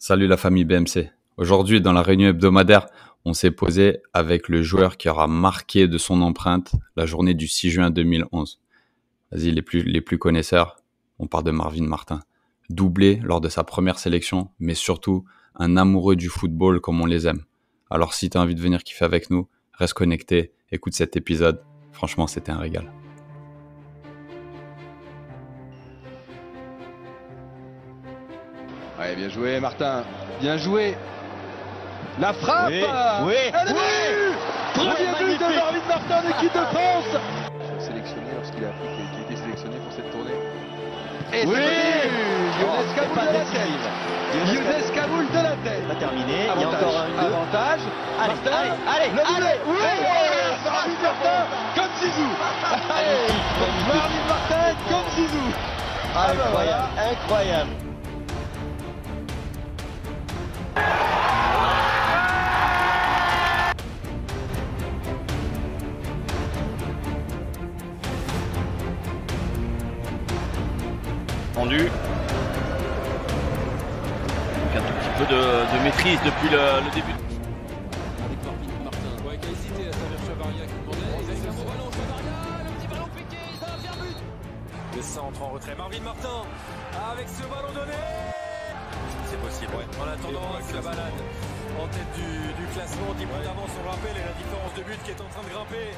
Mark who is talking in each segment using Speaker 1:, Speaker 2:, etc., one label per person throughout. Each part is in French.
Speaker 1: Salut la famille BMC. Aujourd'hui, dans la réunion hebdomadaire, on s'est posé avec le joueur qui aura marqué de son empreinte la journée du 6 juin 2011. Vas-y, les plus connaisseurs, on parle de Marvin Martin. Doublé lors de sa première sélection, mais surtout un amoureux du football comme on les aime. Alors si tu as envie de venir kiffer avec nous, reste connecté, écoute cet épisode. Franchement, c'était un régal.
Speaker 2: Ouais, bien joué Martin, bien joué. La frappe.
Speaker 3: Oui,
Speaker 2: Elle est venue. Premier but de Marvin Martin, l'équipe de France. Sélectionné lorsqu'il a appris qu'il a été sélectionné pour cette tournée. Et
Speaker 3: oui,
Speaker 2: Younes Kaboul de la tête. Younes Kaboul de la tête.
Speaker 3: Pas terminé, il y a
Speaker 2: Avantage.
Speaker 3: encore un
Speaker 2: Avantage.
Speaker 3: Allez,
Speaker 2: Martin.
Speaker 3: allez,
Speaker 2: Le doublé.
Speaker 3: allez.
Speaker 2: Oui, Marvin Martin comme Zizou. Allez, Marvin Martin comme Zizou.
Speaker 3: Incroyable, incroyable.
Speaker 4: Tendu. Donc un tout petit peu de maîtrise depuis le début.
Speaker 5: Avec Martin, ouais, qui a hésité à servir Chavaria qui demandait. Il a eu un bon ballon, Chavaria, le petit ballon piqué, il va faire but. Le centre en retrait, Marvin Martin, avec ce ballon donné. C'est possible, ouais. En attendant, la balade en tête du classement, 10 points d'avance, on rappelle, et la différence de but qui est en train de grimper.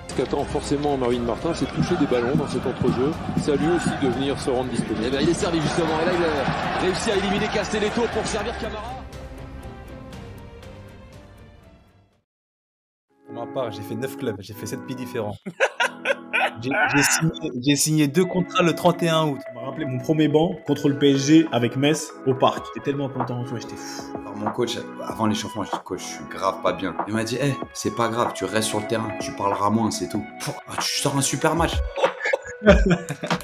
Speaker 6: Ce qu'attend forcément Marvin Martin, c'est de toucher des ballons dans cet entrejeu. C'est à lui aussi de venir se rendre disponible.
Speaker 7: Et bien, il est servi justement, et là il a réussi à éliminer Castelletto pour servir Camara.
Speaker 8: Pour ma part, j'ai fait 9 clubs, j'ai fait 7 pays différents. J'ai signé 2 contrats le 31 août.
Speaker 9: Je me rappelais mon premier banc contre le PSG avec Metz au parc. J'étais tellement content, tu vois, j'étais fou.
Speaker 1: Alors mon coach, avant l'échauffement, je dis coach, je suis grave pas bien. Il m'a dit, c'est pas grave, tu restes sur le terrain, tu parleras moins, c'est tout. Tu sors un super match.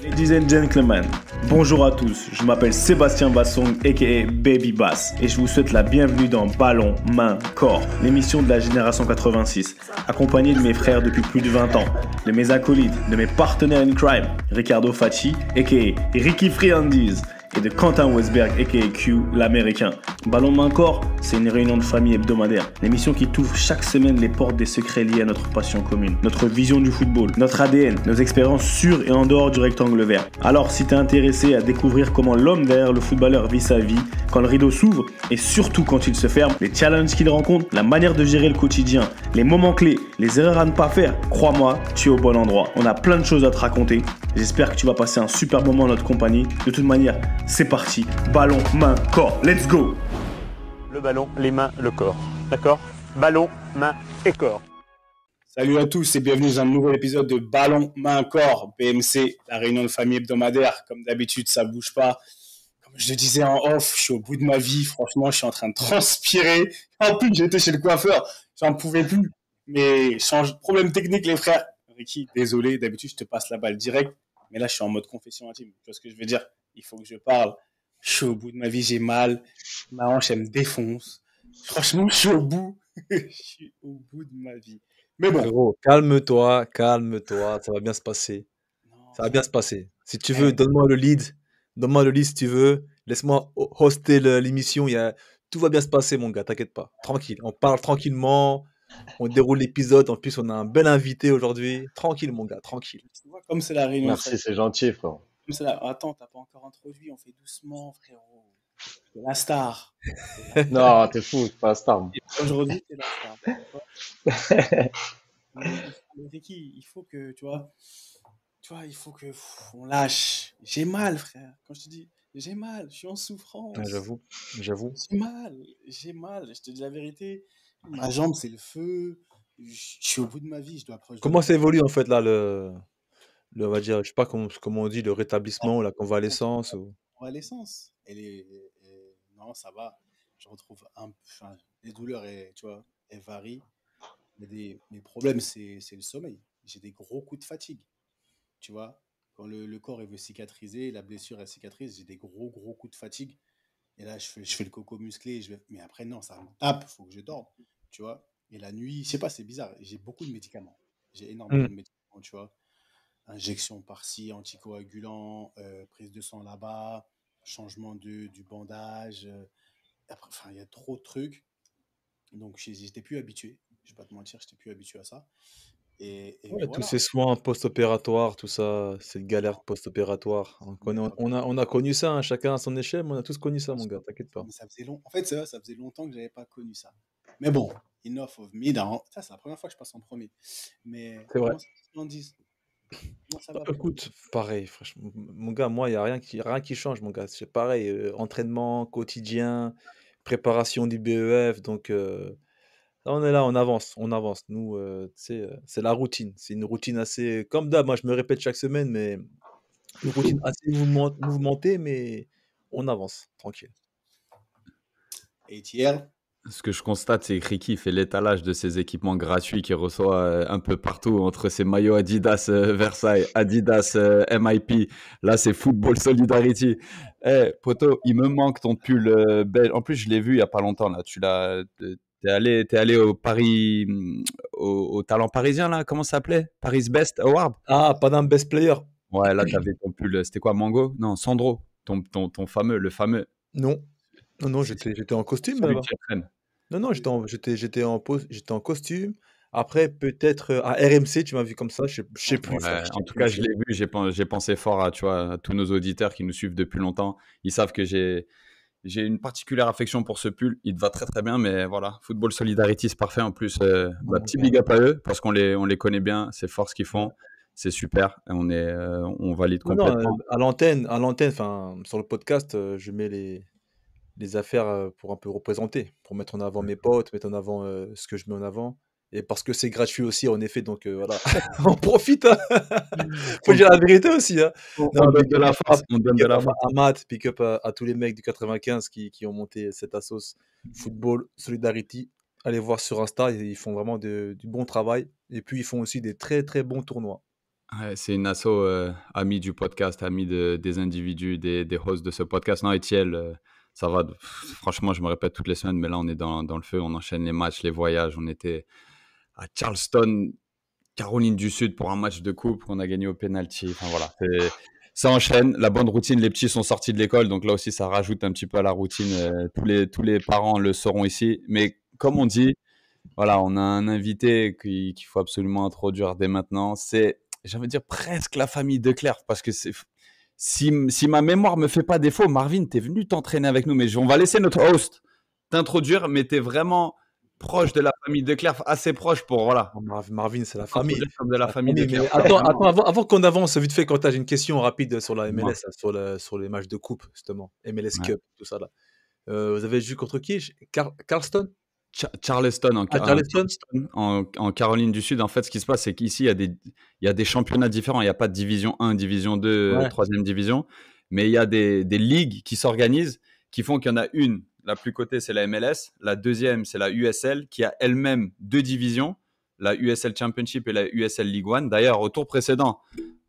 Speaker 9: Ladies and gentlemen, bonjour à tous. Je m'appelle Sébastien Bassong, aka Baby Bass, et je vous souhaite la bienvenue dans Ballon, Main, Corps, l'émission de la génération 86, accompagné de mes frères depuis plus de 20 ans, de mes acolytes, de mes partenaires in crime, Ricardo Facci, aka Ricky Friandise, et de Quentin Westberg, aka Q, l'américain. Ballon Main Corps, c'est une réunion de famille hebdomadaire. L'émission qui t'ouvre chaque semaine les portes des secrets liés à notre passion commune, notre vision du football, notre ADN, nos expériences sur et en dehors du rectangle vert. Alors, si t'es intéressé à découvrir comment l'homme derrière le footballeur vit sa vie, quand le rideau s'ouvre et surtout quand il se ferme, les challenges qu'il rencontre, la manière de gérer le quotidien, les moments clés, les erreurs à ne pas faire, crois-moi, tu es au bon endroit. On a plein de choses à te raconter. J'espère que tu vas passer un super moment en notre compagnie. De toute manière, c'est parti. Ballon, main, corps. Let's go!
Speaker 10: Le ballon, les mains, le corps. D'accord? Ballon, main et corps.
Speaker 9: Salut à tous et bienvenue dans un nouvel épisode de Ballon, main, corps. BMC, la réunion de famille hebdomadaire. Comme d'habitude, ça bouge pas. Comme je le disais en off, je suis au bout de ma vie. Franchement, je suis en train de transpirer. En plus, j'étais chez le coiffeur. J'en pouvais plus. Mais problème technique, les frères. Ricky, désolé. D'habitude, je te passe la balle direct. Mais là, je suis en mode confession intime. Tu vois ce que je veux dire? Il faut que je parle. Je suis au bout de ma vie, j'ai mal. Ma hanche, elle me défonce. Franchement, je suis au bout. Je suis au bout de ma vie. Mais bon.
Speaker 8: Frérot, calme-toi, ça va bien se passer.
Speaker 9: Non,
Speaker 8: Ça va bien se passer. Si tu veux, donne-moi le lead. Donne-moi le lead si tu veux. Laisse-moi hoster l'émission. Tout va bien se passer, mon gars, t'inquiète pas. Tranquille. On parle tranquillement. On déroule l'épisode. En plus, on a un bel invité aujourd'hui. Tranquille, mon gars, tranquille.
Speaker 9: Tu vois, comme c'est la réunion.
Speaker 10: Merci, c'est gentil, frère.
Speaker 9: Comme c'est la... Attends, t'as pas encore introduit. On fait doucement, frérot. T'es la star.
Speaker 10: Non, t'es fou, t'es pas un star.
Speaker 9: Aujourd'hui, t'es la star. Mais Ricky, il faut que, tu vois, il faut que on lâche. J'ai mal, frère. Quand je te dis, j'ai mal, je suis en souffrance.
Speaker 8: Ouais, j'avoue.
Speaker 9: J'ai mal. Je te dis la vérité. Ma jambe, c'est le feu. Je suis au bout de ma vie. Je dois approcher.
Speaker 8: Comment ça évolue en fait là on va dire, je sais pas comment on dit, le rétablissement, la convalescence ou...
Speaker 9: Convalescence. Non, ça va. Je retrouve enfin, les douleurs, tu vois, elles varient. Mais mes problèmes, c'est le sommeil. J'ai des gros coups de fatigue. Tu vois, quand le corps il veut cicatriser, la blessure elle cicatrise, j'ai des gros coups de fatigue. Et là, je fais le coco musclé. Mais après, non, ça me tape, il faut que je dorme. Tu vois, et la nuit, je sais pas, c'est bizarre. J'ai beaucoup de médicaments. J'ai énormément de médicaments, tu vois. Injection par-ci, anticoagulant, prise de sang là-bas.
Speaker 11: changement du bandage. Après, enfin, il y a trop de trucs. Donc, j'étais plus habitué. Je vais pas te mentir, j'étais plus habitué à ça. Et
Speaker 8: Ouais, tous
Speaker 11: voilà.
Speaker 8: ces soins post-opératoires, tout ça, cette galère post-opératoire. On a connu ça, hein, chacun à son échelle, mais on a tous connu ça, mon gars, t'inquiète pas.
Speaker 11: Mais ça faisait long. En fait, ça faisait longtemps que j'avais pas connu ça. Mais bon, enough of me. Ça, c'est la première fois que je passe en premier. Mais
Speaker 8: C'est vrai.
Speaker 11: comment ça se dit Comment ça va
Speaker 8: Écoute, pareil, franchement, mon gars, moi, il n'y a rien qui change, mon gars. C'est pareil, entraînement quotidien, préparation du BEF, donc là, on est là, on avance. Nous, tu sais, c'est la routine. C'est une routine assez, comme d'hab, moi, je me répète chaque semaine, mais une routine assez mouvementée, mais on avance, tranquille.
Speaker 11: Et hier,
Speaker 1: Ce que je constate, c'est que Ricky fait l'étalage de ses équipements gratuits qu'il reçoit un peu partout entre ses maillots Adidas Versailles, Adidas MIP. Là, c'est Football Solidarity. Eh, poto, il me manque ton pull belge. En plus, je l'ai vu il y a pas longtemps là. T'es allé au Paris, au talent parisien là. Comment ça s'appelait? Paris Best Award.
Speaker 8: Ah, Paname Best Player.
Speaker 1: Ouais, là, t'avais ton pull. C'était quoi, Mango? Non, Sandro. Ton fameux, le fameux.
Speaker 8: Non, j'étais en costume
Speaker 1: Celui
Speaker 8: là-bas.
Speaker 1: que tu prennes.
Speaker 8: Non, j'étais en costume. Après, peut-être à RMC, tu m'as vu comme ça, je sais plus,
Speaker 1: Ouais,
Speaker 8: frère, je sais
Speaker 1: en tout
Speaker 8: plus,
Speaker 1: cas, je l'ai vu, j'ai pensé fort à, tu vois, à tous nos auditeurs qui nous suivent depuis longtemps. Ils savent que j'ai une particulière affection pour ce pull. Il te va très très bien, mais voilà, Football Solidarity, c'est parfait. En plus, petit big up à eux parce qu'on les connaît bien, c'est fort ce qu'ils font, c'est super. Et on valide
Speaker 8: Non,
Speaker 1: complètement.
Speaker 8: à l'antenne, enfin, sur le podcast, je mets les affaires pour un peu représenter, pour mettre en avant mes potes, mettre en avant ce que je mets en avant. Et parce que c'est gratuit aussi, en effet, donc voilà, on profite. Hein. Faut dire la vérité aussi. Hein.
Speaker 1: On
Speaker 8: Non,
Speaker 1: donne de la force. On donne
Speaker 8: pick
Speaker 1: de
Speaker 8: up
Speaker 1: la force.
Speaker 8: à Matt, pick up à tous les mecs du 95 qui ont monté cette assos Football Solidarity. Allez voir sur Insta, ils font vraiment du bon travail. Et puis, ils font aussi des très, très bons tournois.
Speaker 1: Ouais, c'est une asso amie du podcast, amie des individus, des hosts de ce podcast. Non, Etienne, ça va. Franchement, je me répète toutes les semaines, mais là, on est dans le feu. On enchaîne les matchs, les voyages. On était à Charleston, Caroline du Sud, pour un match de coupe qu'on a gagné au penalty. Enfin, voilà. Ça enchaîne. La bonne routine, les petits sont sortis de l'école. Donc là aussi, ça rajoute un petit peu à la routine. Tous les parents le sauront ici. Mais comme on dit, voilà, on a un invité qu'il faut absolument introduire dès maintenant. C'est, j'ai envie de dire, presque la famille de Clerf, parce que si ma mémoire me fait pas défaut, Marvin, t'es venu t'entraîner avec nous, mais on va laisser notre host t'introduire, mais t'es vraiment proche de la famille de Clerf, assez proche pour, voilà.
Speaker 8: Marvin, c'est la famille.
Speaker 1: Comme de la famille de Clerf.
Speaker 8: Attends, avant qu'on avance, vite fait, quand j'ai une question rapide sur la MLS, sur les matchs de coupe, justement, MLS Cup, tout ça là. Vous avez joué contre qui? Charleston
Speaker 1: Charleston, en Caroline du Sud. En fait, ce qui se passe, c'est qu'ici, il y a des championnats différents. Il n'y a pas de division 1, division 2, troisième division. Mais il y a des ligues qui s'organisent, qui font qu'il y en a une. La plus cotée, c'est la MLS. La deuxième, c'est la USL, qui a elle-même deux divisions, la USL Championship et la USL League One. D'ailleurs, au tour précédent,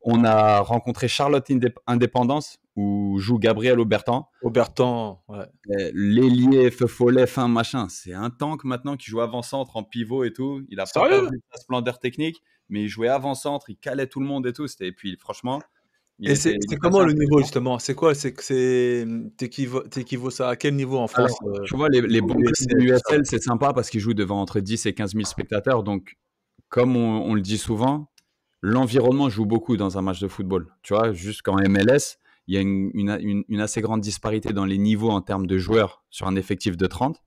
Speaker 1: on a rencontré Charlotte Indépendance, où joue Gabriel Aubertan.
Speaker 8: Ouais.
Speaker 1: L'ailier, feu follet, fin machin. C'est un tank maintenant qui joue avant-centre en pivot et tout. Il a pas perdu sa splendeur technique, mais il jouait avant-centre, il calait tout le monde et tout. Et puis, franchement...
Speaker 8: Et c'est comment le niveau, justement? C'est quoi? T'équivaut ça à quel niveau en France?
Speaker 1: Alors, tu vois, les bons clubs de l'USL, c'est sympa parce qu'ils jouent devant entre 10 et 15 000 spectateurs. Donc, comme on le dit souvent, l'environnement joue beaucoup dans un match de football. Tu vois, jusqu'en MLS, il y a une assez grande disparité dans les niveaux en termes de joueurs sur un effectif de 30.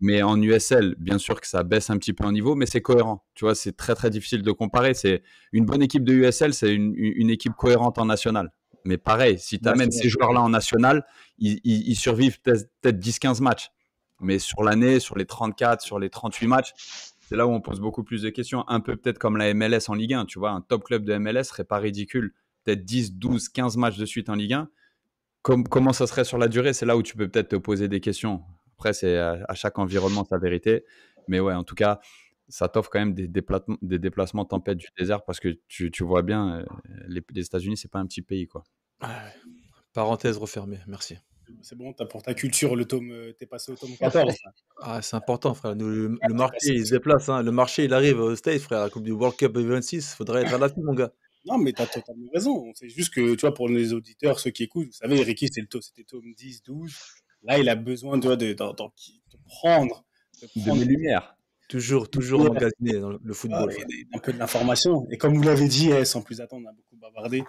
Speaker 1: Mais en USL, bien sûr que ça baisse un petit peu en niveau, mais c'est cohérent. Tu vois, c'est très, très difficile de comparer. C'est une bonne équipe de USL, c'est une équipe cohérente en national. Mais pareil, si tu amènes ces joueurs-là en national, ils survivent peut-être 10-15 matchs. Mais sur l'année, sur les 34, sur les 38 matchs, c'est là où on pose beaucoup plus de questions. Un peu peut-être comme la MLS en Ligue 1. Tu vois, un top club de MLS serait pas ridicule. Peut-être 10, 12, 15 matchs de suite en Ligue 1. Comment ça serait sur la durée? C'est là où tu peux peut-être te poser des questions. Après, c'est à chaque environnement sa vérité. Mais ouais, en tout cas, ça t'offre quand même des déplacements tempête du désert parce que tu vois bien, les États-Unis, c'est pas un petit pays, quoi.
Speaker 8: Parenthèse refermée, merci.
Speaker 11: C'est bon, pour ta culture, t'es passé au tome 14.
Speaker 8: Ah, c'est important, frère. Le marché, il se déplace. Hein. Le marché, il arrive au States, frère. La Coupe du World Cup 26, faudrait être à l'affût, mon gars.
Speaker 11: Non, mais tu as totalement raison. C'est juste que, tu vois, pour les auditeurs, ceux qui écoutent, vous savez, Ricky, c'était tome 10, 12. Là, il a besoin de prendre.
Speaker 1: De mes lumières.
Speaker 8: Toujours emmagasiné dans le football.
Speaker 11: Un peu de l'information. Et comme vous l'avez dit, sans plus attendre, on a beaucoup bavardé.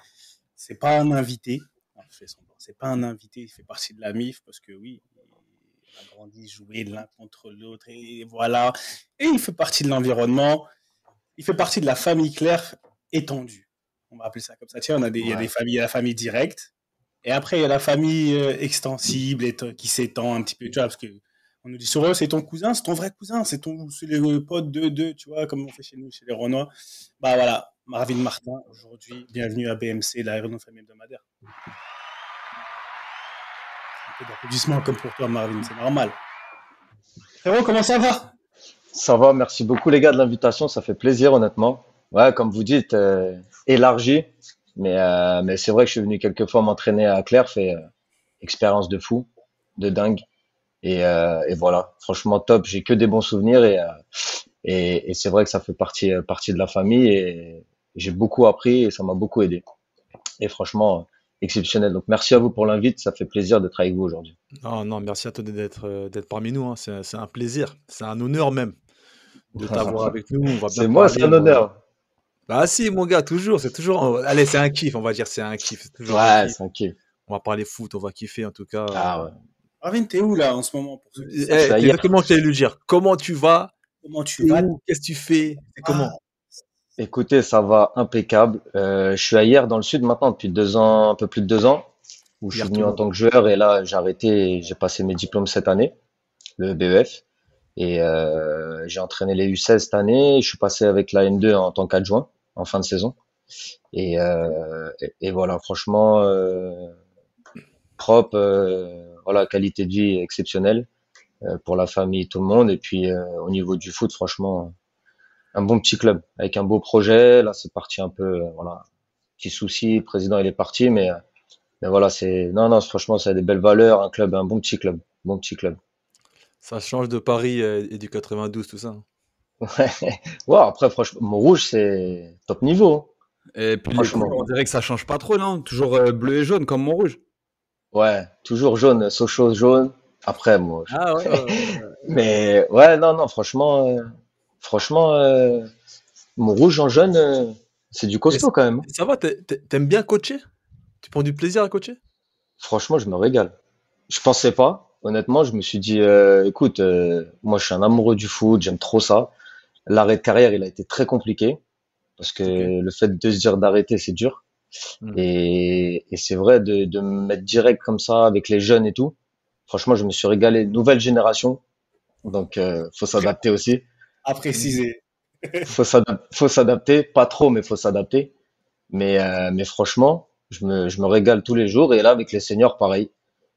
Speaker 11: C'est pas un invité. Non, c'est pas un invité, il fait partie de la MIF parce que oui, il a grandi, joué l'un contre l'autre et voilà. Et il fait partie de l'environnement. Il fait partie de la famille Claire étendue. On va appeler ça comme ça. Tiens, il y a des familles, il y a la famille directe. Et après, il y a la famille extensible qui s'étend un petit peu. Tu vois, parce que on nous dit souvent, c'est ton cousin, c'est ton vrai cousin, c'est les potes de, tu vois, comme on fait chez nous, chez les Renois. Bah voilà, Marvin Martin, aujourd'hui, bienvenue à BMC, la Renault Famille Hebdomadaire. Un peu d'applaudissements comme pour toi, Marvin, c'est normal. Frérot, comment ça va?
Speaker 3: Ça va, merci beaucoup les gars de l'invitation, ça fait plaisir honnêtement. Ouais, comme vous dites, élargi, mais c'est vrai que je suis venu quelques fois m'entraîner à Clerf et expérience de fou, de dingue. Et voilà, franchement top, j'ai que des bons souvenirs et c'est vrai que ça fait partie de la famille et j'ai beaucoup appris et ça m'a beaucoup aidé. Et franchement, exceptionnel. Donc merci à vous pour l'invite, ça fait plaisir d'être avec vous aujourd'hui.
Speaker 8: Non, merci à toi d'être parmi nous, hein. C'est un plaisir, c'est un honneur même de t'avoir avec nous. On va bien
Speaker 3: C'est moi, c'est un honneur.
Speaker 8: Bah si, mon gars, c'est toujours. Allez, c'est un kiff, on va dire, c'est un kiff. C'est toujours
Speaker 3: Ouais, c'est un kiff.
Speaker 8: On va parler foot, on va kiffer en tout cas.
Speaker 3: Ah ouais.
Speaker 11: Marvin, t'es où là en ce moment pour
Speaker 8: exactement ce que j'allais lui dire. Comment tu vas?
Speaker 11: Comment tu vas?
Speaker 8: Qu'est-ce que tu fais? C'est comment?
Speaker 3: Écoutez, ça va impeccable. Je suis à Hier dans le sud maintenant depuis 2 ans, un peu plus de 2 ans, où je suis venu en tant que joueur et là j'ai arrêté et j'ai passé mes diplômes cette année, le BEF. Et j'ai entraîné les U16 cette année. Je suis passé avec la N2 en tant qu'adjoint en fin de saison. Et voilà, franchement, propre, voilà, qualité de vie exceptionnelle pour la famille, tout le monde. Et puis au niveau du foot, franchement, un bon petit club avec un beau projet. Là, c'est parti un peu, voilà, petit souci. Le président, il est parti, mais voilà, non, franchement, ça a des belles valeurs. Un bon petit club.
Speaker 8: Ça change de Paris et du 92, tout ça.
Speaker 3: Ouais, après, franchement, Montrouge, c'est top niveau.
Speaker 1: Et puis, on dirait que ça change pas trop, non? Toujours bleu et jaune comme Montrouge.
Speaker 3: Ouais, toujours jaune, Sochaux jaune. Après, moi.
Speaker 8: Ah ouais.
Speaker 3: Mais ouais, non, franchement, Montrouge en jaune, c'est du costaud quand même.
Speaker 8: Ça va, t'aimes bien coacher? Tu prends du plaisir à coacher?
Speaker 3: Franchement, je me régale. Je pensais pas. Honnêtement, je me suis dit, écoute, moi, je suis un amoureux du foot, j'aime trop ça. L'arrêt de carrière, il a été très compliqué parce que le fait de se dire d'arrêter, c'est dur. Et c'est vrai de me mettre direct comme ça avec les jeunes et tout. Franchement, je me suis régalé. Nouvelle génération, donc faut s'adapter aussi.
Speaker 11: À préciser.
Speaker 3: Faut s'adapter, pas trop, mais faut s'adapter. Mais franchement, je me régale tous les jours. Et là, avec les seniors, pareil.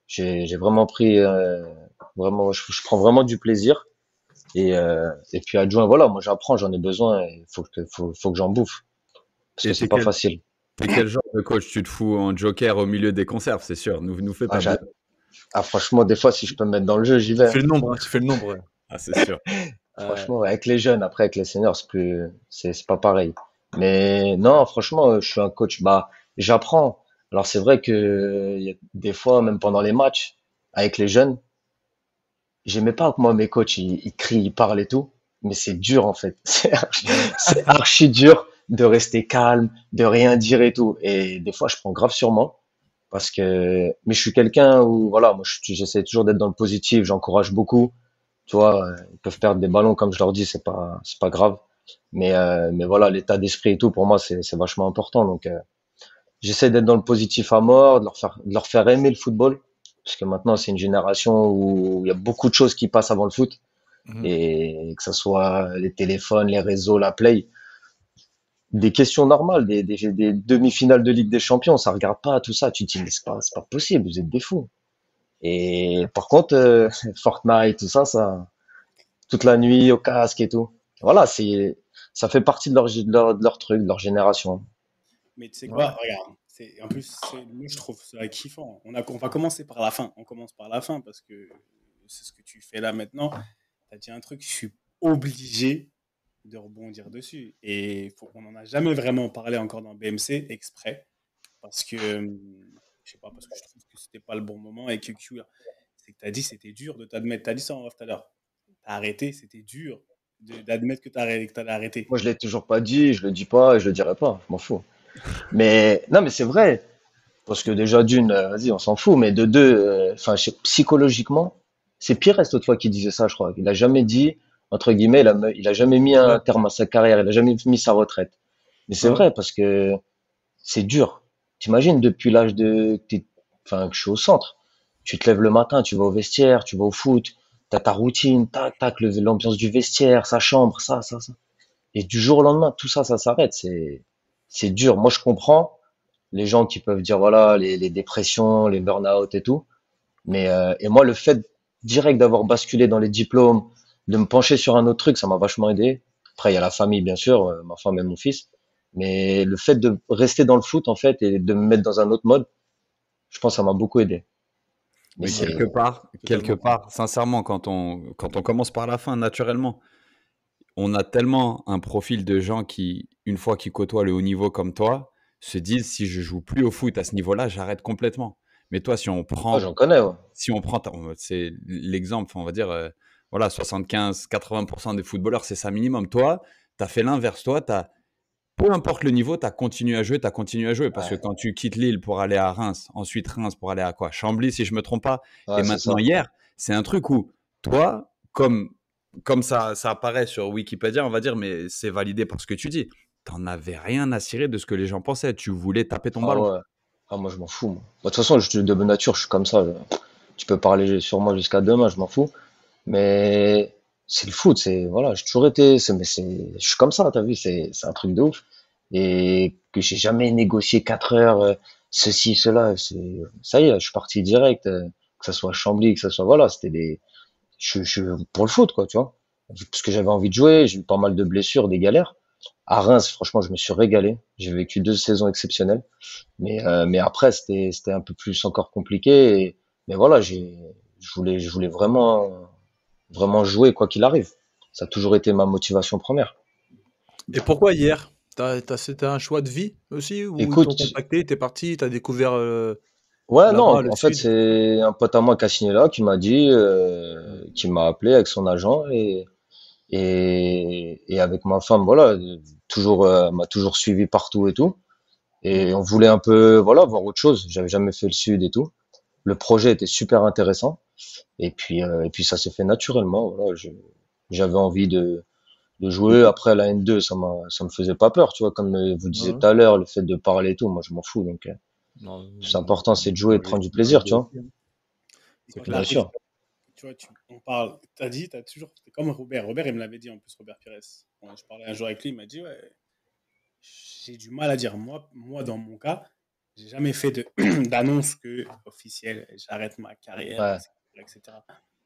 Speaker 3: J'ai vraiment pris, je prends vraiment du plaisir. Et puis adjoint, voilà, moi j'apprends, j'en ai besoin. Il faut que j'en bouffe parce que c'est pas facile.
Speaker 1: Et quel genre de coach? Tu te fous en joker au milieu des conserves, c'est sûr. Nous fais pas.
Speaker 3: Franchement, des fois, si je peux me mettre dans le jeu, j'y vais.
Speaker 8: Tu fais le nombre. Ouais.
Speaker 1: Ah, c'est sûr.
Speaker 3: Franchement, avec les jeunes, après avec les seniors, c'est pas pareil. Mais non, franchement, je suis un coach. Bah, j'apprends. Alors c'est vrai que y a des fois, même pendant les matchs, avec les jeunes, j'aimais pas que moi mes coachs ils crient, ils parlent et tout, mais c'est dur en fait. C'est archi dur de rester calme, de rien dire et tout. Et des fois, je prends grave sur moi parce que, mais je suis quelqu'un où voilà, moi j'essaie toujours d'être dans le positif, j'encourage beaucoup. Tu vois, ils peuvent perdre des ballons comme je leur dis, c'est pas grave. Mais voilà, l'état d'esprit et tout pour moi c'est vachement important. Donc j'essaie d'être dans le positif à mort, de leur faire aimer le football. Parce que maintenant, c'est une génération où il y a beaucoup de choses qui passent avant le foot. Et que ce soit les téléphones, les réseaux, la play. Des questions normales, des demi-finales de Ligue des Champions, ça regarde pas tout ça. Tu te dis, mais c'est pas possible, vous êtes des fous. Et par contre, Fortnite, tout ça, toute la nuit au casque et tout. Voilà, ça fait partie de leur truc, de leur génération.
Speaker 11: Mais tu sais quoi, regarde. En plus, moi je trouve ça kiffant. On va commencer par la fin. On commence par la fin parce que c'est ce que tu fais là maintenant. Tu as dit un truc, je suis obligé de rebondir dessus. Et on n'en a jamais vraiment parlé encore dans BMC exprès, parce que, je sais pas, parce que je trouve que c'était pas le bon moment et que Q, c'est que tu as dit c'était dur de t'admettre. Tu as dit ça en off tout à l'heure. Tu as arrêté, c'était dur d'admettre que tu allais arrêter.
Speaker 3: Moi, je l'ai toujours pas dit, je le dis pas et je le dirai pas, je m'en fous. Mais non, mais c'est vrai. Parce que déjà, d'une, vas-y, on s'en fout, mais de deux, enfin, psychologiquement, c'est Pires l'autre fois qui disait ça, je crois. Il a jamais dit, entre guillemets, il a jamais mis un
Speaker 8: Ouais.
Speaker 3: terme à sa carrière, il a jamais mis sa retraite. Mais c'est
Speaker 8: Ouais.
Speaker 3: vrai, parce que c'est dur. T'imagines, depuis l'âge enfin, que je suis au centre, tu te lèves le matin, tu vas au vestiaire, tu vas au foot, t'as ta routine, tac, tac, l'ambiance du vestiaire, sa chambre, ça. Et du jour au lendemain, tout ça, ça s'arrête. C'est dur. Moi, je comprends les gens qui peuvent dire, voilà, les dépressions, les burn-out et tout. Mais, et moi, le fait direct d'avoir basculé dans les diplômes, de me pencher sur un autre truc, ça m'a vachement aidé. Après, il y a la famille, bien sûr, ma femme et mon fils. Mais le fait de rester dans le foot, en fait, et de me mettre dans un autre mode, je pense que ça m'a beaucoup aidé. Mais
Speaker 1: Mais
Speaker 3: c'est,
Speaker 1: quelque part, sincèrement, quand on commence par la fin, naturellement, on a tellement un profil de gens qui, une fois qu'ils côtoient le haut niveau comme toi, se disent si je joue plus au foot à ce niveau-là, j'arrête complètement. Mais toi,
Speaker 3: oh, j'en connais, ouais.
Speaker 1: si on prend, c'est l'exemple, on va dire, voilà, 75-80% des footballeurs, c'est ça minimum. Toi, tu as fait l'inverse. Toi, peu importe le niveau, tu as continué à jouer, tu as continué à jouer. Parce que
Speaker 3: Ouais,
Speaker 1: quand tu quittes Lille pour aller à Reims, ensuite Reims pour aller à quoi? Chambly, si je me trompe pas. Et
Speaker 3: ouais, c'est
Speaker 1: maintenant,
Speaker 3: ça.
Speaker 1: hier, c'est un truc où toi, comme ça apparaît sur Wikipédia, on va dire, mais c'est validé par ce que tu dis. T'en avais rien à cirer de ce que les gens pensaient. Tu voulais taper ton
Speaker 3: Ah
Speaker 1: ballon.
Speaker 3: ouais. Ah, moi, je m'en fous, moi. Bah, de toute façon, de bonne nature, je suis comme ça. Tu peux parler sur moi jusqu'à demain, je m'en fous. Mais c'est le foot, voilà, j'ai toujours été, je suis comme ça, t'as vu, c'est un truc de ouf. Et que j'ai jamais négocié 4 heures, ceci, cela, ça y est, je suis parti direct, que ça soit Chambly, que ça soit, voilà, je suis pour le foot, quoi, tu vois. Parce que j'avais envie de jouer, j'ai eu pas mal de blessures, des galères. À Reims, franchement, je me suis régalé. J'ai vécu 2 saisons exceptionnelles. Mais après, c'était un peu plus encore compliqué. Mais voilà, je voulais vraiment jouer quoi qu'il arrive. Ça a toujours été ma motivation première.
Speaker 8: Et pourquoi hier? C'était un choix de vie aussi? Ou ils t'ont
Speaker 3: Écoute,
Speaker 8: contacté, t'es parti, t'as découvert
Speaker 3: ouais, non,
Speaker 8: là-bas, le
Speaker 3: en fait,
Speaker 8: sud?
Speaker 3: c'est un pote à moi qui a signé là, qui m'a dit, qui m'a appelé avec son agent et avec ma femme, voilà, toujours, m'a toujours suivi partout et tout. Et on voulait un peu, voilà, voir autre chose. J'avais jamais fait le sud et tout. Le projet était super intéressant. Et puis ça s'est fait naturellement. Voilà, j'avais envie de jouer. Après la N2, ça me faisait pas peur, tu vois, comme vous disiez
Speaker 8: Ouais.
Speaker 3: tout à l'heure, le fait de parler et tout, moi je m'en fous. Donc,
Speaker 8: Non,
Speaker 3: le plus important, c'est de jouer et
Speaker 8: moi,
Speaker 3: de
Speaker 8: j'ai
Speaker 3: prendre du
Speaker 8: toujours
Speaker 3: plaisir,
Speaker 8: joué
Speaker 3: tu vois.
Speaker 8: aussi, hein.
Speaker 11: Et
Speaker 8: C'est
Speaker 11: quand
Speaker 8: clair.
Speaker 3: Bien
Speaker 11: t'arrives,
Speaker 3: sûr.
Speaker 11: tu vois, on parle, t'as dit, t'as toujours, c'est comme Robert. Robert, il me l'avait dit en plus, Robert Pires. Quand je parlais un jour avec lui, il m'a dit, ouais, j'ai du mal à dire. Moi, dans mon cas, j'ai jamais fait d'annonce officielle, j'arrête ma carrière,
Speaker 3: Ouais,
Speaker 11: etc.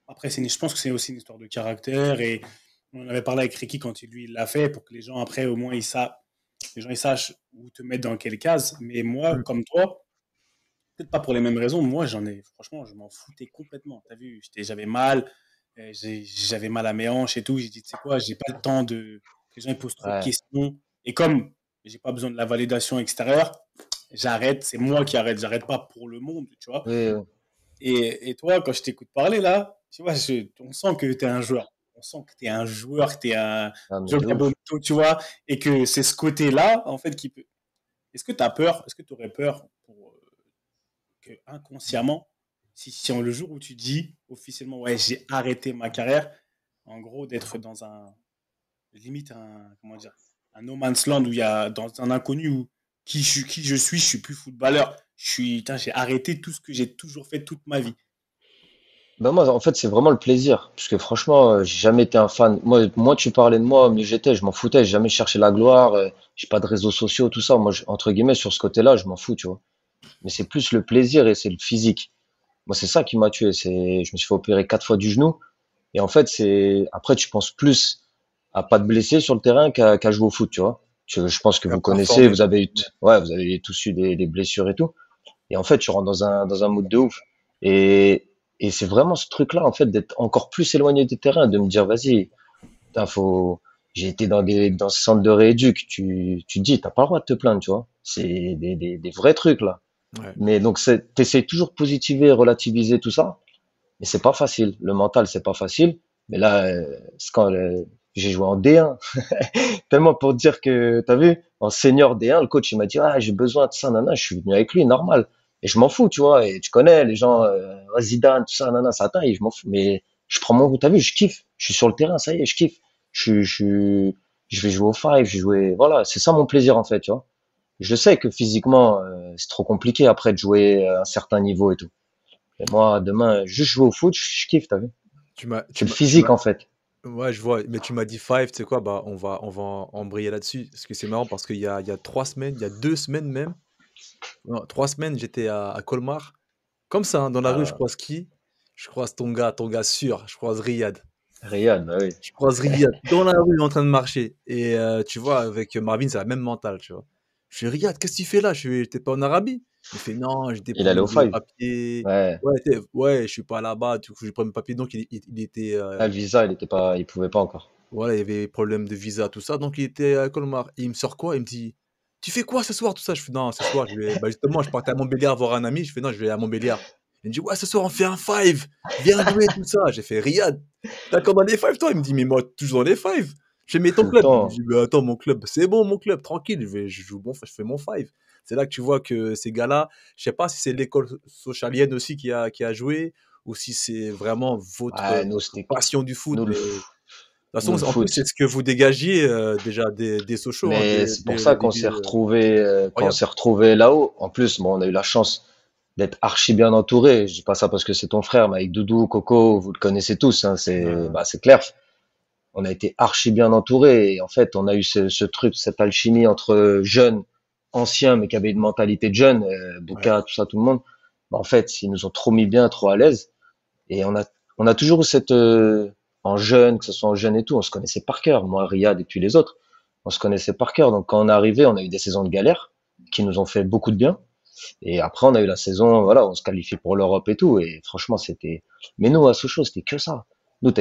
Speaker 11: Après, je pense que c'est aussi une histoire de caractère et on en avait parlé avec Ricky quand lui il l'a fait pour que les gens après au moins les gens ils sachent où te mettre dans quelle case. Mais moi,
Speaker 8: Mm.
Speaker 11: comme toi, peut-être pas pour les mêmes raisons. Moi, franchement, je m'en foutais complètement. T'as vu, j'avais mal, j'avais mal à mes hanches et tout. J'ai dit, tu sais quoi, j'ai pas le temps de que les gens ils posent trop de
Speaker 3: ouais,
Speaker 11: questions. Et comme j'ai pas besoin de la validation extérieure, j'arrête. C'est moi qui arrête. J'arrête pas pour le monde, tu vois.
Speaker 3: oui, oui.
Speaker 11: Et toi, quand je t'écoute parler là, tu vois, on sent que tu es un joueur. On sent que tu es un joueur, que tu es un
Speaker 3: Ah, mais de
Speaker 11: Joga
Speaker 3: ouf.
Speaker 11: Bonito, tu vois, et que c'est ce côté-là, en fait, qui peut. Est-ce que tu as peur? Est-ce que tu aurais peur pour que inconsciemment, si le jour où tu dis officiellement, ouais, j'ai arrêté ma carrière, en gros, d'être dans limite comment dire, un no man's land où il y a dans un inconnu où qui je suis plus footballeur. J'ai arrêté tout ce que j'ai toujours fait toute ma vie.
Speaker 3: Ben moi, en fait, c'est vraiment le plaisir. Parce que franchement, j'ai jamais été un fan. Moi, tu parlais de moi, mais je m'en foutais. J'ai jamais cherché la gloire. J'ai pas de réseaux sociaux, tout ça. Moi, entre guillemets, sur ce côté-là, je m'en fous, tu vois. Mais c'est plus le plaisir et c'est le physique. Moi, c'est ça qui m'a tué. Je me suis fait opérer 4 fois du genou. Et en fait, après, tu penses plus à pas te blesser sur le terrain qu'à jouer au foot, tu vois. Je pense que
Speaker 8: À
Speaker 3: vous connaissez,
Speaker 8: performer.
Speaker 3: ouais, vous avez tous eu des blessures et tout. Et en fait, tu rentres dans un mood de ouf. Et c'est vraiment ce truc-là, en fait, d'être encore plus éloigné des terrains, de me dire, vas-y, putain, J'ai été dans ce centre de rééduc. Tu te dis, t'as pas le droit de te plaindre, tu vois. C'est des vrais trucs, là.
Speaker 8: Ouais.
Speaker 3: Mais donc, t'essayes toujours de positiver, relativiser tout ça. Mais c'est pas facile. Le mental, c'est pas facile. Mais là, c'est quand j'ai joué en D1. Tellement pour dire que, t'as vu, en senior D1, le coach, il m'a dit, ah, j'ai besoin de ça, nana. Je suis venu avec lui, normal. Et je m'en fous, tu vois. Et tu connais les gens, Zidane, tout ça, nana, ça taille, je m'en fous. Mais je prends mon goût, t'as vu, je kiffe. Je suis sur le terrain, ça y est, je kiffe. Je vais jouer au five, je vais jouer, voilà, c'est ça mon plaisir, en fait, tu vois. Je sais que physiquement, c'est trop compliqué après de jouer à un certain niveau et tout. Et moi, demain, juste jouer au foot, je kiffe, t'as vu? C'est le physique, en fait.
Speaker 8: Ouais, je vois, mais tu m'as dit five, tu sais quoi, bah, on va embrayer là-dessus. Parce que c'est marrant parce qu'il y a 3 semaines, il y a 2 semaines même, non, 3 semaines, j'étais à Colmar. Comme ça, hein, dans la rue, je croise qui? Je croise ton gars sûr, je croise Riyad.
Speaker 3: Riyad, bah oui.
Speaker 8: Je croise Riyad dans la rue en train de marcher. Et tu vois, avec Marvin, c'est la même mentale, tu vois. Je dis, Riyad, qu'est-ce que tu fais là? T'es pas en Arabie? Il fait, non, j'ai des
Speaker 3: Il allait
Speaker 8: problèmes
Speaker 3: au
Speaker 8: de
Speaker 3: five.
Speaker 8: papier.
Speaker 3: Ouais.
Speaker 8: Ouais, je suis pas là-bas, du coup, j'ai pas mes papiers. Donc, il était.
Speaker 3: Ah, le visa, il pouvait pas encore.
Speaker 8: Voilà, il y avait problème de visa, tout ça. Donc, il était à Colmar. Et il me sort quoi? Il me dit, tu fais quoi ce soir, tout ça? Je fais, non, ce soir, bah, justement, je partais à Montbéliard voir un ami. Je fais, non, je vais à Montbéliard. Il me dit, ouais, ce soir, on fait un five. Viens jouer, tout ça. J'ai fait, Riyad, d'accord dans les five, toi? Il me dit, mais moi, toujours dans les five. Je fais, mais ton
Speaker 3: Tout le
Speaker 8: club? Il me
Speaker 3: temps.
Speaker 8: dit, bah, attends, mon club, c'est bon, mon club, tranquille. Je joue bon, je fais mon five. C'est là que tu vois que ces gars-là, je sais pas si c'est l'école socialienne aussi qui a joué ou si c'est vraiment votre
Speaker 3: Ouais, nous, c'était,
Speaker 8: passion du foot.
Speaker 3: nous,
Speaker 8: Mais de toute façon,
Speaker 3: nous, le
Speaker 8: en plus,
Speaker 3: foot.
Speaker 8: c'est ce que vous dégagiez déjà des Sochaux, hein,
Speaker 3: Mais c'est pour
Speaker 8: dès
Speaker 3: ça
Speaker 8: le
Speaker 3: qu'on
Speaker 8: début.
Speaker 3: s'est retrouvé, quand on
Speaker 8: Incroyable.
Speaker 3: s'est retrouvé là-haut. En plus, bon, on a eu la chance d'être archi bien entouré. Je dis pas ça parce que c'est ton frère, mais avec Doudou, Coco, vous le connaissez tous, hein, c'est clair. On a été archi bien entouré. Et en fait, on a eu ce truc, cette alchimie entre jeunes, anciens, mais qui avaient une mentalité de jeunes,
Speaker 8: Ouais.
Speaker 3: Bouka, tout ça, tout le monde. Bah, en fait, ils nous ont trop mis bien, trop à l'aise. Et on a toujours eu cette, en jeune, que ce soit en jeune et tout, on se connaissait par cœur. Moi, Riyad et puis les autres, on se connaissait par cœur. Donc, quand on est arrivé, on a eu des saisons de galère qui nous ont fait beaucoup de bien. Et après, on a eu la saison, voilà, on se qualifie pour l'Europe et tout. Et franchement, mais nous, à Sochaux, c'était que ça. Nous,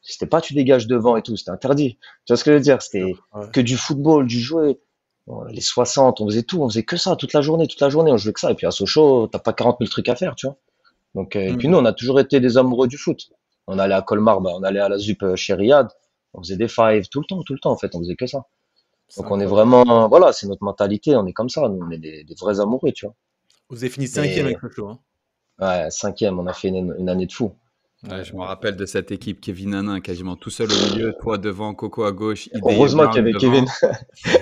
Speaker 3: c'était pas tu dégages devant et tout, c'était interdit. Tu vois ce que je veux dire? C'était
Speaker 8: Ouais.
Speaker 3: que du football, du jouet. Bon, les 60, on faisait tout, on faisait que ça toute la journée, on jouait que ça. Et puis à Sochaux, t'as pas 40 000 trucs à faire, tu vois. Donc, et puis
Speaker 8: Mm.
Speaker 3: nous, on a toujours été des amoureux du foot. On allait à Colmar, bah, on allait à la ZUP chez Riyad, on faisait des fives tout le temps, en fait, on faisait que ça.
Speaker 8: C'est
Speaker 3: Donc on est
Speaker 8: incroyable.
Speaker 3: vraiment, voilà, c'est notre mentalité, on est comme ça, nous, on est des vrais amoureux, tu vois.
Speaker 8: Vous avez fini 5e
Speaker 3: Mais
Speaker 8: avec Sochaux, hein.
Speaker 3: ouais, cinquième, on a fait une année de fou.
Speaker 1: Ouais, je me rappelle de cette équipe, Kevin Nanin, quasiment tout seul au milieu, toi devant, Coco à gauche, Ideye
Speaker 3: Heureusement qu'il y
Speaker 1: Brown
Speaker 3: avait
Speaker 1: devant.
Speaker 3: Kevin.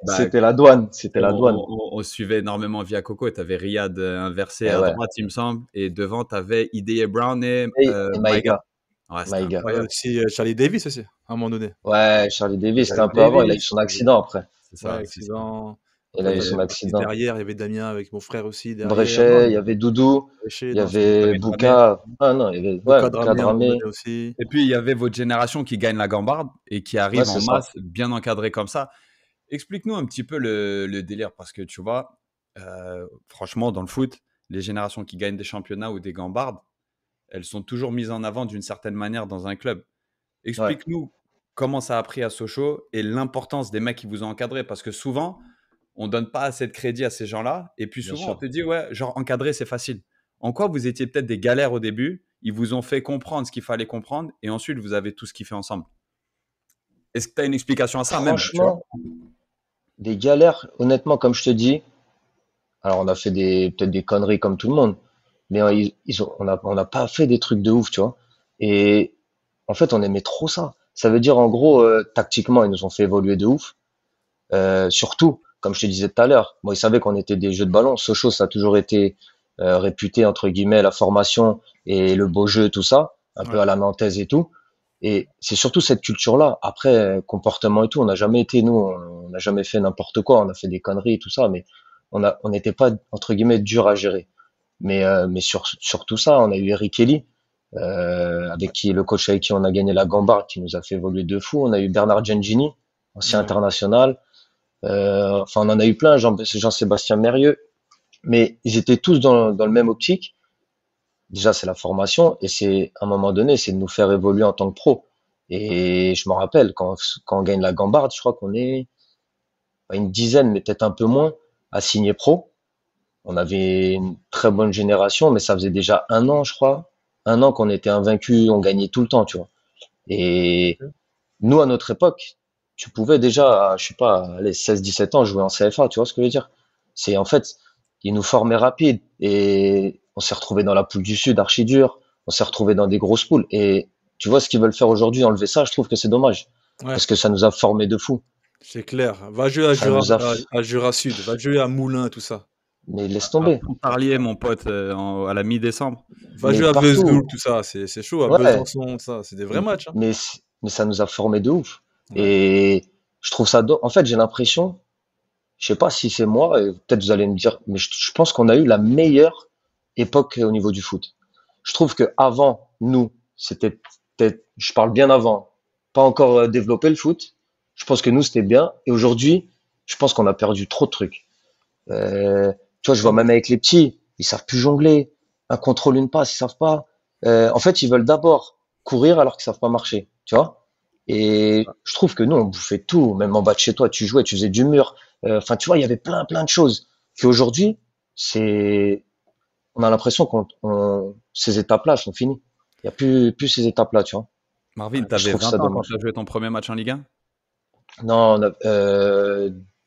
Speaker 1: Bah,
Speaker 3: C'était la douane, c'était la douane.
Speaker 1: on suivait énormément via Coco. Tu avais Riyad inversé
Speaker 3: Et
Speaker 1: à
Speaker 3: ouais,
Speaker 1: droite, il me semble. Et devant, tu avais Ideye Brown et
Speaker 3: et
Speaker 1: Maïga.
Speaker 3: Maïga,
Speaker 1: Ouais, c'était
Speaker 3: Maïga.
Speaker 8: Il y avait
Speaker 1: incroyable.
Speaker 8: aussi Charlie Davis aussi, à un moment donné.
Speaker 3: Ouais, Charlie Davis, c'était
Speaker 8: Charlie
Speaker 3: un peu avant, il a eu
Speaker 8: Davis,
Speaker 3: son accident après.
Speaker 1: C'est
Speaker 8: ouais,
Speaker 1: ça, c'est ça.
Speaker 8: accident.
Speaker 3: Il
Speaker 8: Après,
Speaker 3: a eu
Speaker 8: tu avais
Speaker 3: son
Speaker 8: Baptiste
Speaker 3: accident.
Speaker 8: derrière, il y avait Damien avec mon frère aussi derrière. Non,
Speaker 3: Bréchet, il y avait Doudou,
Speaker 8: Bréchet,
Speaker 3: il y
Speaker 8: non, c'était
Speaker 3: avait
Speaker 1: Dramé.
Speaker 3: Bouka. Ah non, il y avait, ouais,
Speaker 8: Bouka
Speaker 3: Bouka
Speaker 8: Dramé à un moment
Speaker 3: Dramé.
Speaker 8: donné aussi.
Speaker 1: Et puis, il y avait votre génération qui gagne la gambarde et qui
Speaker 3: Ouais,
Speaker 1: arrive en
Speaker 3: c'est ça.
Speaker 1: masse, bien encadrée comme ça. Explique-nous un petit peu le délire, parce que tu vois, franchement, dans le foot, les générations qui gagnent des championnats ou des gambardes, elles sont toujours mises en avant d'une certaine manière dans un club.
Speaker 3: Ouais,
Speaker 1: Explique-nous comment ça a pris à Sochaux et l'importance des mecs qui vous ont encadré, parce que souvent, on donne pas assez de crédit à ces gens-là, et puis
Speaker 3: bien
Speaker 1: souvent, on te
Speaker 3: sûr.
Speaker 1: dit, ouais, genre encadrer, c'est facile. En quoi vous étiez peut-être des galères au début, ils vous ont fait comprendre ce qu'il fallait comprendre, et ensuite, vous avez tout ce kiffé ensemble. Est-ce que tu as une explication à ça même, tu vois?
Speaker 3: Franchement, des galères, honnêtement, comme je te dis, alors on a fait peut-être des conneries comme tout le monde, mais on n'a pas fait des trucs de ouf, tu vois. Et en fait, on aimait trop ça. Ça veut dire, en gros, tactiquement, ils nous ont fait évoluer de ouf. Surtout, comme je te disais tout à l'heure, moi, ils savaient qu'on était des jeux de ballon. Sochaux, ça a toujours été réputé, entre guillemets, la formation et le beau jeu, tout ça, un peu
Speaker 8: Ouais.
Speaker 3: à la nantaise et tout. Et c'est surtout cette culture-là. Après, comportement et tout, on n'a jamais été, nous, on n'a jamais fait n'importe quoi. On a fait des conneries et tout ça, mais on n'était pas, entre guillemets, dur à gérer. Mais sur tout ça, on a eu Eric Kelly, avec qui, le coach avec qui on a gagné la Gambarde, qui nous a fait évoluer de fou. On a eu Bernard Gengini, ancien
Speaker 8: Ouais.
Speaker 3: international. Enfin, on en a eu plein, Jean-Sébastien Mérieux. Mais ils étaient tous dans le même optique. Déjà, c'est la formation et c'est, à un moment donné, c'est de nous faire évoluer en tant que pro. Et je me rappelle, quand on gagne la Gambarde, je crois qu'on est pas une dizaine, mais peut-être un peu moins, à signer pro. On avait une très bonne génération, mais ça faisait déjà 1 an, je crois. 1 an qu'on était invaincus, on gagnait tout le temps, tu vois. Et nous, à notre époque, tu pouvais déjà, je sais pas, les 16-17 ans, jouer en CFA, tu vois ce que je veux dire? C'est en fait, ils nous formaient rapide et on s'est retrouvé dans la poule du Sud, archi dur. On s'est retrouvé dans des grosses poules. Et tu vois ce qu'ils veulent faire aujourd'hui, enlever ça, je trouve que c'est dommage.
Speaker 8: Ouais,
Speaker 3: Parce que ça nous a formés de fou.
Speaker 8: c'est clair. Va jouer à
Speaker 3: Ça
Speaker 8: Jura,
Speaker 3: nous a,
Speaker 8: à Jura Sud, va jouer à Moulins, tout ça.
Speaker 3: mais laisse
Speaker 1: À
Speaker 3: tomber.
Speaker 1: Pontarlier, mon pote, à la mi-décembre.
Speaker 8: Va
Speaker 3: Mais
Speaker 8: jouer à Vesoul,
Speaker 3: partout.
Speaker 8: tout ça. C'est chaud, à
Speaker 3: Ouais.
Speaker 8: Besançon, tout ça. C'est des vrais matchs, hein.
Speaker 3: Mais ça nous a formés de ouf.
Speaker 8: Ouais.
Speaker 3: Et je trouve ça, en fait, j'ai l'impression, je sais pas si c'est moi, et peut-être vous allez me dire, mais je pense qu'on a eu la meilleure époque au niveau du foot. Je trouve que avant, nous, c'était peut-être, je parle bien avant, pas encore développé le foot. Je pense que nous, c'était bien. Et aujourd'hui, je pense qu'on a perdu trop de trucs. Tu vois, je vois même avec les petits, ils savent plus jongler. Un contrôle, une passe, ils savent pas. En fait, ils veulent d'abord courir alors qu'ils savent pas marcher. Tu vois? Et je trouve que nous, on bouffait tout. Même en bas de chez toi, tu jouais, tu faisais du mur. Enfin, tu vois, il y avait plein de choses. Qu'aujourd'hui, c'est, on a l'impression ces étapes-là sont finies. Il y a plus ces étapes-là, tu vois.
Speaker 1: Marvin,
Speaker 3: Je
Speaker 1: t'avais
Speaker 3: trouve
Speaker 1: 20
Speaker 3: ça
Speaker 1: ans quand
Speaker 3: dommage.
Speaker 1: tu as joué ton premier match en Ligue 1?
Speaker 3: Non,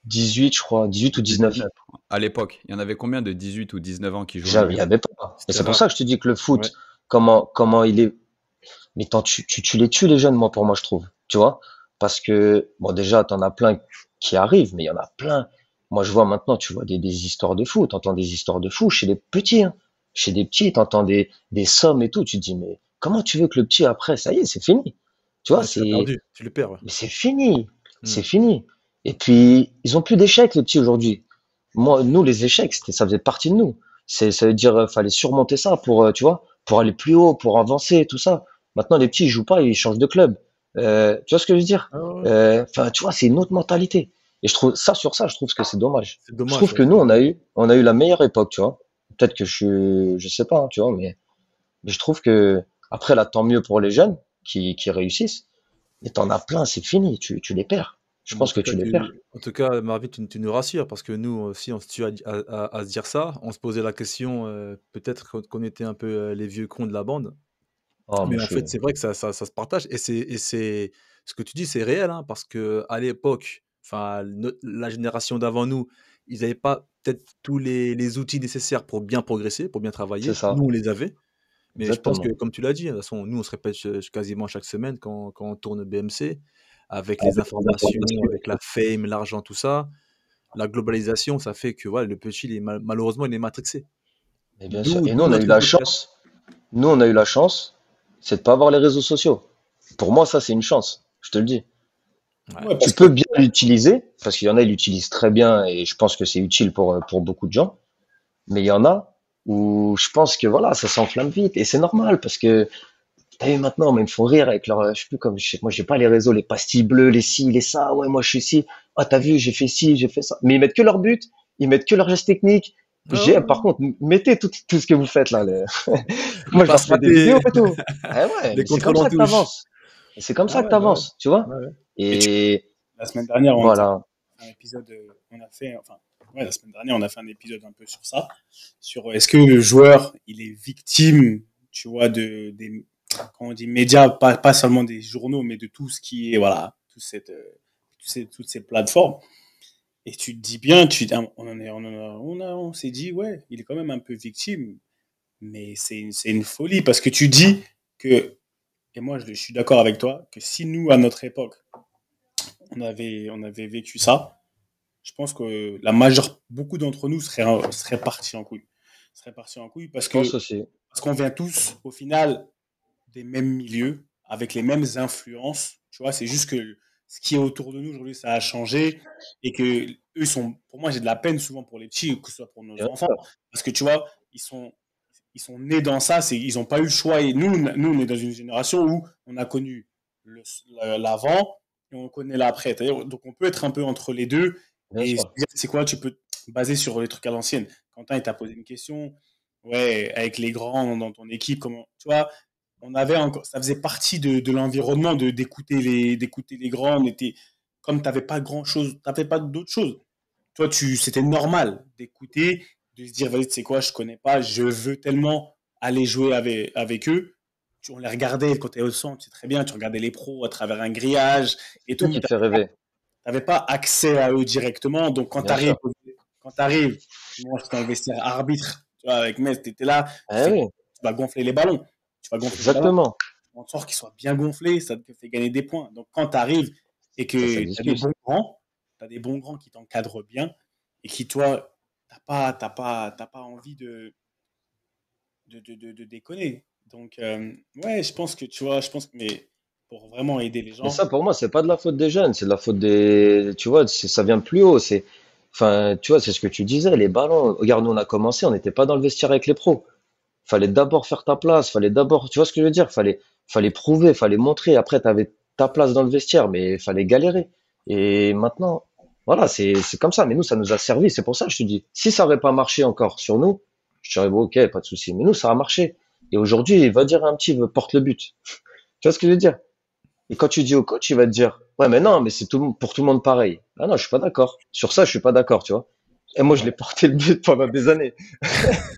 Speaker 3: 18, je crois, 18 ou 19.
Speaker 1: 19. À l'époque, il y en avait combien de 18 ou 19 ans qui jouaient en
Speaker 3: Il
Speaker 1: Ligue
Speaker 3: y avait pas. Et
Speaker 8: C'était
Speaker 3: c'est pour
Speaker 8: rare.
Speaker 3: ça que je te dis que le
Speaker 8: Ouais.
Speaker 3: foot, comment il est. Mais tu les tues les jeunes, moi, pour moi, je trouve. Tu vois? Parce que, bon, déjà, t'en as plein qui arrivent, mais il y en a plein. Moi, je vois maintenant, tu vois des histoires de fou. T'entends des histoires de fou chez les petits, hein. Chez des petits, t'entends des sommes et tout. Tu te dis, mais comment tu veux que le petit, après, ça y est, c'est fini. Tu vois,
Speaker 8: Ouais, tu l'as perdu. Tu le perds, ouais.
Speaker 3: mais c'est fini.
Speaker 8: Hmm.
Speaker 3: C'est fini. Et puis, ils ont plus d'échecs, les petits, aujourd'hui. Moi, nous, les échecs, ça faisait partie de nous. Ça veut dire, fallait surmonter ça pour, tu vois, pour aller plus haut, pour avancer, tout ça. Maintenant, les petits, ils jouent pas, ils changent de club. Tu vois ce que je veux dire?
Speaker 8: Ah ouais,
Speaker 3: Enfin, tu vois, c'est une autre mentalité. Et je trouve ça, sur ça, je trouve que c'est dommage.
Speaker 8: c'est
Speaker 3: Je
Speaker 8: dommage,
Speaker 3: trouve
Speaker 8: ouais.
Speaker 3: que nous, on a eu la meilleure époque, tu vois. Peut-être que je sais pas, hein, tu vois, mais je trouve que, après, là, tant mieux pour les jeunes qui réussissent. Et t'en as plein, c'est fini, tu les perds. Je
Speaker 8: Bon,
Speaker 3: pense que tu les perds.
Speaker 8: en tout cas, Marvin, tu nous rassures parce que nous aussi, on se tue à se dire ça. On se posait la question, peut-être qu'on était un peu les vieux cons de la bande.
Speaker 3: Oh,
Speaker 8: Mais
Speaker 3: moi,
Speaker 8: en fait, c'est vrai que ça se partage. Et c'est ce que tu dis, c'est réel, hein, parce que à l'époque, enfin, la génération d'avant nous, ils n'avaient pas peut-être tous les outils nécessaires pour bien progresser, pour bien
Speaker 3: c'est
Speaker 8: travailler.
Speaker 3: ça,
Speaker 8: Nous, on les avait. Mais je pense que,
Speaker 3: exactement.
Speaker 8: comme tu l'as dit, de toute façon, nous, on se répète quasiment chaque semaine quand on tourne BMC, avec les informations, avec la fame, l'argent, tout ça. La globalisation, ça fait que voilà, le petit, malheureusement, il est matrixé.
Speaker 3: Et bien sûr.
Speaker 8: D'où
Speaker 3: Et nous, on a eu
Speaker 8: notre
Speaker 3: la
Speaker 8: podcast.
Speaker 3: chance. Nous, on a eu la chance, c'est de pas avoir les réseaux sociaux. Pour moi, ça, c'est une chance. Je te le dis.
Speaker 8: Ouais.
Speaker 11: Ouais,
Speaker 3: Tu
Speaker 11: parce que
Speaker 3: peux bien l'utiliser, parce qu'il y en a, ils l'utilisent très bien, et je pense que c'est utile pour beaucoup de gens. Mais il y en a où je pense que voilà, ça s'enflamme vite. Et c'est normal, parce que t'as vu maintenant, mais ils me font rire avec leur, je sais plus comme, moi j'ai pas les réseaux, les pastilles bleues, les ci, les ça, ouais, moi je suis ci, ah t'as vu, j'ai fait ci, j'ai fait ça. Mais ils mettent que leur but, ils mettent que leurs gestes techniques.
Speaker 8: Ah ouais,
Speaker 3: Par contre, mettez tout ce que vous faites là.
Speaker 8: les
Speaker 3: Moi je leur
Speaker 8: passes
Speaker 3: fais des
Speaker 8: ratées,
Speaker 3: vidéos et tout. Ah ouais,
Speaker 8: les
Speaker 3: mais c'est comme
Speaker 8: contrôles en
Speaker 3: ça que
Speaker 8: touche.
Speaker 3: t'avances. C'est comme
Speaker 11: ah
Speaker 3: ça que
Speaker 11: ouais, bah ouais,
Speaker 3: t'avances, tu vois.
Speaker 8: Ouais, ouais.
Speaker 11: et tu
Speaker 3: Et
Speaker 11: la semaine dernière, on était
Speaker 3: voilà,
Speaker 11: un épisode, on a fait, enfin, ouais, la semaine dernière, on a fait un épisode un peu sur ça, sur est-ce que le joueur, il est victime, tu vois, des, comment on dit, médias, pas seulement des journaux, mais de tout ce qui est, voilà, toutes ces plateformes. Et tu te dis bien, on s'est dit, ouais, il est quand même un peu victime, mais c'est une folie parce que tu dis que, et moi je suis d'accord avec toi, que si nous, à notre époque, on avait vécu ça, je pense que beaucoup d'entre nous seraient partis en couille. Seraient partis en couille
Speaker 3: je pense aussi.
Speaker 11: parce qu'on vient tous, au final, des mêmes milieux, avec les mêmes influences. Tu vois, c'est juste que ce qui est autour de nous aujourd'hui, ça a changé et que eux pour moi, j'ai de la peine souvent pour les petits, que ce soit pour nos
Speaker 3: Bien
Speaker 11: enfants,
Speaker 3: sûr.
Speaker 11: parce que tu vois, ils sont nés dans ça, ils n'ont pas eu le choix. Et nous, on est dans une génération où on a connu l'avant et on connaît l'après. Donc, on peut être un peu entre les deux.
Speaker 3: Bien
Speaker 11: Et
Speaker 3: sûr.
Speaker 11: c'est quoi, tu peux te baser sur les trucs à l'ancienne. Quentin, il t'a posé une question. Ouais, avec les grands dans ton équipe, comment, tu vois, ça faisait partie de l'environnement d'écouter les grands. Comme tu n'avais pas grand-chose, tu n'avais pas d'autre chose. Toi, c'était normal d'écouter, de se dire, vas-y, tu sais quoi, je connais pas, je veux tellement aller jouer avec eux. On les regardait quand tu es au centre, tu sais très bien, tu regardais les pros à travers un grillage et
Speaker 3: C'est ça
Speaker 11: tout.
Speaker 3: qui te fait rêver.
Speaker 11: Tu n'avais pas accès à eux directement. Donc, quand
Speaker 3: Bien sûr.
Speaker 11: tu arrives, moi, j'étais dans le vestiaire arbitre, tu vois, avec Metz, tu étais là,
Speaker 3: Oui,
Speaker 11: tu vas gonfler les ballons. Tu vas gonfler les ballons.
Speaker 3: exactement.
Speaker 11: En sorte qu'ils soient bien gonflés, ça te fait gagner des points. Donc, quand tu arrives et que
Speaker 3: Ça
Speaker 11: tu as des
Speaker 3: discute.
Speaker 11: bons grands, tu as des bons grands qui t'encadrent bien et qui, toi, t'as pas envie de déconner. Donc, ouais, je pense que, tu vois, mais pour vraiment aider les
Speaker 3: Mais
Speaker 11: gens,
Speaker 3: ça, pour moi, c'est pas de la faute des jeunes, c'est de la faute des, tu vois, ça vient plus haut. Enfin, tu vois, c'est ce que tu disais, les ballons. Regarde, nous, on a commencé, on n'était pas dans le vestiaire avec les pros. Fallait d'abord faire ta place, fallait d'abord, tu vois ce que je veux dire? Fallait prouver, fallait montrer. Après, tu avais ta place dans le vestiaire, mais fallait galérer. Et maintenant, voilà, c'est comme ça. Mais nous, ça nous a servi. C'est pour ça que je te dis, si ça aurait pas marché encore sur nous, je dirais, bon, ok, pas de souci. Mais nous, ça a marché. Et aujourd'hui, il va dire à un petit, porte le but. Tu vois ce que je veux dire? Et quand tu dis au coach, il va te dire, ouais, mais non, mais c'est pour tout le monde pareil. Ah non, je suis pas d'accord. Sur ça, je suis pas d'accord, tu vois. Et moi, je l'ai porté le but pendant des années.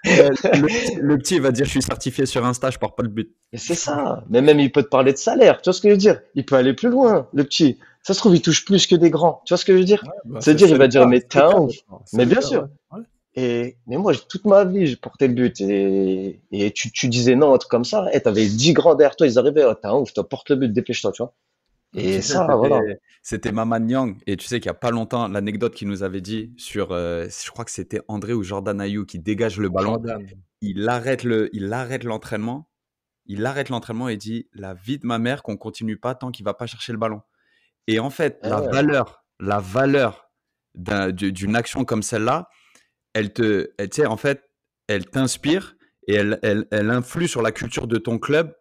Speaker 1: Le petit va dire, je suis certifié sur Insta, je porte pas le but.
Speaker 3: Et c'est ça. Mais même, il peut te parler de salaire. Tu vois ce que je veux dire? Il peut aller plus loin, le petit. Ça se trouve, il touche plus que des grands. Tu vois ce que je veux dire?
Speaker 8: Ouais, bah,
Speaker 3: C'est-à-dire, il va dire, mais t'es
Speaker 8: le
Speaker 3: un
Speaker 8: cas,
Speaker 3: ouf.
Speaker 8: maintenant. C'est
Speaker 3: Mais
Speaker 8: le
Speaker 3: bien
Speaker 8: cas,
Speaker 3: sûr.
Speaker 8: ouais.
Speaker 3: Mais moi, toute ma vie, j'ai porté le but. Et tu disais non, un truc comme ça. Et t'avais 10 grands derrière toi, ils arrivaient, oh, t'es un ouf, toi, porte le but, dépêche-toi, tu vois. Et
Speaker 1: Tu sais,
Speaker 3: ça, voilà.
Speaker 1: c'était Maman Nyang. Et tu sais qu'il y a pas longtemps, l'anecdote qu'il nous avait dit sur, je crois que c'était André ou Jordan Ayou qui dégage le ballon.
Speaker 8: Jordan.
Speaker 1: Il arrête l'entraînement. Il arrête l'entraînement et dit, la vie de ma mère qu'on continue pas tant qu'il va pas chercher le ballon. Et en fait,
Speaker 3: Eh ouais.
Speaker 1: la valeur d'une action comme celle-là, tu sais, en fait, elle t'inspire et elle influe sur la culture de ton club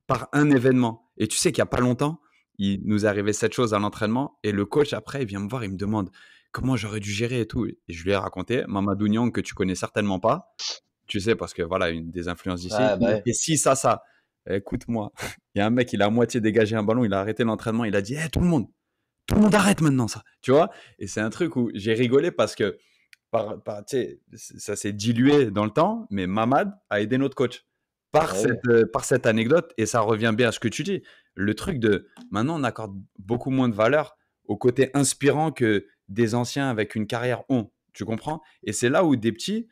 Speaker 1: par un événement. Et tu sais qu'il y a pas longtemps, il nous est arrivé cette chose à l'entraînement et le coach, après, il vient me voir, il me demande comment j'aurais dû gérer et tout. Et je lui ai raconté, Mamadou Niang, que tu connais certainement pas, tu sais, parce que voilà, une des influences d'ici,
Speaker 3: Ouais,
Speaker 1: il
Speaker 3: bah
Speaker 1: a
Speaker 3: ouais.
Speaker 1: fait ci, ça. Écoute-moi, il y a un mec, il a à moitié dégagé un ballon, il a arrêté l'entraînement, il a dit, tout le monde arrête maintenant ça, tu vois. Et c'est un truc où j'ai rigolé parce que tu sais, ça s'est dilué dans le temps, mais Mamad a aidé notre coach
Speaker 3: Eh oui.
Speaker 1: par cette anecdote, et ça revient bien à ce que tu dis. Le truc de maintenant, on accorde beaucoup moins de valeur au côté inspirant que des anciens avec une carrière ont. Tu comprends? Et c'est là où des petits,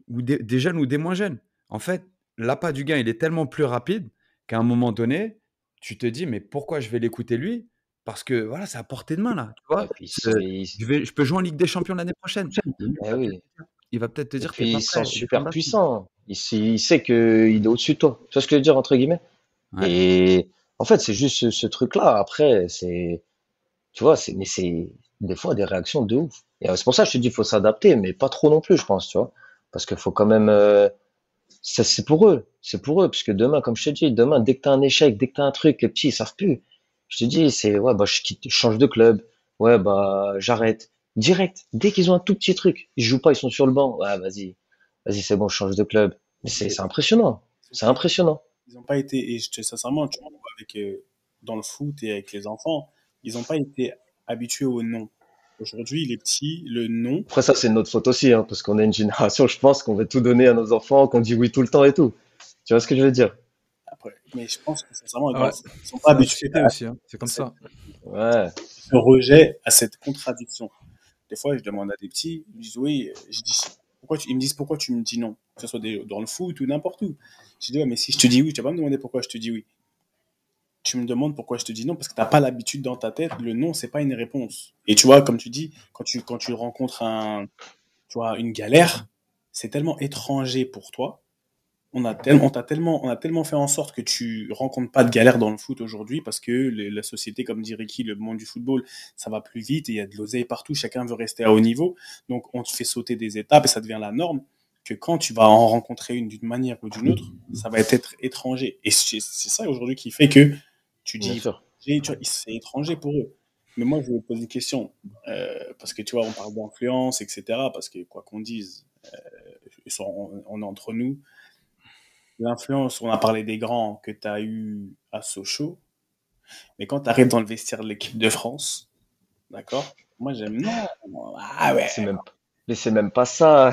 Speaker 1: ou des jeunes ou des moins jeunes, en fait, l'appât du gain, il est tellement plus rapide qu'à un moment donné, tu te dis, mais pourquoi je vais l'écouter lui? Parce que voilà, c'est à portée de main là, tu
Speaker 3: Et
Speaker 1: vois?
Speaker 3: puis,
Speaker 1: Je peux jouer en Ligue des Champions l'année prochaine.
Speaker 3: eh oui.
Speaker 1: Il va peut-être te
Speaker 3: Et
Speaker 1: dire, t'es
Speaker 3: puis,
Speaker 1: pas
Speaker 3: ils sont
Speaker 1: prêt, descends
Speaker 3: super
Speaker 1: de la table.
Speaker 3: puissants. Il sait qu'il est au-dessus de toi. Tu vois ce que je veux dire, entre guillemets?
Speaker 1: Ouais.
Speaker 3: Et en fait, c'est juste ce truc-là. Après, tu vois, mais c'est des fois des réactions de ouf. Et c'est pour ça que je te dis, il faut s'adapter, mais pas trop non plus, je pense, tu vois. Parce qu'il faut quand même, ça, c'est pour eux. C'est pour eux. Parce que demain, comme je te dis, demain, dès que t'as un échec, dès que t'as un truc, les petits, ils savent plus. Je te dis, ouais, bah, je quitte, je change de club. Ouais, bah, j'arrête. Direct. Dès qu'ils ont un tout petit truc, ils jouent pas, ils sont sur le banc. Ouais, vas-y, c'est bon, je change de club. Mais c'est impressionnant. C'est impressionnant.
Speaker 11: ils n'ont pas été, et je te sincèrement, tu vois, avec, dans le foot et avec les enfants, ils n'ont pas été habitués au non. Aujourd'hui, les petits, le non,
Speaker 3: Après, ça, c'est notre faute aussi, hein, parce qu'on est une génération, je pense, qu'on veut tout donner à nos enfants, qu'on dit oui tout le temps et tout. Tu vois ce que je veux dire?
Speaker 11: après, mais je pense que sincèrement,
Speaker 8: Ouais.
Speaker 11: ils sont pas
Speaker 8: C'est la
Speaker 11: habitués
Speaker 8: société aussi, hein. C'est comme ça.
Speaker 3: Ouais.
Speaker 11: ce rejet, à cette contradiction. Des fois, je demande à des petits, ils me disent oui, je dis, ils me disent pourquoi tu me dis non, que ce soit dans le foot ou n'importe où. Je dis ouais, mais si je te dis oui, tu vas pas me demander pourquoi je te dis oui. Tu me demandes pourquoi je te dis non parce que t'as pas l'habitude dans ta tête. Le non, c'est pas une réponse. Et tu vois, comme tu dis, quand tu rencontres tu vois, une galère, c'est tellement étranger pour toi. On a tellement fait en sorte que tu rencontres pas de galère dans le foot aujourd'hui parce que la société, comme dit Ricky, le monde du football, ça va plus vite et il y a de l'oseille partout, chacun veut rester à haut niveau. Donc on te fait sauter des étapes et ça devient la norme que quand tu vas en rencontrer une d'une manière ou d'une autre, ça va être étranger. Et c'est ça aujourd'hui qui fait que tu
Speaker 3: Bien
Speaker 11: dis,
Speaker 3: sûr.
Speaker 11: tu vois, c'est étranger pour eux. Mais moi, je vais vous poser une question. Parce que tu vois, on parle d'influence, etc. Parce que quoi qu'on dise, on est entre nous. l'influence, on a parlé des grands que tu as eu à Sochaux, mais quand tu arrives dans le vestiaire de l'équipe de France, d'accord? Moi, j'aime. Non, ah ouais.
Speaker 3: Mais c'est même pas ça.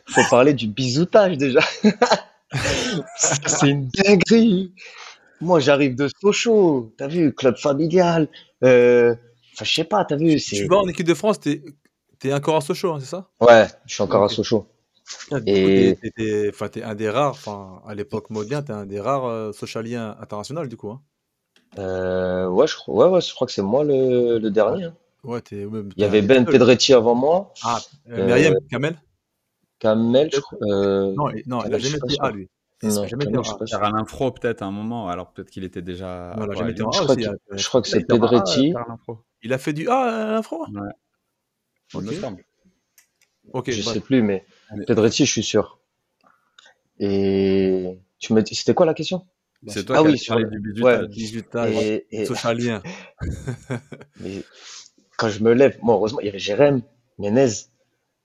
Speaker 3: Faut parler du bisoutage déjà. C'est une dinguerie. Moi, j'arrive de Sochaux. T'as vu, club familial. Enfin, je sais pas, t'as vu.
Speaker 8: Tu vas en équipe de France, t'es encore à Sochaux, hein, c'est ça?
Speaker 3: Ouais, je suis encore à
Speaker 8: Ok.
Speaker 3: Sochaux.
Speaker 8: Ah, du coup,
Speaker 3: Et
Speaker 8: t'es un des rares, à l'époque moderne, t'es un des rares socialiens internationaux, du coup. Hein.
Speaker 3: ouais, je crois que c'est moi le
Speaker 8: Ouais,
Speaker 3: dernier. Hein.
Speaker 8: ouais,
Speaker 3: Il y
Speaker 8: t'es un
Speaker 3: avait
Speaker 8: des
Speaker 3: Ben
Speaker 8: seuls.
Speaker 3: Pedretti avant moi.
Speaker 8: Ah,
Speaker 3: Euh,
Speaker 8: Myriam, Kamel?
Speaker 3: Kamel, je
Speaker 8: Peut-être?
Speaker 3: crois.
Speaker 8: Non, non, il a
Speaker 3: Kamel, je suis
Speaker 8: jamais
Speaker 3: pas
Speaker 8: été A,
Speaker 3: sûr.
Speaker 8: lui. Il a
Speaker 3: Non,
Speaker 8: jamais été
Speaker 3: Kamel,
Speaker 8: en
Speaker 3: je suis
Speaker 8: A.
Speaker 3: pas sûr.
Speaker 1: Faire un infro peut-être à un moment, alors peut-être qu'il était déjà
Speaker 8: Non,
Speaker 1: à
Speaker 8: il a
Speaker 1: quoi, à
Speaker 8: jamais été
Speaker 1: Lyon.
Speaker 8: en
Speaker 3: Je
Speaker 8: A
Speaker 3: crois
Speaker 8: aussi.
Speaker 3: que,
Speaker 8: Hein.
Speaker 3: je crois que
Speaker 8: Là, il
Speaker 3: c'est
Speaker 8: était en A,
Speaker 3: Pedretti.
Speaker 1: Faire l'infro.
Speaker 8: il a fait du A à l'infro?
Speaker 1: Ouais, il
Speaker 8: Ok,
Speaker 1: me semble.
Speaker 8: ok,
Speaker 3: Je sais
Speaker 8: bref.
Speaker 3: plus, mais
Speaker 1: Mais
Speaker 3: Pedretti, je suis sûr. Et tu me dis, c'était quoi la question?
Speaker 11: Bah,
Speaker 1: c'est
Speaker 11: c'est
Speaker 1: toi
Speaker 3: Ah
Speaker 1: qui
Speaker 3: oui,
Speaker 1: allais
Speaker 3: sur
Speaker 1: parler
Speaker 3: le.
Speaker 1: du
Speaker 3: Ouais.
Speaker 1: bizutage.
Speaker 8: Bisutage,
Speaker 3: Et
Speaker 8: socialien.
Speaker 3: mais quand je me lève, moi, heureusement, il y avait Jérém, Menez,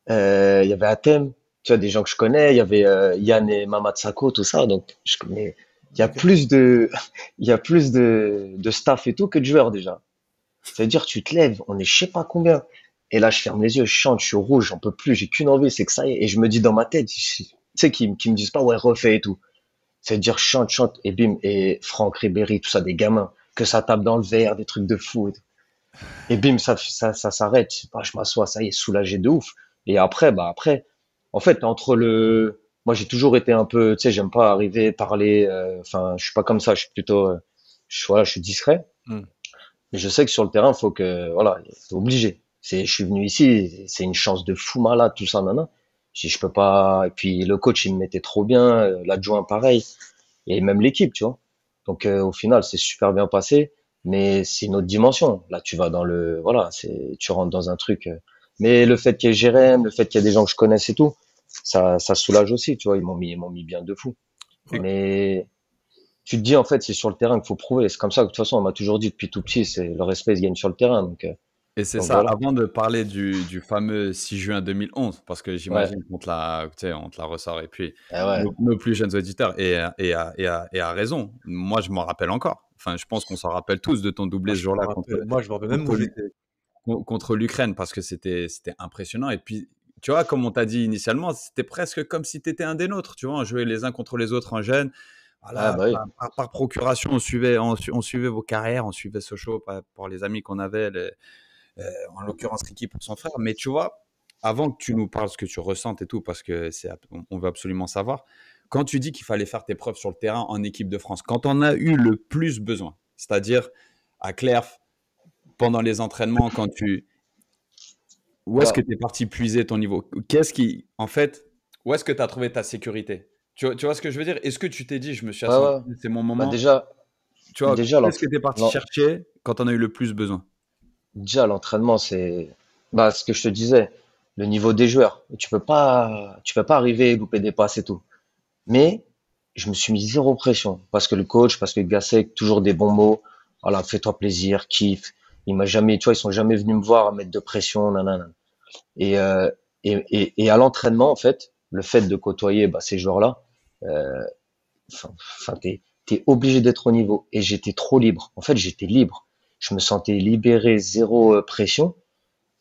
Speaker 3: il y avait Athème, tu vois, des gens que je connais, il y avait Yann et Mamad Sako, tout ça. Donc, je connais. Il y a
Speaker 8: Ok.
Speaker 3: plus de, il y a plus de staff et tout que de joueurs déjà. C'est-à-dire, tu te lèves, on est je sais pas combien. Et là, je ferme les yeux, je chante, je suis rouge, j'en peux plus, j'ai qu'une envie, c'est que ça y est. Et je me dis dans ma tête, tu sais, qui me disent pas, ouais, refais et tout. C'est-à-dire, je chante, chante, et bim, et Franck Ribéry, tout ça, des gamins, que ça tape dans le verre, des trucs de fou. Et bim, ça s'arrête. Bah, je m'assois, ça y est, soulagé de ouf. Et après, en fait, moi, j'ai toujours été un peu, tu sais, j'aime pas arriver, parler, enfin, je suis pas comme ça, je suis plutôt, voilà, je suis discret.
Speaker 8: Hmm.
Speaker 3: Mais je sais que sur le terrain, faut que, voilà, t'es obligé. Je suis venu ici, c'est une chance de fou malade, tout ça, nana. Je peux pas, et puis le coach, il me mettait trop bien, l'adjoint, pareil. Et même l'équipe, tu vois. Donc, au final, c'est super bien passé, mais c'est une autre dimension. Là, tu vas dans voilà, tu rentres dans un truc. Mais le fait qu'il y ait Jérém, le fait qu'il y a des gens que je connaisse et tout, ça soulage aussi, tu vois. Ils m'ont mis bien de fou.
Speaker 8: Et-
Speaker 3: Mais tu te dis, en fait, c'est sur le terrain qu'il faut prouver. C'est comme ça que, de toute façon, on m'a toujours dit depuis tout petit, c'est le respect se gagne sur le terrain.
Speaker 1: Et c'est
Speaker 3: Donc
Speaker 1: ça,
Speaker 3: voilà.
Speaker 1: avant de parler du fameux 6 juin 2011, parce que
Speaker 3: Ouais.
Speaker 1: j'imagine qu'on te la, tu sais, on te la ressort, et puis
Speaker 3: Ah ouais.
Speaker 1: nos plus jeunes auditeurs, et à raison, moi je m'en rappelle encore. Enfin, je pense qu'on s'en rappelle tous de ton doublé ce jour-là
Speaker 8: Moi, je me rappelle même où
Speaker 1: contre,
Speaker 8: j'étais.
Speaker 1: contre l'Ukraine, parce que c'était impressionnant. Et puis, tu vois, comme on t'a dit initialement, c'était presque comme si tu étais un des nôtres, tu vois, on jouait les uns contre les autres en jeune.
Speaker 3: Ah
Speaker 1: Voilà,
Speaker 3: bah oui.
Speaker 1: par procuration, on suivait vos carrières, on suivait Sochaux pour les amis qu'on avait, en l'occurrence Ricky pour son frère. Mais tu vois, avant que tu nous parles ce que tu ressentes et tout, parce que on veut absolument savoir, quand tu dis qu'il fallait faire tes preuves sur le terrain en équipe de France, quand on a eu le plus besoin, c'est-à-dire à Clerf, pendant les entraînements, où est-ce que
Speaker 3: Alors,
Speaker 1: tu es parti puiser ton niveau? En fait, où est-ce que tu as trouvé ta sécurité? Tu vois ce que je veux dire? Est-ce que tu t'es dit, je me suis
Speaker 3: ouais,
Speaker 1: assenti,
Speaker 3: ouais.
Speaker 1: c'est mon
Speaker 3: Bah
Speaker 1: moment?
Speaker 3: déjà,
Speaker 1: Tu vois,
Speaker 3: déjà,
Speaker 1: qu'est-ce que tu es parti chercher quand on a eu le plus besoin?
Speaker 3: déjà, l'entraînement, c'est, bah, ce que je te disais, le niveau des joueurs. Tu peux pas arriver, louper des passes et tout. Mais, je me suis mis zéro pression. Parce que le coach, parce que Gasset, toujours des bons mots. Voilà, fais-toi plaisir, kiffe. Il m'a jamais, tu vois, ils sont jamais venus me voir à mettre de pression, nanana. Et, et à l'entraînement, en fait, le fait de côtoyer, bah, ces joueurs-là, euh, enfin, t'es obligé d'être au niveau. Et j'étais trop libre. En fait, j'étais libre. Je me sentais libéré, zéro pression.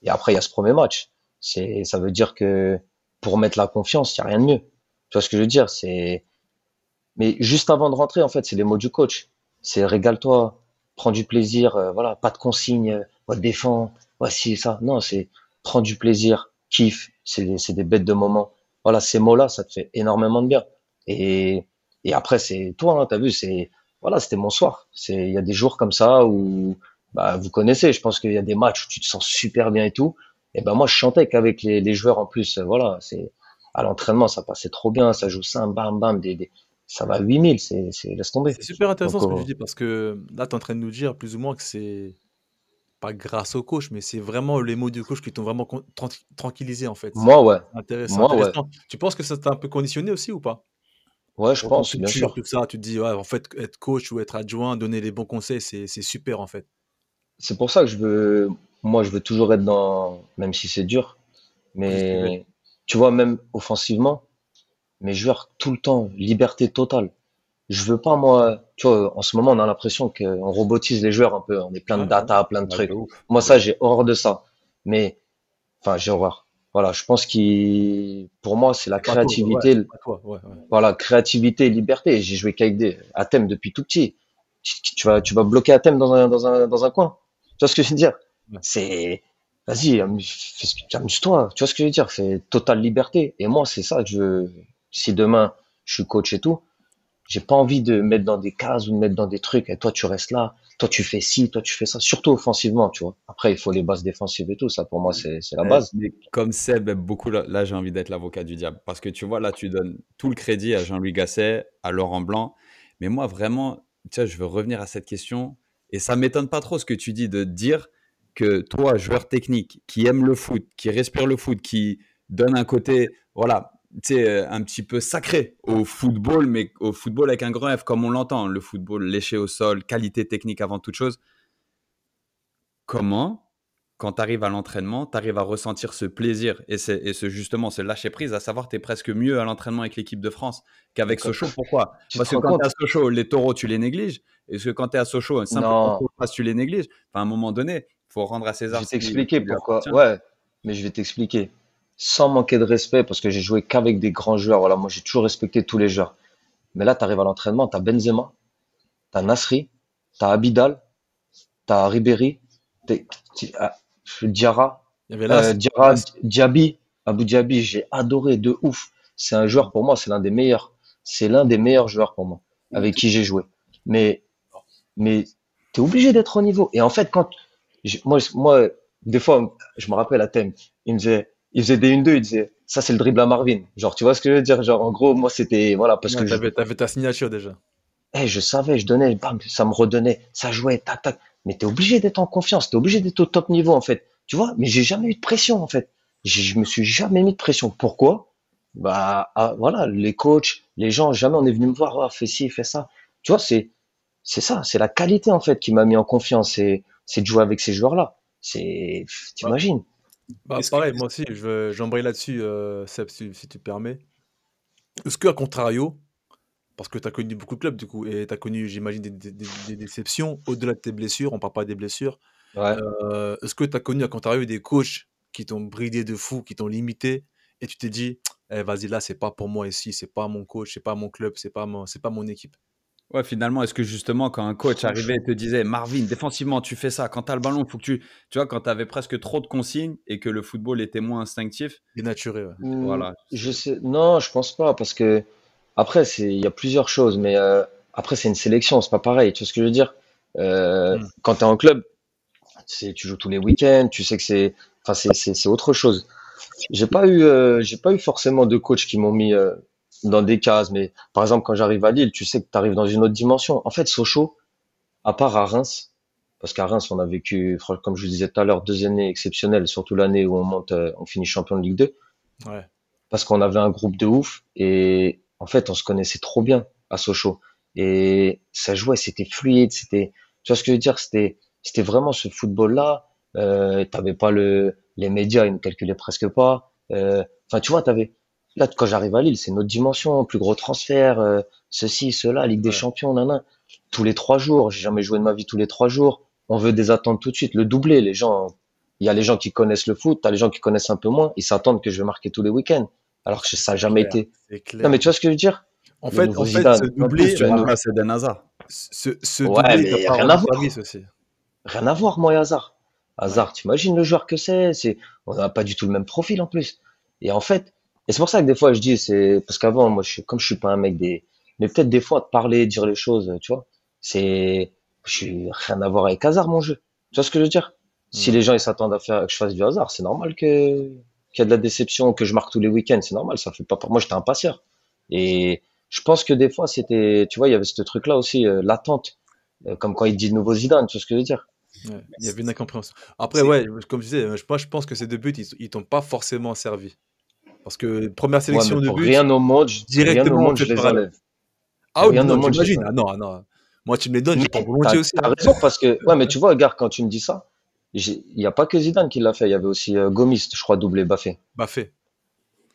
Speaker 3: Et après, il y a ce premier match. Ça veut dire que pour mettre la confiance, il n'y a rien de mieux. Tu vois ce que je veux dire? Mais juste avant de rentrer, en fait, c'est les mots du coach. C'est régale-toi, prends du plaisir, voilà, pas de consignes, ouais, défends, voici ça. Non, c'est prends du plaisir, kiffe, c'est des bêtes de moments. Voilà, ces mots-là, ça te fait énormément de bien. Et, et après, c'est toi, hein, t'as vu, voilà, c'était mon soir. Il y a des jours comme ça où, bah, vous connaissez, je pense qu'il y a des matchs où tu te sens super bien et tout. Et ben, moi, je chantais qu'avec les joueurs en plus, voilà, à l'entraînement, ça passait trop bien, ça joue ça, bam, bam, ça va à 8000, laisse tomber.
Speaker 8: C'est super intéressant
Speaker 3: Donc,
Speaker 8: ce que tu dis parce que là, tu es en train de nous dire plus ou moins que c'est pas grâce au coach, mais c'est vraiment les mots du coach qui t'ont vraiment tranquillisé en fait.
Speaker 3: moi, ouais.
Speaker 8: C'est
Speaker 3: Moi, ouais.
Speaker 8: intéressant. Tu penses que ça t'a un peu conditionné aussi ou pas?
Speaker 3: Ouais, je
Speaker 8: Pour ton
Speaker 3: pense, bien
Speaker 8: culture,
Speaker 3: sûr.
Speaker 8: tout ça, tu te dis, ouais, en fait, être coach ou être adjoint, donner les bons conseils, c'est super en fait.
Speaker 3: C'est pour ça que moi, je veux toujours être même si c'est dur,
Speaker 8: Distribuer.
Speaker 3: mais tu vois, même offensivement, mes joueurs tout le temps, liberté totale. Je veux pas, moi, tu vois, en ce moment, on a l'impression qu'on robotise les joueurs un peu. On est plein de data, plein de
Speaker 8: Ouais,
Speaker 3: trucs.
Speaker 8: de ouf.
Speaker 3: Moi, ça, j'ai horreur de ça. Mais, enfin, j'ai horreur. Voilà, je pense pour moi, c'est la
Speaker 8: C'est pas toi, ouais,
Speaker 3: créativité,
Speaker 8: c'est pas toi, ouais, ouais.
Speaker 3: voilà, créativité et liberté. J'ai joué qu'avec à thème depuis tout petit. Tu vas bloquer à thème dans un coin. Tu vois ce que je veux dire?
Speaker 8: Ouais.
Speaker 3: Vas-y, amuse-toi. Tu vois ce que je veux dire? C'est totale liberté. Et moi, c'est ça que je veux. Si demain, je suis coach et tout, j'ai pas envie de me mettre dans des cases ou de me mettre dans des trucs. Et toi, tu restes là. Toi, tu fais ci, toi, tu fais ça. Surtout offensivement, tu vois. Après, il faut les bases défensives et tout. Ça, pour moi, c'est la base.
Speaker 1: Mais comme Seb aime beaucoup, là, j'ai envie d'être l'avocat du diable. Parce que tu vois, là, tu donnes tout le crédit à Jean-Louis Gasset, à Laurent Blanc. Mais moi, vraiment, tu vois, je veux revenir à cette question. Et ça m'étonne pas trop ce que tu dis de dire que toi, joueur technique, qui aime le foot, qui respire le foot, qui donne un côté, voilà, tu sais, un petit peu sacré au football, mais au football avec un grand F, comme on l'entend. Le football léché au sol, qualité technique avant toute chose. Comment, quand tu arrives à l'entraînement, tu arrives à ressentir ce plaisir et justement ce lâcher prise, à savoir tu es presque mieux à l'entraînement avec l'équipe de France qu'avec Sochaux. Pourquoi?
Speaker 3: Tu
Speaker 1: Parce
Speaker 3: te
Speaker 1: que
Speaker 3: rends
Speaker 1: quand tu es à
Speaker 3: compte?
Speaker 1: Sochaux, les taureaux, tu les négliges. Et que quand tu es à Sochaux, simplement
Speaker 3: Non.
Speaker 1: tu les négliges. Enfin, à un moment donné, il faut rendre à
Speaker 3: Je
Speaker 1: César
Speaker 3: vais
Speaker 1: ce qui
Speaker 3: t'expliquer
Speaker 1: lui
Speaker 3: pourquoi.
Speaker 1: appartient.
Speaker 3: Ouais, mais je vais t'expliquer. Sans manquer de respect, parce que j'ai joué qu'avec des grands joueurs. Voilà, moi, j'ai toujours respecté tous les joueurs. Mais là, tu arrives à l'entraînement, tu as Benzema, tu as Nasri, tu as Abidal, tu as Ribéry, Diarra,
Speaker 8: Il y avait Las.
Speaker 3: Diaby, Abou Diaby, j'ai adoré de ouf. C'est un joueur pour moi, c'est l'un des meilleurs. C'est l'un des meilleurs joueurs pour moi, avec qui j'ai joué. Mais, mais t'es obligé d'être au niveau. Et en fait, moi, des fois, je me rappelle à thème, il faisait des 1-2, il disait, ça c'est le dribble à Marvin. Genre, tu vois ce que je veux dire? Genre, en gros, moi, c'était, voilà, parce
Speaker 8: Ouais,
Speaker 3: que
Speaker 8: t'avais ta signature déjà.
Speaker 3: je savais, je donnais, bam, ça me redonnait, ça jouait, tac, tac. Mais t'es obligé d'être en confiance, t'es obligé d'être au top niveau, en fait. Tu vois? Mais j'ai jamais eu de pression, en fait. Je me suis jamais mis de pression. Pourquoi? Voilà, les coachs, les gens, jamais on est venu me voir, ah, fais ci, fais ça. Tu vois, c'est ça, c'est la qualité, en fait, qui m'a mis en confiance, c'est de jouer avec ces joueurs-là.
Speaker 8: Bah,
Speaker 3: T'imagines?
Speaker 8: pareil, moi aussi, j'embraye là-dessus, Seb, si tu permets. Est-ce que, à contrario, parce que tu as connu beaucoup de clubs, du coup, et tu as connu, j'imagine, des déceptions, au-delà de tes blessures, on parle pas des blessures.
Speaker 3: Ouais.
Speaker 8: Est-ce que tu as connu, à contrario, des coachs qui t'ont bridé de fou, qui t'ont limité, et tu t'es dit, vas-y, là, c'est pas pour moi ici, c'est pas mon coach, c'est pas mon club, c'est pas mon équipe.
Speaker 1: Ouais, finalement, est-ce que justement, quand un coach arrivait et te disait, Marvin, défensivement, tu fais ça, quand tu as le ballon, il faut que tu vois, quand tu avais presque trop de consignes et que le football était moins instinctif,
Speaker 8: Dénaturé, ouais.
Speaker 1: voilà.
Speaker 3: Je sais, non, je pense pas, parce que après, il y a plusieurs choses, mais après, c'est une sélection, c'est pas pareil. Tu vois ce que je veux dire? Quand t'es en club, tu joues tous les week-ends, tu sais que enfin, c'est autre chose. J'ai pas eu forcément de coach qui m'ont mis dans des cases, mais par exemple, quand j'arrive à Lille, tu sais que tu arrives dans une autre dimension. En fait, Sochaux, à part à Reims, parce qu'à Reims, on a vécu, comme je vous disais tout à l'heure, 2 années exceptionnelles, surtout l'année où on finit champion de Ligue 2,
Speaker 8: Ouais.
Speaker 3: parce qu'on avait un groupe de ouf et en fait, on se connaissait trop bien à Sochaux et ça jouait, c'était fluide, tu vois ce que je veux dire, c'était vraiment ce football-là. T'avais pas les médias, ils ne calculaient presque pas. Enfin, tu vois, là, quand j'arrive à Lille, c'est une autre dimension, plus gros transfert, ceci, cela, Ligue des
Speaker 8: Ouais.
Speaker 3: Champions, nanana. Tous les 3 jours, j'ai jamais joué de ma vie tous les 3 jours. On veut des attentes tout de suite, le doublé. Il y a les gens qui connaissent le foot, t'as les gens qui connaissent un peu moins. Ils s'attendent que je vais marquer tous les week-ends, alors que ça n'a jamais
Speaker 8: Clair,
Speaker 3: été.
Speaker 8: c'est
Speaker 3: Non,
Speaker 8: clair.
Speaker 3: mais tu vois ce que je veux dire?
Speaker 8: En
Speaker 3: Le
Speaker 8: fait,
Speaker 3: nouveau
Speaker 8: ce
Speaker 3: Zidane.
Speaker 1: En plus,
Speaker 8: doublé,
Speaker 1: tu remplaces Eden Hazard.
Speaker 8: ce
Speaker 3: Ouais,
Speaker 8: doublé, il
Speaker 3: mais
Speaker 8: t'a pas
Speaker 3: rien à
Speaker 8: rendu
Speaker 3: voir.
Speaker 8: service aussi.
Speaker 3: Rien à voir, moi et Hazard.
Speaker 8: Ouais.
Speaker 3: Hazard, t'imagines le joueur que on n'a pas du tout le même profil en plus. Et en fait, et c'est pour ça que des fois je dis, c'est parce qu'avant, moi, comme je suis pas un mec mais peut-être des fois de parler, dire les choses, tu vois, je suis rien à voir avec Hazard, mon jeu. Tu vois ce que je veux dire? Si les gens ils s'attendent que je fasse du hasard, c'est normal qu'il y a de la déception, que je marque tous les week-ends, c'est normal, ça fait pas. Moi, j'étais un passeur. Et je pense que des fois, tu vois, il y avait ce truc-là aussi, l'attente, comme quand il dit de nouveau Zidane, tu vois ce que je veux dire?
Speaker 8: Ouais, il y avait une incompréhension. Après, ouais, comme je disais, moi je pense que ces deux buts, ils t'ont pas forcément servi. Parce que première
Speaker 3: Ouais,
Speaker 8: sélection
Speaker 3: mais
Speaker 8: de
Speaker 3: pour
Speaker 8: but,
Speaker 3: rien au monde,
Speaker 8: directement on
Speaker 3: je
Speaker 8: fait le
Speaker 3: les
Speaker 8: parallèle.
Speaker 3: enlève.
Speaker 8: Ah oui, mais
Speaker 3: Rien au
Speaker 8: non,
Speaker 3: monde, je les
Speaker 8: j'imagine. Ah
Speaker 3: enlève.
Speaker 8: non, ah non. Moi, tu me les donnes, je
Speaker 3: Mais
Speaker 8: les prends volontiers aussi.
Speaker 3: t'as raison parce que, ouais, mais tu vois, regarde, quand tu me dis ça, il n'y a pas que Zidane qui l'a fait. Il y avait aussi Gomis, je crois, doublé Baffé.
Speaker 8: Bah fait.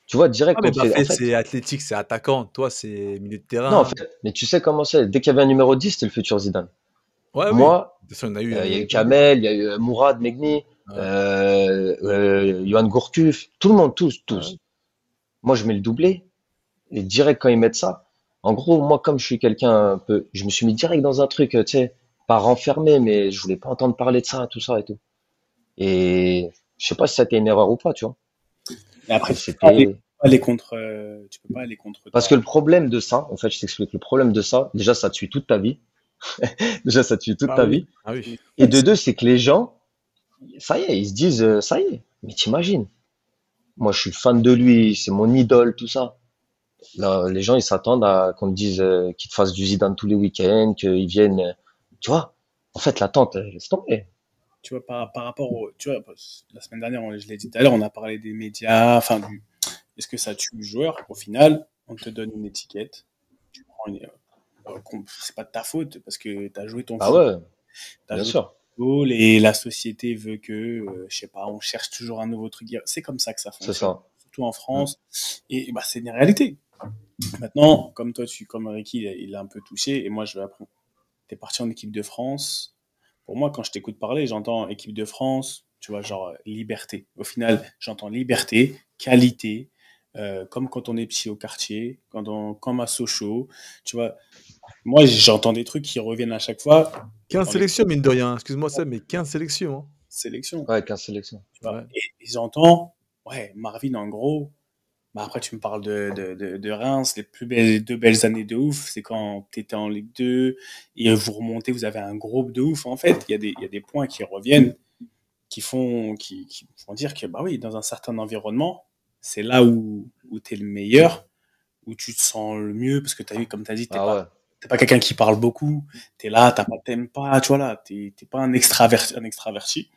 Speaker 3: Tu vois, direct,
Speaker 8: Ah, mais
Speaker 3: on te fait. En
Speaker 8: Mbappé,
Speaker 3: fait,
Speaker 8: c'est athlétique, c'est attaquant. Toi, c'est milieu de
Speaker 3: non, en
Speaker 8: terrain.
Speaker 3: fait, mais tu sais comment c'est. Dès qu'il y avait un numéro 10, c'était le futur Zidane.
Speaker 8: Ouais, oui.
Speaker 3: Moi,
Speaker 8: De toute façon, il y en a eu.
Speaker 3: il y a eu
Speaker 8: Plein.
Speaker 3: Kamel, il y a eu Mourad, Megni,
Speaker 8: Ouais.
Speaker 3: Johan Gourcuff, tout le monde, tous,
Speaker 8: Ouais.
Speaker 3: tous. Moi, je mets le doublé. Et direct, quand ils mettent ça, en gros, moi, comme je suis quelqu'un un peu, je me suis mis direct dans un truc, tu sais, pas renfermé, mais je voulais pas entendre parler de ça, tout ça et tout. Et je sais pas si ça a été une erreur ou pas, tu vois.
Speaker 11: Mais après,
Speaker 3: Mais c'était,
Speaker 11: tu peux pas aller contre
Speaker 3: parce que
Speaker 11: ta.
Speaker 3: le problème de ça, en fait, je t'explique, le problème de ça, déjà, ça te suit toute ta vie. Déjà, ça te suit toute
Speaker 8: Ah
Speaker 3: ta
Speaker 8: oui.
Speaker 3: vie.
Speaker 8: Ah oui.
Speaker 3: Et de deux, c'est que les gens, ça y est, ils se disent, ça y est. Mais t'imagines, moi, je suis fan de lui, c'est mon idole, tout ça. Là, les gens, ils s'attendent à qu'on te dise qu'ils te fassent du Zidane tous les week-ends, qu'ils viennent, tu vois. En fait, l'attente, laisse tomber.
Speaker 11: Tu vois, par rapport au. Tu vois, la semaine dernière, je l'ai dit tout à l'heure, on a parlé des médias, enfin, est-ce que ça tue le joueur? Au final, on te donne une étiquette. Tu prends c'est pas de ta faute parce que tu as joué ton
Speaker 3: Ah
Speaker 11: foot.
Speaker 3: ouais,
Speaker 11: T'as
Speaker 3: bien
Speaker 11: joué ton
Speaker 3: sûr.
Speaker 11: football et la société veut que, je sais pas, on cherche toujours un nouveau truc. C'est comme ça que ça
Speaker 3: C'est
Speaker 11: fonctionne,
Speaker 3: ça.
Speaker 11: surtout en
Speaker 3: Mm.
Speaker 11: France. Et bah, c'est une réalité. Maintenant, comme toi, comme Ricky, il a un peu touché, et moi, je vais apprendre. T'es parti en équipe de France. Pour moi, quand je t'écoute parler, j'entends équipe de France, tu vois, genre liberté. Au final, j'entends liberté, qualité, comme quand on est petit au quartier, comme à Sochaux, tu vois. Moi, j'entends des trucs qui reviennent à chaque fois
Speaker 8: 15
Speaker 11: dans les
Speaker 8: sélections, mine de rien. Excuse-moi ça, mais 15 sélections.
Speaker 11: sélections.
Speaker 3: Ouais, 15 sélections.
Speaker 11: Tu vois.
Speaker 8: Ouais.
Speaker 11: Et j'entends, ouais, Marvin, en gros, bah après, tu me parles de Reims, les deux belles années de ouf, c'est quand tu étais en Ligue 2 et vous remontez, vous avez un groupe de ouf. En fait, il y a des points qui reviennent, qui font dire que, bah oui, dans un certain environnement, c'est là où tu es le meilleur, où tu te sens le mieux, parce que tu as vu, comme tu as dit,
Speaker 3: Ah ouais,
Speaker 11: t'es pas quelqu'un qui parle beaucoup, tu es là, t'aimes pas, tu vois là, t'es pas un extraverti,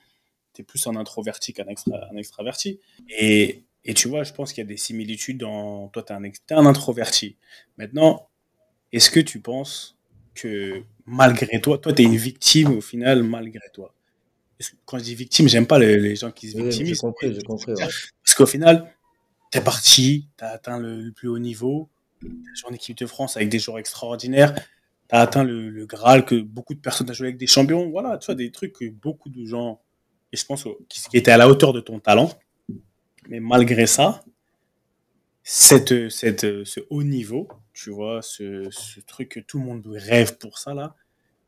Speaker 11: tu es plus un introverti un extraverti. Et tu vois, je pense qu'il y a des similitudes dans. Toi, t'es un introverti. Maintenant, est-ce que tu penses que malgré toi, t'es une victime au final, malgré toi? Quand je dis victime, j'aime pas les gens qui se
Speaker 3: oui, mais
Speaker 11: victimisent.
Speaker 3: j'ai compris, ouais.
Speaker 11: Parce qu'au final, t'es parti, t'as atteint le plus haut niveau, t'as joué en équipe de France avec des joueurs extraordinaires, t'as atteint le Graal que beaucoup de personnes ont joué avec des champions. Voilà, tu vois, des trucs que beaucoup de gens, et je pense, qui étaient à la hauteur de ton talent. Mais malgré ça, ce haut niveau, tu vois, ce truc que tout le monde rêve pour ça, là,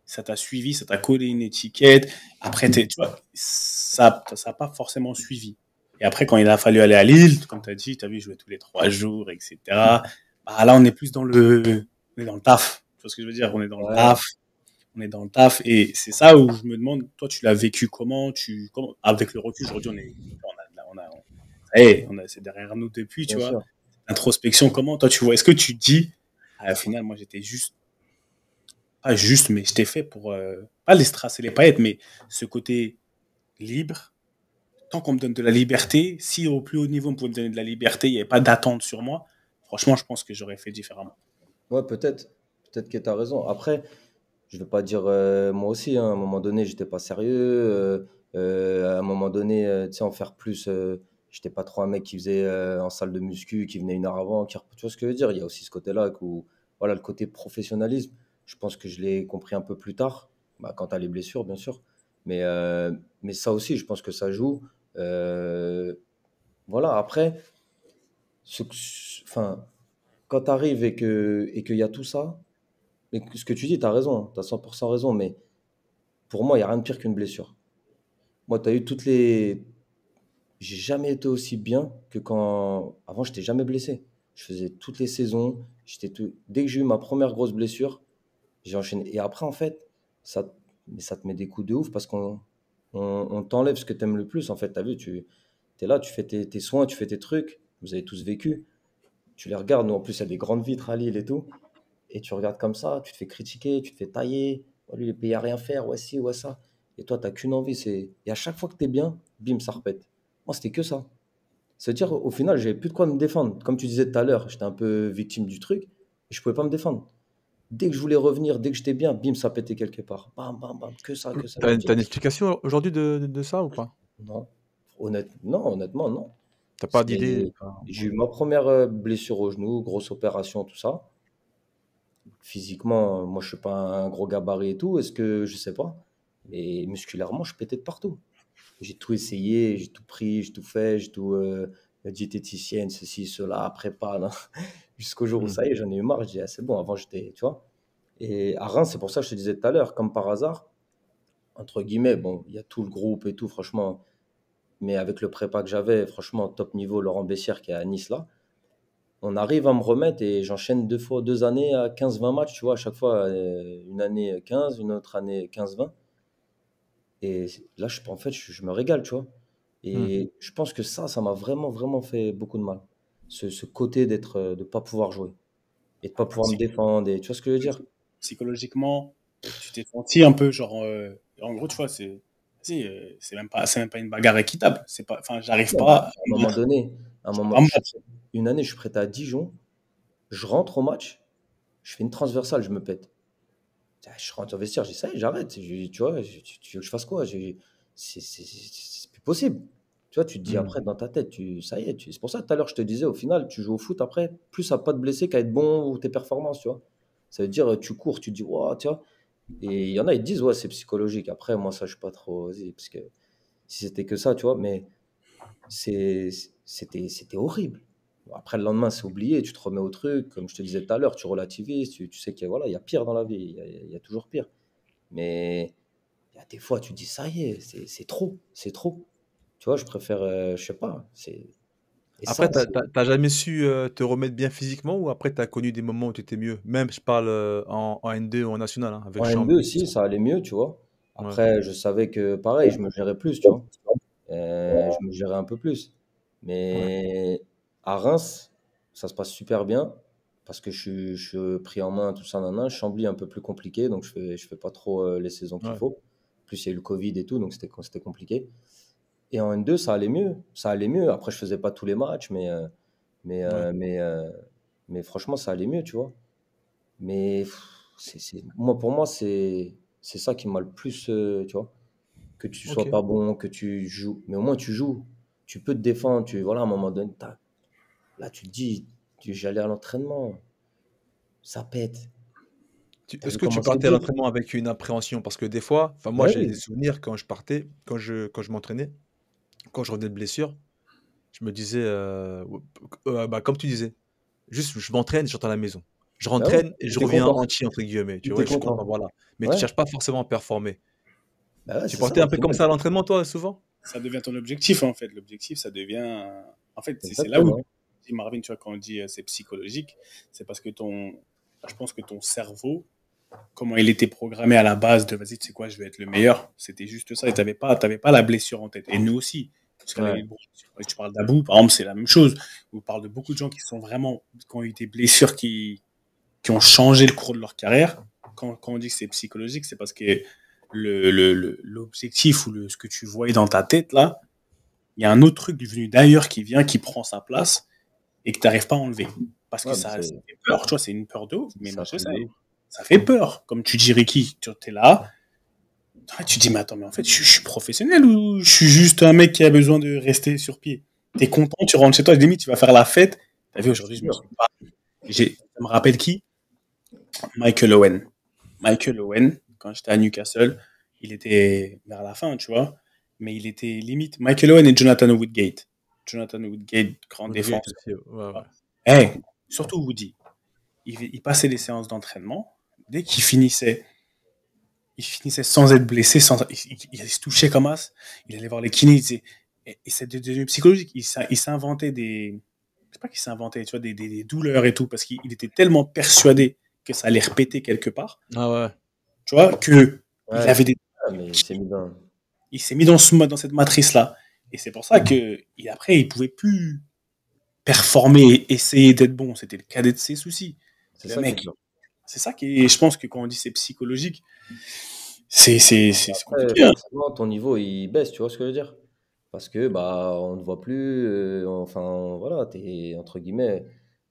Speaker 11: ça t'a suivi, ça t'a collé une étiquette. Après, tu vois, ça n'a pas forcément suivi. Et après, quand il a fallu aller à Lille, comme tu as dit, tu as vu jouer tous les 3 jours, etc. Bah, là, on est plus on est dans le taf. Tu vois ce que je veux dire? On est dans le
Speaker 3: Ouais.
Speaker 11: taf. On est dans le taf. Et c'est ça où je me demande, toi, tu l'as vécu comment, avec le recul, aujourd'hui, c'est derrière nous depuis, tu
Speaker 3: Bien
Speaker 11: vois.
Speaker 3: sûr.
Speaker 11: Introspection, comment toi tu vois? Est-ce que tu te dis, au final, moi j'étais juste, pas juste, mais j'étais fait pour, pas les strass et les paillettes, mais ce côté libre, tant qu'on me donne de la liberté, si au plus haut niveau on pouvait me donner de la liberté, il n'y avait pas d'attente sur moi, franchement, je pense que j'aurais fait différemment.
Speaker 3: Ouais, peut-être. Peut-être que tu as raison. Après, je vais pas dire moi aussi, hein, à un moment donné, j'étais pas sérieux. À un moment donné, tu sais, en faire plus, j'étais pas trop un mec qui faisait en salle de muscu, qui venait une heure avant. Tu vois ce que je veux dire? Il y a aussi ce côté-là où, voilà, le côté professionnalisme. Je pense que je l'ai compris un peu plus tard, bah, quand tu as les blessures, bien sûr. Mais ça aussi, je pense que ça joue. Euh, voilà, après, ce, enfin, quand tu arrives et qu'il y a tout ça, mais ce que tu dis, tu as raison, tu as 100% raison, mais pour moi, il n'y a rien de pire qu'une blessure. Moi, tu as eu toutes les. J'ai jamais été aussi bien que quand. Avant, je n'étais jamais blessé. Je faisais toutes les saisons. Dès que j'ai eu ma première grosse blessure, j'ai enchaîné. Et après, en fait, ça te met des coups de ouf parce qu'on t'enlève ce que tu aimes le plus. En fait, tu as vu, tu es là, tu fais tes soins, tu fais tes trucs. Vous avez tous vécu. Tu les regardes. Nous, en plus, il y a des grandes vitres à Lille et tout. Et tu regardes comme ça, tu te fais critiquer, tu te fais tailler. Oh, lui, il est payé à rien faire, ouais, ci, ouais, ça. Et toi, tu n'as qu'une envie. Et à chaque fois que tu es bien, bim, ça repète. Moi, c'était que ça. C'est-à-dire, au final, j'avais plus de quoi me défendre. Comme tu disais tout à l'heure, j'étais un peu victime du truc. Et je pouvais pas me défendre. Dès que je voulais revenir, dès que j'étais bien, bim, ça pétait quelque part. Bam, bam, bam, que ça, que ça.
Speaker 8: T'as une explication aujourd'hui de ça ou pas?
Speaker 3: Non. Non, honnêtement, non.
Speaker 8: T'as pas d'idée?
Speaker 3: J'ai eu ma première blessure au genou, grosse opération, tout ça. Physiquement, moi, je suis pas un gros gabarit et tout. Est-ce que je sais pas? Mais musculairement, je pétais de partout. J'ai tout essayé, j'ai tout pris, j'ai tout fait, j'ai tout diététicienne, ceci, cela, prépa, là. Jusqu'au jour où ça y est, j'en ai eu marre. Je dis, ah, c'est bon, avant, j'étais, tu vois. Et à Reims, c'est pour ça que je te disais tout à l'heure, comme par hasard, entre guillemets, bon, il y a tout le groupe et tout, franchement. Mais avec le prépa que j'avais, franchement, top niveau, Laurent Bessière qui est à Nice là, on arrive à me remettre et j'enchaîne 2 années à 15-20 matchs, tu vois, à chaque fois, une année 15, une autre année 15-20. Et là, en fait, je me régale, tu vois. Et je pense que ça m'a vraiment, vraiment fait beaucoup de mal. Ce côté de ne pas pouvoir jouer et de ne pas pouvoir me défendre. Et, tu vois ce que je veux dire?
Speaker 11: Psychologiquement, tu t'es senti un peu genre. En gros, tu vois, c'est même pas une bagarre équitable. C'est pas, enfin, j'arrive
Speaker 3: Non,
Speaker 11: pas.
Speaker 3: à un moment donné, une année, je suis prêt à Dijon, je rentre au match, je fais une transversale, je me pète. Je rentre au vestiaire, je dis ça y est, j'arrête. Tu vois, tu veux que je fasse quoi? C'est plus possible. Tu vois, tu te dis après dans ta tête, ça y est. C'est pour ça tout à l'heure, je te disais, au final, tu joues au foot après, plus à pas te blesser qu'à être bon ou tes performances, tu vois. Ça veut dire, tu cours, tu te dis, waouh, tu vois. Et il y en a, ils te disent, ouais, c'est psychologique. Après, moi, ça, je suis pas trop. Vas-y, parce que si c'était que ça, tu vois, mais c'était horrible. Bon, après, le lendemain, c'est oublié, tu te remets au truc. Comme je te disais tout à l'heure, tu relativises, tu sais qu'il y a, voilà, il y a pire dans la vie, il y a toujours pire. Mais il y a des fois, tu te dis, ça y est, c'est trop, c'est trop. Tu vois, je préfère, je sais pas. Et ça,
Speaker 8: Après, t'as jamais su te remettre bien physiquement ou après, tu as connu des moments où tu étais mieux? Même, je parle en N2 ou en national, hein, avec
Speaker 3: en N2
Speaker 8: Chambly.
Speaker 3: aussi, ça allait mieux, tu vois.
Speaker 8: Ouais.
Speaker 3: Après, je savais que, pareil, je me gérais plus, tu vois. Je me gérais un peu plus. Mais à Reims, ça se passe super bien parce que je suis pris en main, tout ça, nanan. Chambly, un peu plus compliqué, donc je fais pas trop les saisons qu'il
Speaker 8: Ouais.
Speaker 3: faut. Plus, il y a eu le Covid et tout, donc c'était compliqué. Et en N2, ça allait mieux. Ça allait mieux. Après, je faisais pas tous les matchs, mais,
Speaker 8: Ouais.
Speaker 3: mais franchement, ça allait mieux, tu vois. Mais moi, pour moi, c'est ça qui m'a le plus, tu vois. Que tu sois
Speaker 8: Ok.
Speaker 3: pas bon, que tu joues. Mais au moins, tu joues. Tu peux te défendre. Voilà, à un moment donné, là, tu te dis, j'allais à l'entraînement, ça pète. T'as
Speaker 8: Est-ce
Speaker 3: vu
Speaker 8: que tu
Speaker 3: comment c'est
Speaker 8: partais à
Speaker 3: dur?
Speaker 8: l'entraînement avec une appréhension? Parce que des fois, enfin moi
Speaker 3: Ben
Speaker 8: j'ai des
Speaker 3: oui,
Speaker 8: souvenirs quand je partais, quand je m'entraînais, quand je revenais de blessure, je me disais, bah, comme tu disais, juste je m'entraîne, je rentre à la maison. Je
Speaker 3: ben oui.
Speaker 8: rentraîne et
Speaker 3: Et
Speaker 8: je
Speaker 3: t'es
Speaker 8: reviens
Speaker 3: content.
Speaker 8: entier entre guillemets, tu
Speaker 3: Et
Speaker 8: vois,
Speaker 3: t'es
Speaker 8: je suis content,
Speaker 3: content.
Speaker 8: voilà. Mais tu
Speaker 3: Ouais.
Speaker 8: cherches pas forcément à performer.
Speaker 3: Ben ouais,
Speaker 8: Tu
Speaker 3: c'est ça
Speaker 8: partais
Speaker 3: au
Speaker 8: un peu comme
Speaker 3: final.
Speaker 8: ça à l'entraînement, toi, souvent?
Speaker 11: Ça devient ton objectif, en fait. L'objectif, ça devient. En fait, c'est là où
Speaker 3: Exactement.
Speaker 11: dit Marvin, tu vois, quand on dit c'est psychologique, c'est parce que je pense que ton cerveau, comment il était programmé à la base de vas-y, tu sais quoi, je vais être le meilleur, c'était juste ça. Et t'avais pas la blessure en tête. Et nous aussi, parce qu'on avait
Speaker 3: Ouais.
Speaker 11: une blessure. Tu parles d'Abou, par exemple, c'est la même chose. On parle de beaucoup de gens qui sont vraiment, qui ont eu des blessures qui ont changé le cours de leur carrière. Quand on dit que c'est psychologique, c'est parce que l'objectif ou ce que tu voyais dans ta tête, là, il y a un autre truc venu d'ailleurs qui vient, qui prend sa place et que tu n'arrives pas à enlever. Parce que
Speaker 3: Ouais,
Speaker 11: ça fait peur, tu vois, c'est une peur de ouf, mais moi je
Speaker 3: fait
Speaker 11: sais,
Speaker 3: de ouf.
Speaker 11: ça fait peur. Comme tu dis, Ricky, tu es là, tu te dis, mais attends, mais en fait, je suis professionnel ou je suis juste un mec qui a besoin de rester sur pied? Tu es content, tu rentres chez toi, limite, tu vas faire la fête. Tu as vu, aujourd'hui, je me suis pas. Ça me rappelle qui? Michael Owen. Michael Owen, quand j'étais à Newcastle, il était vers la fin, tu vois, mais il était limite Michael Owen et Jonathan Woodgate. Jonathan Woodgate, grand
Speaker 8: Woodgate
Speaker 11: défense.
Speaker 8: aussi, ouais, ouais.
Speaker 11: Hey, surtout Woody. Il passait les séances d'entraînement. Dès qu'il finissait, il finissait sans être blessé, il se touchait comme as. Il allait voir les kinés. Et c'est devenu psychologique. Il s'inventait des. Je sais pas qu'il s'inventait, tu vois, des douleurs et tout, parce qu'il était tellement persuadé que ça allait répéter quelque part,
Speaker 8: Ah ouais.
Speaker 11: tu vois, que il
Speaker 3: Ouais,
Speaker 11: avait des.
Speaker 3: mais
Speaker 11: Il s'est mis dans cette matrice-là. Et c'est pour ça que après, il pouvait plus performer, essayer d'être bon. C'était le cadet de ses soucis.
Speaker 3: c'est
Speaker 11: Le
Speaker 3: ça qui est
Speaker 11: mec,
Speaker 3: dur.
Speaker 11: c'est ça qui est, je pense que quand on dit c'est psychologique, c'est
Speaker 3: Après,
Speaker 11: compliqué. Hein.
Speaker 3: forcément, ton niveau, il baisse, tu vois ce que je veux dire? Parce que bah on ne voit plus, enfin voilà, t'es entre guillemets.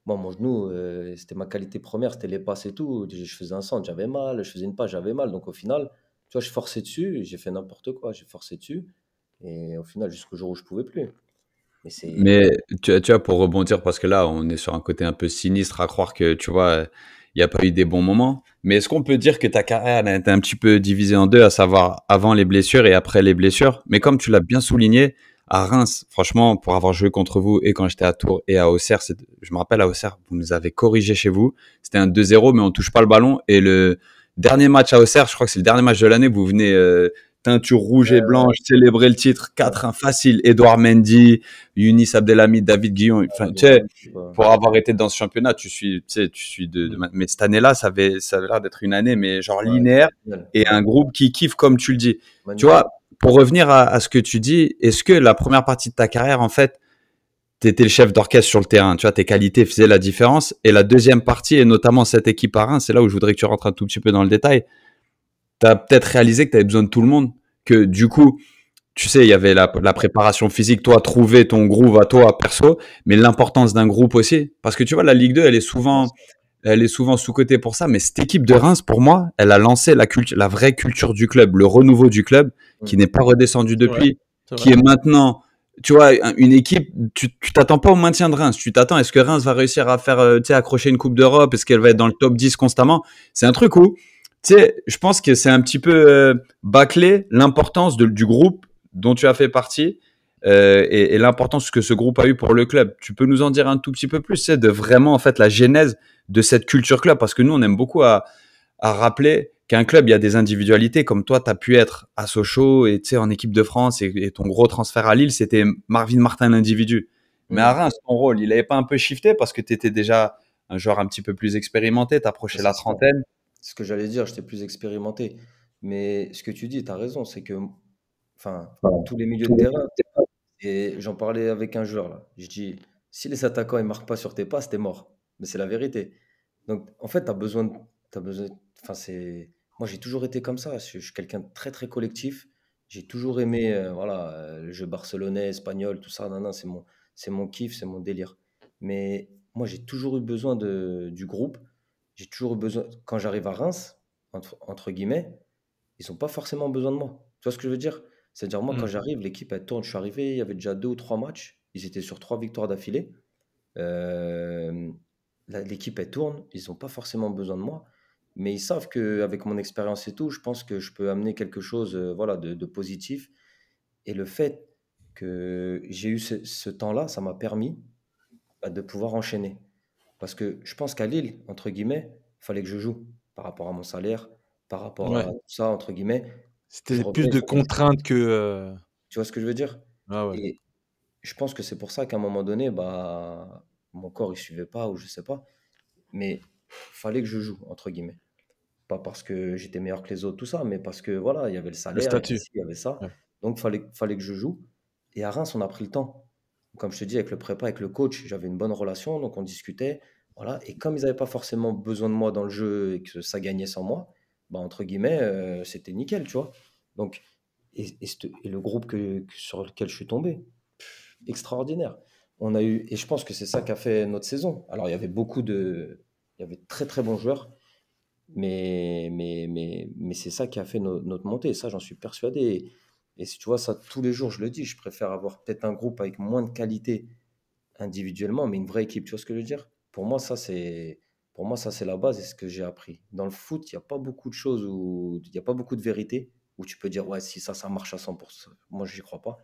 Speaker 3: Moi, mon genou, c'était ma qualité première, c'était les passes et tout. Je faisais un centre, j'avais mal, je faisais une passe, j'avais mal. Donc au final, tu vois, je forçais dessus, j'ai fait n'importe quoi, j'ai forcé dessus. Et au final, jusqu'au jour où je pouvais plus.
Speaker 1: Mais tu vois, pour rebondir, parce que là, on est sur un côté un peu sinistre à croire que, tu vois, il n'y a pas eu des bons moments. Mais est-ce qu'on peut dire que ta carrière elle a été un petit peu divisée en deux, à savoir avant les blessures et après les blessures? Mais comme tu l'as bien souligné, à Reims, franchement, pour avoir joué contre vous et quand j'étais à Tours et à Auxerre, je me rappelle à Auxerre, vous nous avez corrigé chez vous. C'était un 2-0, mais on touche pas le ballon. Et le dernier match à Auxerre, je crois que c'est le dernier match de l'année, vous venez teinture rouge et blanche, célébrer le titre 4-1 facile. Edouard Mendy, Younis Abdelhamid, David Guillon. Enfin, tu sais, pour avoir été dans ce championnat, tu suis mais cette année-là, ça avait l'air d'être une année, mais genre linéaire et un groupe qui kiffe comme tu le dis. Tu vois, pour revenir à ce que tu dis, est-ce que la première partie de ta carrière, en fait, t'étais le chef d'orchestre sur le terrain, tu vois, tes qualités faisaient la différence. Et la deuxième partie, et notamment cette équipe à Reims, c'est là où je voudrais que tu rentres un tout petit peu dans le détail. T'as peut-être réalisé que tu avais besoin de tout le monde, que du coup, tu sais, il y avait la préparation physique, toi, trouver ton groove à toi, perso, mais l'importance d'un groupe aussi. Parce que tu vois, la Ligue 2, elle est souvent sous-cotée pour ça, mais cette équipe de Reims, pour moi, elle a lancé la vraie culture du club, le renouveau du club, qui n'est pas redescendu depuis, qui est maintenant, tu vois, une équipe, tu t'attends pas au maintien de Reims, tu t'attends, est-ce que Reims va réussir à faire, tu sais, accrocher une Coupe d'Europe, est-ce qu'elle va être dans le top 10 constamment? C'est un truc où, tu sais, je pense que c'est un petit peu bâclé l'importance du groupe dont tu as fait partie et l'importance que ce groupe a eu pour le club. Tu peux nous en dire un tout petit peu plus, tu sais, de vraiment en fait la genèse de cette culture club, parce que nous on aime beaucoup à rappeler qu'un club, il y a des individualités, comme toi tu as pu être à Sochaux et tu sais en équipe de France et ton gros transfert à Lille, c'était Marvin Martin l'individu. Mais à Reims, ton rôle, il n'avait pas un peu shifté parce que tu étais déjà un joueur un petit peu plus expérimenté, t'approchais la trentaine.
Speaker 3: C'est ce que j'allais dire, j'étais plus expérimenté. Mais ce que tu dis, tu as raison, c'est que tous les milieux de terrain, et j'en parlais avec un joueur là, je dis, si les attaquants ne marquent pas sur tes passes, t'es mort. Mais c'est la vérité. Donc en fait, tu as besoin, t'as besoin, moi j'ai toujours été comme ça, je suis quelqu'un de très très collectif. J'ai toujours aimé le jeu barcelonais, espagnol, tout ça, nan, nan, c'est mon kiff, c'est mon délire. Mais moi j'ai toujours eu besoin du groupe. J'ai toujours eu besoin, quand j'arrive à Reims, entre guillemets, ils n'ont pas forcément besoin de moi. Tu vois ce que je veux dire? C'est-à-dire, moi, quand j'arrive, l'équipe, elle tourne. Je suis arrivé, il y avait déjà 2 ou 3 matchs. Ils étaient sur 3 victoires d'affilée. Euh, L'équipe, elle tourne. Ils n'ont pas forcément besoin de moi. Mais ils savent qu'avec mon expérience et tout, je pense que je peux amener quelque chose de positif. Et le fait que j'ai eu ce temps-là, ça m'a permis de pouvoir enchaîner. Parce que je pense qu'à Lille, entre guillemets, il fallait que je joue par rapport à mon salaire, par rapport à tout ça, entre guillemets.
Speaker 8: C'était plus de contraintes que.
Speaker 3: Tu vois ce que je veux dire?
Speaker 8: Ah ouais.
Speaker 3: Et je pense que c'est pour ça qu'à un moment donné, mon corps, il suivait pas ou je sais pas. Mais fallait que je joue, entre guillemets. Pas parce que j'étais meilleur que les autres, tout ça, mais parce que voilà, il y avait le
Speaker 8: Le
Speaker 3: salaire,
Speaker 8: statut.
Speaker 3: il y avait ça.
Speaker 8: Ouais.
Speaker 3: Donc, fallait que je joue. Et à Reims, on a pris le temps. Comme je te dis, avec le prépa, avec le coach, j'avais une bonne relation, donc on discutait. Voilà. Et comme ils n'avaient pas forcément besoin de moi dans le jeu et que ça gagnait sans moi, entre guillemets, c'était nickel, tu vois. Donc, et le groupe sur lequel je suis tombé, extraordinaire. Et je pense que c'est ça qui a fait notre saison. Alors, il y avait très très bons joueurs, mais c'est ça qui a fait notre montée. Et ça, j'en suis persuadé. Et si tu vois ça tous les jours, je le dis, je préfère avoir peut-être un groupe avec moins de qualité individuellement, mais une vraie équipe. Tu vois ce que je veux dire? Pour moi, ça, c'est la base et ce que j'ai appris. Dans le foot, il n'y a pas beaucoup de choses il n'y a pas beaucoup de vérité où tu peux dire, ouais, si ça marche à 100%. Moi, je n'y crois pas.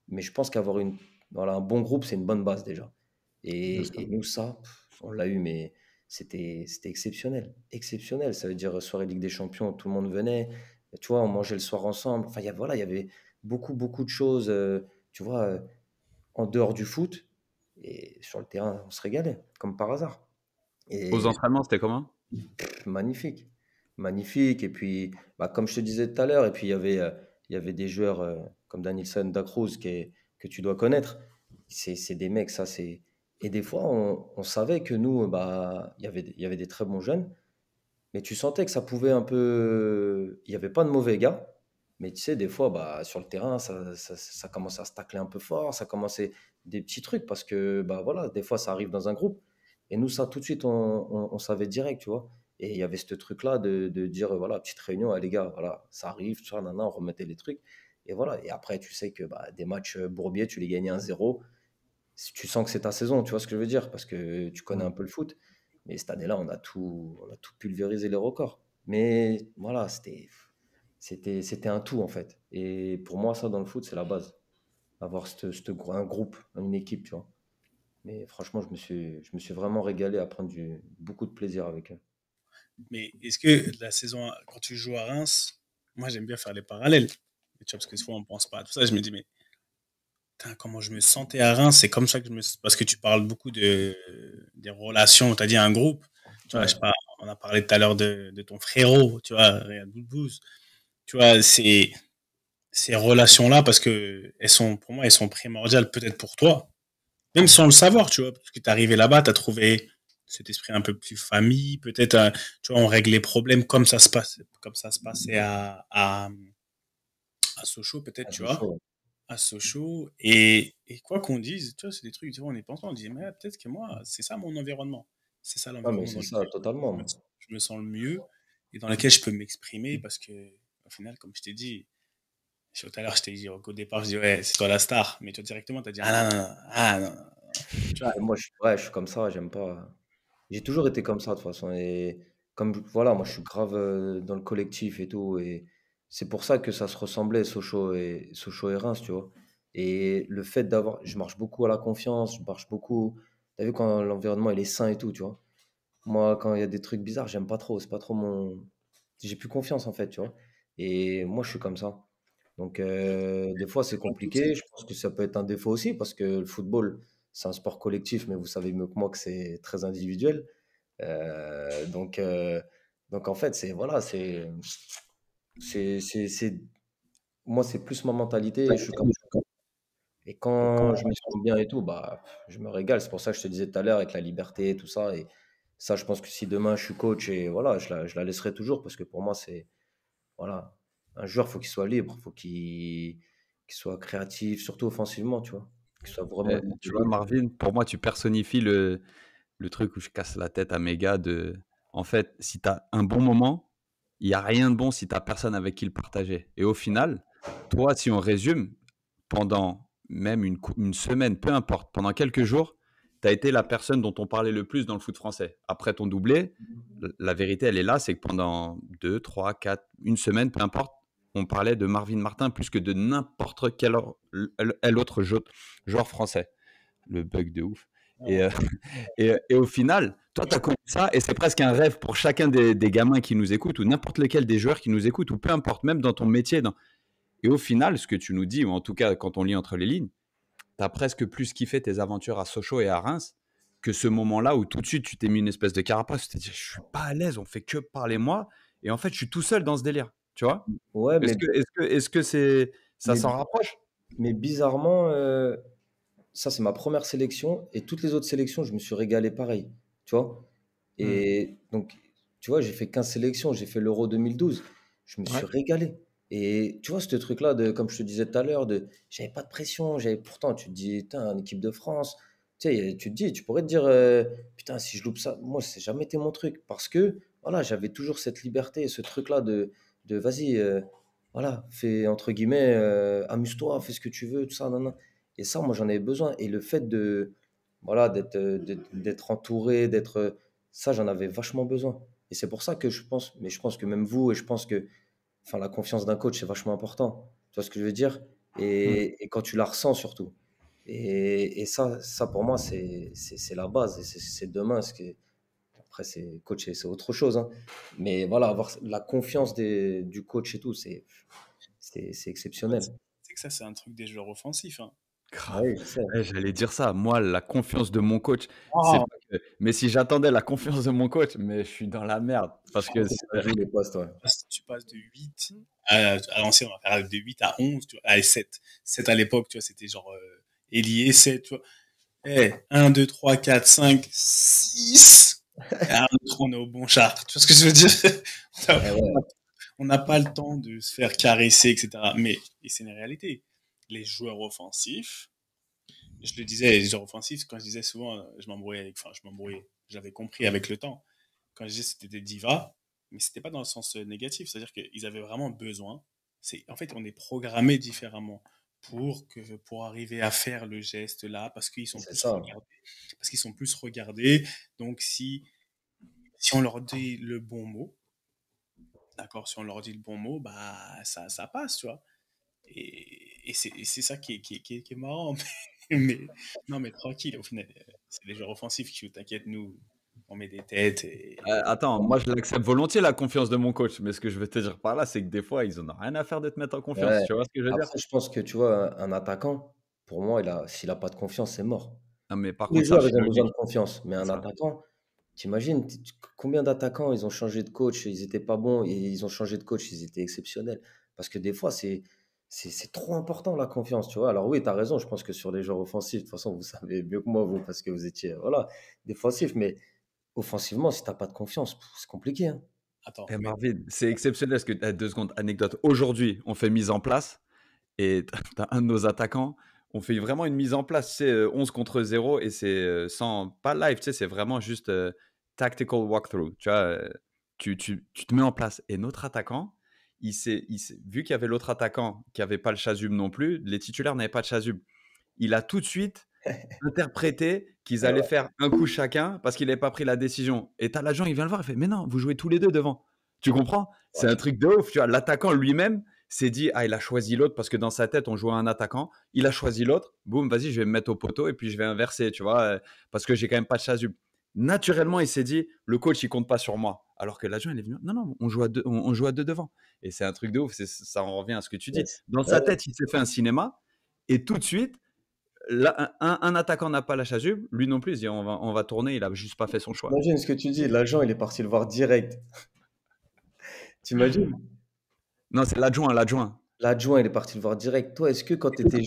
Speaker 3: Mais je pense qu'avoir un bon groupe, c'est une bonne base déjà. Et nous, ça, on l'a eu, mais c'était exceptionnel. Exceptionnel. Ça veut dire soirée Ligue des Champions, tout le monde venait. Tu vois, on mangeait le soir ensemble. Enfin, il y avait beaucoup, beaucoup de choses, tu vois, en dehors du foot. Et sur le terrain, on se régalait, comme par hasard.
Speaker 1: Aux entraînements, c'était comment?
Speaker 3: Magnifique. Magnifique. Et puis, comme je te disais tout à l'heure, et puis il y avait des joueurs comme Danilson Da Cruz que tu dois connaître. C'est des mecs, ça, c'est. Et des fois, on savait que nous, il y avait des très bons jeunes, mais tu sentais que ça pouvait un peu. Il n'y avait pas de mauvais gars, mais tu sais, des fois, sur le terrain, ça commençait à se tacler un peu fort, ça commençait des petits trucs, parce que, voilà, des fois, ça arrive dans un groupe. Et nous, ça, tout de suite, on savait direct, tu vois. Et il y avait ce truc-là de dire, voilà, petite réunion, ah, les gars, voilà, ça arrive, on remettait les trucs. Et voilà. Et après, tu sais que des matchs bourbiers, tu les gagnais 1-0. tu sens que c'est ta saison, tu vois ce que je veux dire? Parce que tu connais un peu le foot. Mais cette année-là, on a tout pulvérisé les records. Mais voilà, c'était un tout en fait. Et pour moi, ça dans le foot, c'est la base. Avoir un groupe, une équipe, tu vois. Mais franchement, je me suis vraiment régalé à prendre beaucoup de plaisir avec eux.
Speaker 11: Mais est-ce que la saison, quand tu joues à Reims, moi j'aime bien faire les parallèles. Tu vois, parce que souvent on pense pas à tout ça. Je me dis, mais putain, comment je me sentais à Reims, c'est comme ça que parce que tu parles beaucoup des relations, tu as dit un groupe. Tu vois,
Speaker 3: Ouais,
Speaker 11: je sais pas, on a parlé tout à l'heure de ton frérot, tu vois, Riyad Boudbouz. Tu vois, ces relations-là, parce que pour moi, elles sont primordiales peut-être pour toi, même sans le savoir, tu vois, parce que t'es arrivé là-bas, t'as trouvé cet esprit un peu plus famille, peut-être, tu vois, on règle les problèmes comme ça se passait à Sochaux, peut-être,
Speaker 3: ah,
Speaker 11: tu
Speaker 3: c'est
Speaker 11: vois,
Speaker 3: chaud.
Speaker 11: à Sochaux. Et quoi qu'on dise, tu vois, c'est des trucs, tu vois, on y pense pas, on dit, mais peut-être que moi, c'est ça mon environnement. C'est ça
Speaker 3: Ah, mais
Speaker 11: l'environnement
Speaker 3: c'est
Speaker 11: dans
Speaker 3: ça,
Speaker 11: lequel
Speaker 3: totalement.
Speaker 11: je me sens le mieux et dans lequel je peux m'exprimer parce que, au final, comme je t'ai dit, tout à l'heure, je t'ai dit qu'au départ, je dis, ouais, c'est toi la star. Mais toi, directement, tu as dit, ah non, non, non, ah non, non. Tu vois,
Speaker 3: Et moi, ouais, je suis comme ça, j'aime pas. J'ai toujours été comme ça de toute façon. Et comme voilà, moi je suis grave dans le collectif et tout. Et c'est pour ça que ça se ressemblait, Sochaux et Reims, tu vois. Et le fait d'avoir. Je marche beaucoup à la confiance, je marche beaucoup. T'as vu quand l'environnement il est sain et tout, tu vois. Moi, quand il y a des trucs bizarres, j'aime pas trop. C'est pas trop mon. J'ai plus confiance en fait, tu vois. Et moi je suis comme ça. Donc des fois c'est compliqué. Je pense que ça peut être un défaut aussi parce que le football, c'est un sport collectif, mais vous savez mieux que moi que c'est très individuel. Euh, donc, euh, donc en fait, c'est voilà, c'est moi, c'est plus ma mentalité et je suis comme ça. Et quand je me sens bien et tout, bah, je me régale. C'est pour ça que je te disais tout à l'heure avec la liberté, tout ça. Et ça, je pense que si demain je suis coach et voilà, je la laisserai toujours parce que pour moi, c'est voilà, un joueur, faut qu'il soit libre, faut qu'il soit créatif, surtout offensivement, tu vois, qu'il soit vraiment
Speaker 1: Tu vois,
Speaker 3: libre.
Speaker 1: Marvin, pour moi, tu personnifies le truc où je casse la tête à mes gars de. En fait, si tu as un bon moment, il n'y a rien de bon si tu personne avec qui le partager. Et au final, toi, si on résume, pendant même une semaine, peu importe, pendant quelques jours, tu as été la personne dont on parlait le plus dans le foot français. Après ton doublé, la vérité, elle est là, c'est que pendant 2, 3, 4, une semaine, peu importe, on parlait de Marvin Martin plus que de n'importe quel autre joueur français. Le bug de ouf. Et, et au final, toi, tu as connu ça et c'est presque un rêve pour chacun des gamins qui nous écoutent ou n'importe lequel des joueurs qui nous écoutent ou peu importe, même dans ton métier. Et au final, ce que tu nous dis, ou en tout cas quand on lit entre les lignes, tu as presque plus kiffé tes aventures à Sochaux et à Reims que ce moment-là où tout de suite tu t'es mis une espèce de carapace. Tu t'es dit, je suis pas à l'aise, on fait que parler moi. Et en fait, je suis tout seul dans ce délire. Tu vois.
Speaker 3: Ouais,
Speaker 1: Est-ce que ça
Speaker 3: mais,
Speaker 1: s'en rapproche?
Speaker 3: mais bizarrement, ça, c'est ma première sélection et toutes les autres sélections, je me suis régalé pareil, tu vois.
Speaker 8: Hmm.
Speaker 3: Et donc, tu vois, j'ai fait 15 sélections, j'ai fait l'Euro 2012, je me suis
Speaker 8: Ouais.
Speaker 3: régalé. Et tu vois, ce truc-là, comme je te disais tout à l'heure, j'avais pas de pression, pourtant, tu te dis, putain, en équipe de France, tu sais, tu te dis, tu pourrais te dire, putain, si je loupe ça, moi, c'est jamais été mon truc, parce que, voilà, j'avais toujours cette liberté, ce truc-là vas-y, voilà, fais, entre guillemets, amuse-toi, fais ce que tu veux, tout ça, nan, nan. Et ça, moi, j'en avais besoin. Et le fait voilà, d'être entouré, ça, j'en avais vachement besoin. Et c'est pour ça que mais je pense que même vous, et je pense que, enfin, la confiance d'un coach, c'est vachement important. Tu vois ce que je veux dire?
Speaker 8: Hmm.
Speaker 3: Et quand tu la ressens surtout. Et ça pour moi, c'est la base. Et c'est demain. Après, c'est coach, c'est autre chose, hein. Mais voilà, avoir la confiance du coach et tout, c'est
Speaker 11: ouais,
Speaker 3: exceptionnel.
Speaker 11: c'est que ça, c'est un truc des joueurs offensifs. Hein.
Speaker 3: Ah
Speaker 1: Grave.
Speaker 3: oui, je sais.
Speaker 1: Ouais, j'allais dire ça. Moi, la confiance de mon coach, c'est
Speaker 11: Oh,
Speaker 1: pas mais si j'attendais la confiance de mon coach, mais je suis dans la merde parce que
Speaker 3: Ça joue les postes, ouais.
Speaker 11: tu passes de 8 à l'ancien, on va faire de 8 à 11, tu vois, à 7. 7 à l'époque, tu vois, c'était genre ailier, 7, tu vois. Eh, 1, 2, 3, 4, 5, 6. Ah, on est au bon char. Tu vois ce que je veux dire?
Speaker 3: Eh ouais.
Speaker 11: On n'a pas le temps de se faire caresser, etc. Mais, et c'est une réalité. Les joueurs offensifs, je le disais, les joueurs offensifs, quand je disais souvent, je m'embrouillais, j'avais compris avec le temps. Quand je disais c'était des divas, mais c'était pas dans le sens négatif, c'est-à-dire qu'ils avaient vraiment besoin. En fait, on est programmé différemment pour arriver à faire le geste là, parce qu'ils sont
Speaker 3: C'est
Speaker 11: plus
Speaker 3: ça.
Speaker 11: regardés. Parce qu'ils sont plus regardés. Donc, si on leur dit le bon mot, d'accord, si on leur dit le bon mot, bah, ça passe, tu vois. Et c'est ça qui est marrant. Mais, non, mais tranquille, au final, c'est les joueurs offensifs qui jouent, t'inquiète, nous, on met des têtes et
Speaker 1: Attends, moi je l'accepte volontiers la confiance de mon coach, mais ce que je veux te dire par là, c'est que des fois, ils en ont rien à faire de te mettre en confiance.
Speaker 3: Ouais.
Speaker 1: Tu vois ce que je veux dire?
Speaker 3: Après, je pense que tu vois, un attaquant, pour moi, s'il a pas de confiance, c'est mort.
Speaker 1: Non, mais par
Speaker 3: Tous les
Speaker 1: contre, c'est
Speaker 3: joueurs, ils ont besoin
Speaker 1: archi-logique.
Speaker 3: de confiance. Mais un
Speaker 1: Ça.
Speaker 3: attaquant, t'imagines combien d'attaquants ils ont changé de coach, ils étaient pas bons et ils ont changé de coach, ils étaient exceptionnels. Parce que des fois, c'est trop important la confiance, tu vois. Alors oui, tu as raison, je pense que sur les joueurs offensifs, de toute façon, vous savez mieux que moi, vous, parce que vous étiez voilà, défensif, mais offensivement, si t'as pas de confiance, c'est compliqué, hein.
Speaker 11: attends,
Speaker 1: Eh
Speaker 11: mais
Speaker 1: Marvin, c'est exceptionnel parce que, 2 secondes, anecdote. Aujourd'hui, on fait mise en place et tu as un de nos attaquants, on fait vraiment une mise en place, tu sais, 11 contre 0 et c'est sans, pas live, tu sais, c'est vraiment juste tactical walkthrough. Tu vois, tu te mets en place. Et notre attaquant, vu qu'il y avait l'autre attaquant qui n'avait pas le chasuble non plus, les titulaires n'avaient pas de chasuble. Il a tout de suite interprété qu'ils
Speaker 3: Et
Speaker 1: allaient
Speaker 3: ouais,
Speaker 1: faire un coup chacun parce qu'il n'avait pas pris la décision. Et t'as l'agent, il vient le voir, il fait, mais non, vous jouez tous les deux devant. Tu comprends? C'est
Speaker 3: ouais.
Speaker 1: un truc de ouf. Tu vois, l'attaquant lui-même s'est dit, ah, il a choisi l'autre parce que dans sa tête, on jouait un attaquant. Il a choisi l'autre. Boum, vas-y, je vais me mettre au poteau et puis je vais inverser, tu vois, parce que j'ai quand même pas de chasuble. Naturellement, il s'est dit, le coach, il compte pas sur moi. Alors que l'agent, il est venu, non, non, on joue à deux, on joue à deux devant. Et c'est un truc de ouf. Ça en revient à ce que tu dis.
Speaker 3: Yes.
Speaker 1: Dans
Speaker 3: Ouais,
Speaker 1: sa
Speaker 3: ouais.
Speaker 1: tête, il s'est fait un cinéma et tout de suite, là, un attaquant n'a pas la chasuble, lui non plus, il dit on va tourner, il a juste pas fait son choix.
Speaker 3: T'imagines ce que tu dis, l'agent, il est parti le voir direct. T'imagines?
Speaker 1: Non, c'est l'adjoint.
Speaker 3: L'adjoint, il est parti le voir direct. Toi, est-ce que quand tu étais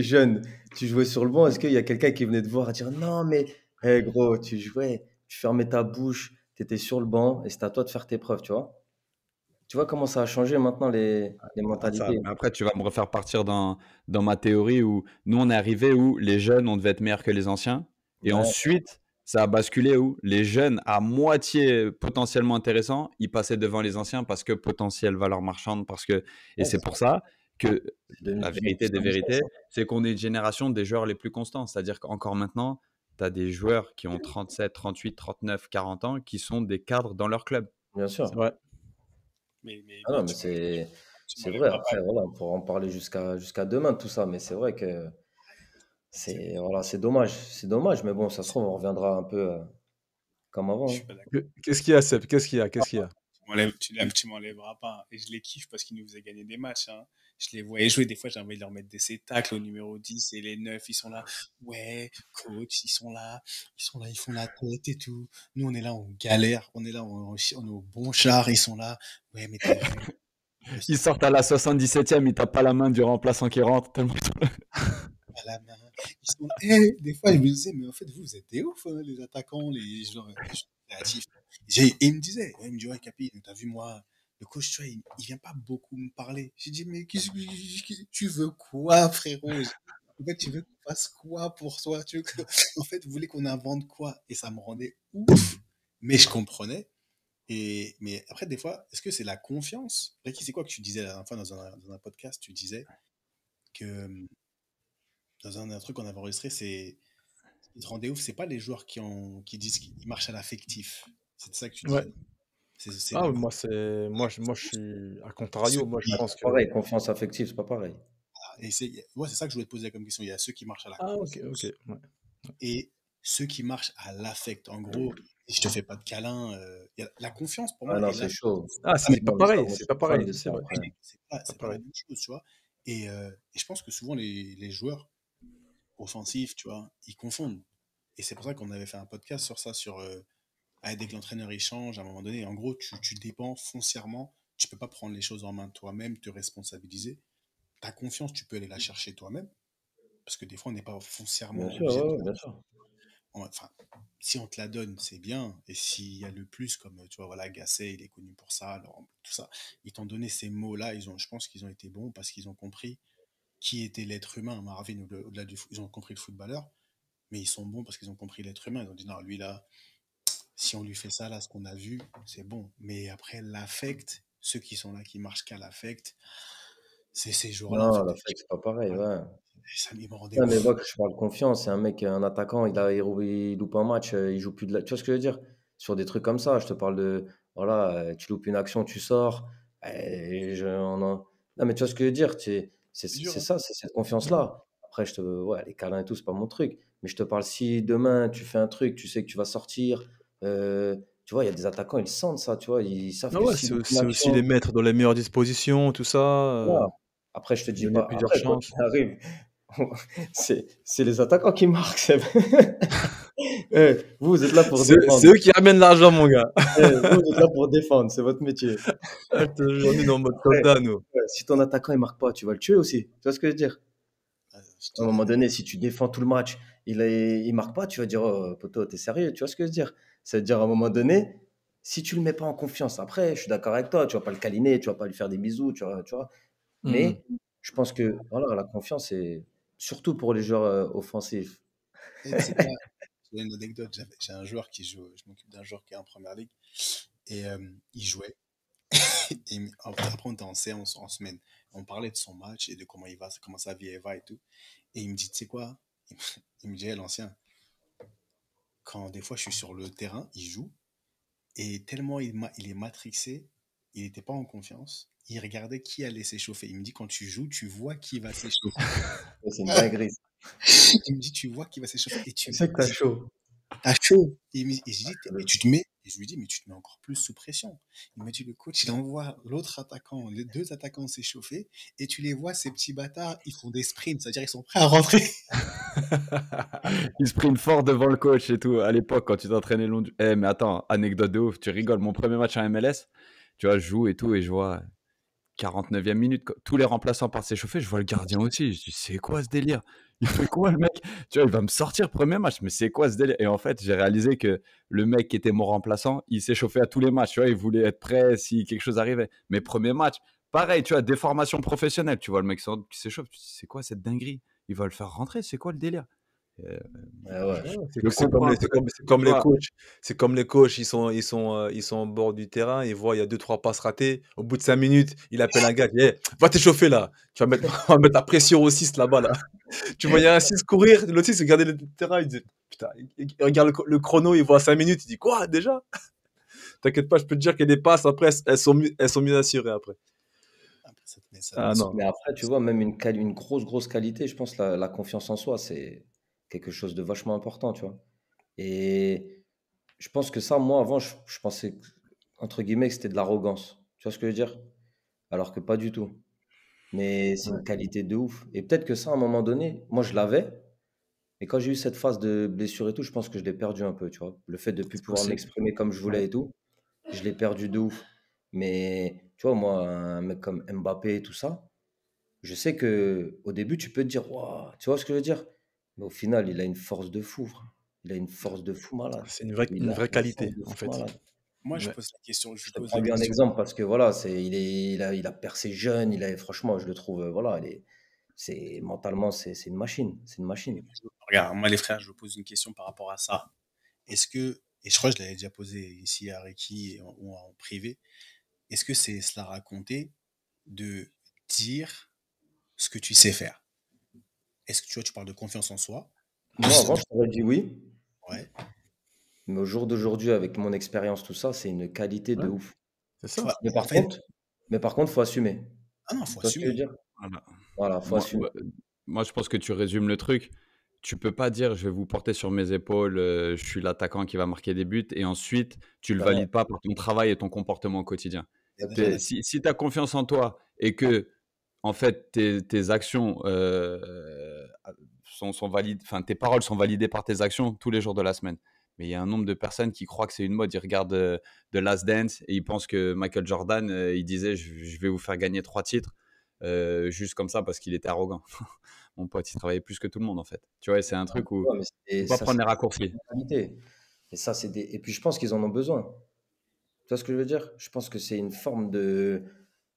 Speaker 3: jeune, tu jouais sur le banc? Est-ce qu'il y a quelqu'un qui venait te voir et dire non, mais gros, tu jouais, tu fermais ta bouche, tu étais sur le banc et c'est à toi de faire tes preuves, tu vois? Tu vois comment ça a changé maintenant les
Speaker 1: Ça,
Speaker 3: mentalités?
Speaker 1: mais après, tu vas me refaire partir dans ma théorie où nous, on est arrivé où les jeunes, on devait être meilleurs que les anciens. Et
Speaker 3: Ouais,
Speaker 1: ensuite, ça a basculé où les jeunes, à moitié potentiellement intéressants, ils passaient devant les anciens parce que potentielle valeur marchande. Et
Speaker 3: ouais,
Speaker 1: c'est pour ça que
Speaker 3: c'est devenu
Speaker 1: la
Speaker 3: de plus en
Speaker 1: vérité
Speaker 3: plus
Speaker 1: des
Speaker 3: un business,
Speaker 1: vérités,
Speaker 3: hein.
Speaker 1: c'est qu'on est une génération des joueurs les plus constants. C'est-à-dire qu'encore maintenant, tu as des joueurs qui ont 37, 38, 39, 40 ans qui sont des cadres dans leur club.
Speaker 3: Bien
Speaker 8: C'est
Speaker 3: sûr.
Speaker 8: vrai.
Speaker 3: Ah non, mais
Speaker 11: tu
Speaker 3: c'est vrai.
Speaker 11: m'enlèveras pas.
Speaker 3: Après, voilà, on pourra en parler jusqu'à demain de tout ça, mais c'est vrai que
Speaker 11: C'est-
Speaker 3: voilà, c'est dommage. C'est dommage, mais bon, ça se trouve, on reviendra un peu comme
Speaker 11: Je
Speaker 3: avant,
Speaker 11: suis
Speaker 3: hein.
Speaker 11: pas d'accord.
Speaker 8: Qu'est-ce qu'il y a, Seb? Qu'est-ce qu'il y a? Qu'est-ce qu'il y a?
Speaker 11: Tu m'enlèveras pas. Et je les kiffe parce qu'ils nous faisaient gagner des matchs, hein. Je les voyais jouer. Des fois, j'ai envie de leur mettre des tacles au numéro 10 et les 9 ils sont là. Ouais, coach, ils font la tête et tout. Nous, on est là, on galère. On est là, on est au bon char. Ils sont là. Ouais, mais t'as vu.
Speaker 1: Ils sortent à la 77e, ils tapent pas la main du remplaçant qui rentre. Tellement...
Speaker 11: À la main. Ils sont... des fois, je me disais, mais en fait, vous êtes des ouf, hein, les attaquants, les joueurs créatifs. Et il me disait, il me dit, ouais, Capi, t'as vu, moi, le coach, tu vois, il vient pas beaucoup me parler. J'ai dit, mais tu veux quoi, frérot? En fait, tu veux qu'on fasse quoi pour toi? En fait, vous voulez qu'on invente quoi? Et ça me rendait ouf. Mais je comprenais. Mais après, des fois, est-ce que c'est la confiance? Ricky, c'est quoi que tu disais la dernière fois dans un podcast? Tu disais que dans un truc qu'on avait enregistré, c'est ce qui te rendait ouf, c'est pas les joueurs qui disent qu'ils marchent à l'affectif. C'est de ça que tu
Speaker 8: Ouais.
Speaker 11: disais. C'est
Speaker 8: Ah,
Speaker 11: les
Speaker 8: moi, je suis à
Speaker 11: ceux
Speaker 8: contrario. Moi, je
Speaker 11: qui,
Speaker 8: pense
Speaker 3: C'est
Speaker 8: que.
Speaker 3: pareil, confiance affective, c'est pas pareil.
Speaker 11: et c'est ça que je voulais te poser comme question. Il y a ceux qui marchent à la
Speaker 8: Ah, ok, ok.
Speaker 11: confiance
Speaker 8: Ouais.
Speaker 11: et ceux qui marchent à l'affect. En gros, si je te fais pas de câlin, la confiance pour
Speaker 3: Ah
Speaker 11: moi
Speaker 3: non,
Speaker 11: et
Speaker 3: c'est
Speaker 11: l'affect.
Speaker 3: chaud.
Speaker 8: Ah,
Speaker 11: Ah, mais
Speaker 8: c'est pas
Speaker 3: Moi, de ça,
Speaker 8: pareil.
Speaker 3: moi, je
Speaker 8: C'est
Speaker 3: suis
Speaker 8: pas
Speaker 3: pas fan
Speaker 8: pareil.
Speaker 3: de
Speaker 8: C'est
Speaker 3: ça.
Speaker 8: vrai.
Speaker 3: Ouais.
Speaker 8: Pas
Speaker 11: c'est pas la
Speaker 8: pareil.
Speaker 11: même chose, tu vois. Et je pense que souvent les joueurs offensifs, tu vois, ils confondent. Et c'est pour ça qu'on avait fait un podcast sur ça, dès que l'entraîneur il change, à un moment donné, en gros, tu dépends foncièrement, tu peux pas prendre les choses en main toi-même, te responsabiliser. Ta confiance, tu peux aller la chercher toi-même, parce que des fois, on n'est pas
Speaker 3: Bien
Speaker 11: foncièrement
Speaker 3: sûr,
Speaker 11: obligé
Speaker 3: ouais,
Speaker 11: de...
Speaker 3: ouais, bien sûr.
Speaker 11: Enfin, si on te la donne, c'est bien, et s'il y a le plus, comme, tu vois, voilà, Gasset, il est connu pour ça, alors, tout ça, ils t'ont donné ces mots-là, je pense qu'ils ont été bons, parce qu'ils ont compris qui était l'être humain, Marvin, au-delà du foot, ils ont compris le footballeur, mais ils sont bons parce qu'ils ont compris l'être humain, ils ont dit, non, lui, là, si on lui fait ça, là, ce qu'on a vu, c'est bon. Mais après, l'affect, ceux qui sont là, qui marchent qu'à l'affect, Ces joueurs-là, en
Speaker 3: Non,
Speaker 11: fait,
Speaker 3: la fête, c'est pas pareil, ouais.
Speaker 11: ça me rendait
Speaker 3: Ouais, mais
Speaker 11: ouf.
Speaker 3: moi, que je parle confiance, c'est un mec, un attaquant, il loupe un match, il joue plus de la. Tu vois ce que je veux dire? Sur des trucs comme ça, je te parle de. Voilà, tu loupes une action, tu sors. Non, mais tu vois ce que je veux dire?
Speaker 11: C'est dur,
Speaker 3: C'est
Speaker 11: hein.
Speaker 3: ça, c'est cette confiance-là. Après, ouais, les câlins et tout, c'est pas mon truc. Mais je te parle si demain, tu fais un truc, tu sais que tu vas sortir. Tu vois, il y a des attaquants, ils sentent ça, tu vois. Ils savent
Speaker 8: Ah
Speaker 3: que
Speaker 8: ouais,
Speaker 3: s'ils loupent une
Speaker 8: c'est aussi les
Speaker 3: action.
Speaker 8: mettre dans les meilleures dispositions, tout ça,
Speaker 3: Voilà. Après, je te dis
Speaker 8: donner
Speaker 3: pas.
Speaker 8: plusieurs
Speaker 3: Après, quoi qu'il
Speaker 8: chances.
Speaker 3: arrive, c'est les attaquants qui marquent. Vous êtes là pour
Speaker 8: C'est
Speaker 3: défendre.
Speaker 8: eux qui ramènent l'argent, mon gars.
Speaker 3: Vous êtes là pour défendre, c'est votre métier.
Speaker 8: Ah, je te jure, on est dans le mode
Speaker 3: Après,
Speaker 8: soldat, nous.
Speaker 3: si ton attaquant il marque pas, tu vas le tuer aussi. Tu vois ce que je veux dire?
Speaker 11: Je
Speaker 3: À un
Speaker 11: te
Speaker 3: moment
Speaker 11: dis,
Speaker 3: donné, si tu défends tout le match, il marque pas, tu vas dire, oh, poto, t'es sérieux? Tu vois ce que je veux dire? Ça veut dire à un moment donné, si tu le mets pas en confiance, après, je suis d'accord avec toi, tu vas pas le câliner, tu vas pas lui faire des bisous, tu vois.
Speaker 8: Hmm.
Speaker 3: Mais je pense que voilà, la confiance, c'est surtout pour les joueurs offensifs.
Speaker 11: tu sais quoi, j'ai une anecdote. J'ai un joueur qui joue, je m'occupe d'un joueur qui est en première ligue, et il jouait. Après, on était en séance en semaine. On parlait de son match et de comment il va, comment sa vie elle va et tout. Et il me dit, tu sais quoi? Il me dit, hey, l'ancien, quand des fois je suis sur le terrain, il joue, et tellement il est matrixé, il n'était pas en confiance, il regardait qui allait s'échauffer. Il me dit, quand tu joues, tu vois qui va s'échauffer.
Speaker 3: C'est une dinguerie.
Speaker 11: Il me dit, tu vois qui va s'échauffer et
Speaker 3: Tu sais que t'as chaud.
Speaker 11: t'as chaud. Et je dis, mais tu te mets, et je lui dis, mais tu te mets encore plus sous pression. Il m'a dit, le coach, il envoie l'autre attaquant, les deux attaquants s'échauffer, et tu les vois, ces petits bâtards, ils font des sprints, c'est-à-dire ils sont prêts à rentrer.
Speaker 1: Ils se prennent fort devant le coach et tout. À l'époque, quand tu t'entraînais long. Eh, mais attends, anecdote de ouf, tu rigoles. Mon premier match en MLS, tu vois, je joue et tout, et je vois 49e minute, tous les remplaçants partent s'échauffer. Je vois le gardien aussi. Je dis, c'est quoi ce délire? Il fait quoi, le mec? Tu vois, il va me sortir premier match, mais c'est quoi ce délire? Et en fait, j'ai réalisé que le mec qui était mon remplaçant, il s'échauffait à tous les matchs. Tu vois, il voulait être prêt si quelque chose arrivait. Mais premier match, pareil, tu vois, déformation professionnelle. Tu vois, le mec qui s'échauffe. Tu dis, c'est quoi cette dinguerie? Il va le faire rentrer. C'est quoi le délire? Euh,
Speaker 3: Ah ouais.
Speaker 1: je comprends un peu,
Speaker 8: C'est comme
Speaker 1: tu
Speaker 8: les
Speaker 1: vois.
Speaker 8: coachs. C'est comme les coachs, ils sont au bord du terrain, ils voient, il y a 2-3 passes ratées. Au bout de 5 minutes, il appelle un gars, il dit, hey, va t'échauffer là. Tu vas mettre, on va mettre la pression au 6 là-bas. Là. Tu vois, il y a un 6 courir, l'autre 6 regarder le terrain, il dit, putain, il regarde le chrono, il voit 5 minutes, il dit, quoi déjà? T'inquiète pas, je peux te dire que les passes, après, elles sont mieux assurées après.
Speaker 11: Après, ça te
Speaker 8: Ah
Speaker 11: met sous.
Speaker 8: non.
Speaker 3: Mais après, tu vois, même une grosse qualité, je pense, la confiance en soi, c'est quelque chose de vachement important, tu vois. Et je pense que ça, moi, avant, je pensais, entre guillemets, que c'était de l'arrogance. Tu vois ce que je veux dire? Alors que pas du tout. Mais c'est une qualité de ouf. Et peut-être que ça, à un moment donné, moi, je l'avais. Mais quand j'ai eu cette phase de blessure et tout, je pense que je l'ai perdu un peu, tu vois. Le fait de ne plus
Speaker 8: C'est
Speaker 3: pouvoir
Speaker 8: possible.
Speaker 3: m'exprimer comme je voulais et tout, je l'ai perdu de ouf. Mais tu vois, moi, un mec comme Mbappé et tout ça, je sais que au début, tu peux te dire, waouh, tu vois ce que je veux dire? Mais au final, il a une force de fou, frère. Il a une force de fou malade.
Speaker 8: C'est
Speaker 3: Il
Speaker 8: une
Speaker 3: a
Speaker 8: vraie
Speaker 3: une force
Speaker 8: qualité,
Speaker 3: de
Speaker 8: en
Speaker 3: fou
Speaker 8: fait.
Speaker 3: malade.
Speaker 11: Moi, je
Speaker 8: Ouais.
Speaker 11: pose la question, je
Speaker 3: Je
Speaker 11: lui
Speaker 3: te
Speaker 11: pose
Speaker 3: prends
Speaker 11: la
Speaker 3: lui un
Speaker 11: question.
Speaker 3: exemple parce que voilà, il a percé jeune, franchement, je le trouve, voilà, mentalement, c'est une machine. C'est une machine.
Speaker 11: Regarde, moi, les frères, je vous pose une question par rapport à ça. Est-ce que, et je crois que je l'avais déjà posé ici à Ricky ou en privé, est-ce que c'est cela raconter de dire ce que tu sais faire? Est-ce que tu vois, tu parles de confiance en soi?
Speaker 3: Moi, avant, je t'aurais dit oui,
Speaker 11: Ouais.
Speaker 3: mais au jour d'aujourd'hui, avec mon expérience, tout ça, c'est une qualité de
Speaker 8: Ouais,
Speaker 3: ouf.
Speaker 8: c'est ça.
Speaker 11: Toi,
Speaker 3: Mais
Speaker 11: en fait,
Speaker 3: par contre, faut assumer.
Speaker 11: ah non,
Speaker 3: Tu
Speaker 11: faut
Speaker 3: vois ce que je veux
Speaker 11: assumer.
Speaker 3: dire?
Speaker 1: Voilà.
Speaker 3: Voilà, faut
Speaker 1: Moi,
Speaker 3: assumer.
Speaker 1: moi, moi, je pense que tu résumes le truc. Tu peux pas dire je vais vous porter sur mes épaules, je suis l'attaquant qui va marquer des buts et ensuite tu le
Speaker 3: Bah non,
Speaker 1: valides pas par ton travail et ton comportement au quotidien.
Speaker 11: Et déjà,
Speaker 3: exactement.
Speaker 11: là,
Speaker 1: Si tu as confiance en toi et que en fait tes actions sont valides, enfin tes paroles sont validées par tes actions tous les jours de la semaine. Mais il y a un nombre de personnes qui croient que c'est une mode. Ils regardent The Last Dance et ils pensent que Michael Jordan, il disait je vais vous faire gagner 3 titres juste comme ça parce qu'il était arrogant. Mon pote, il travaillait plus que tout le monde en fait. Tu vois, c'est un truc où
Speaker 3: Ouais, mais
Speaker 1: faut pas
Speaker 3: ça,
Speaker 1: prendre
Speaker 3: c'est
Speaker 1: les
Speaker 3: des
Speaker 1: raccourcis.
Speaker 3: mentalités. Et ça, et puis, je pense qu'ils en ont besoin. Tu vois ce que je veux dire? Je pense que c'est une forme de.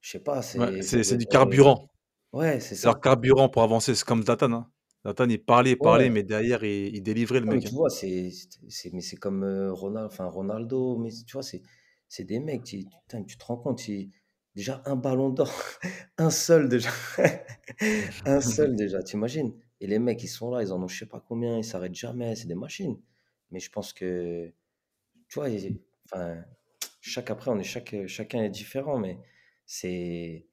Speaker 3: Je sais pas,
Speaker 8: Ouais,
Speaker 3: ça doit
Speaker 8: c'est du
Speaker 3: être.
Speaker 8: carburant.
Speaker 3: Ouais, c'est
Speaker 8: C'est leur
Speaker 3: ça.
Speaker 8: carburant pour avancer. C'est comme Zlatan, hein. Zlatan, parlait,
Speaker 3: Ouais.
Speaker 8: mais derrière, il délivrait le
Speaker 3: Non, mais
Speaker 8: mec.
Speaker 3: tu
Speaker 8: Hein.
Speaker 3: vois, mais c'est comme Ronaldo, enfin Ronaldo, mais tu vois, c'est des mecs, putain, tu te rends compte, Déjà, un ballon d'or, un seul déjà. Un seul déjà, t'imagines? Et les mecs, ils sont là, ils en ont je sais pas combien, ils s'arrêtent jamais, c'est des machines. Mais je pense que, tu vois, enfin, chacun est différent, mais c'est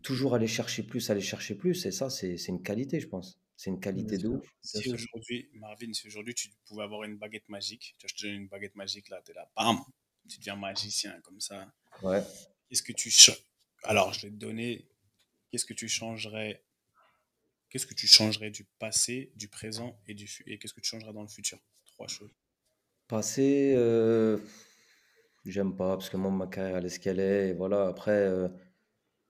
Speaker 3: toujours aller chercher plus, et ça, c'est une qualité, je pense. C'est une qualité de ouf.
Speaker 11: Si aujourd'hui, Marvin, si aujourd'hui tu pouvais avoir une baguette magique, tu vois, je te donne une baguette magique là, t'es là, bam, tu deviens magicien comme ça.
Speaker 3: Ouais.
Speaker 11: Qu'est-ce que Alors, je vais te donner, qu'est-ce que tu changerais du passé, du présent et qu'est-ce que tu changerais dans le futur? 3 choses.
Speaker 3: Passé, j'aime pas, parce que moi, ma carrière, elle est ce qu'elle est, et voilà. Après,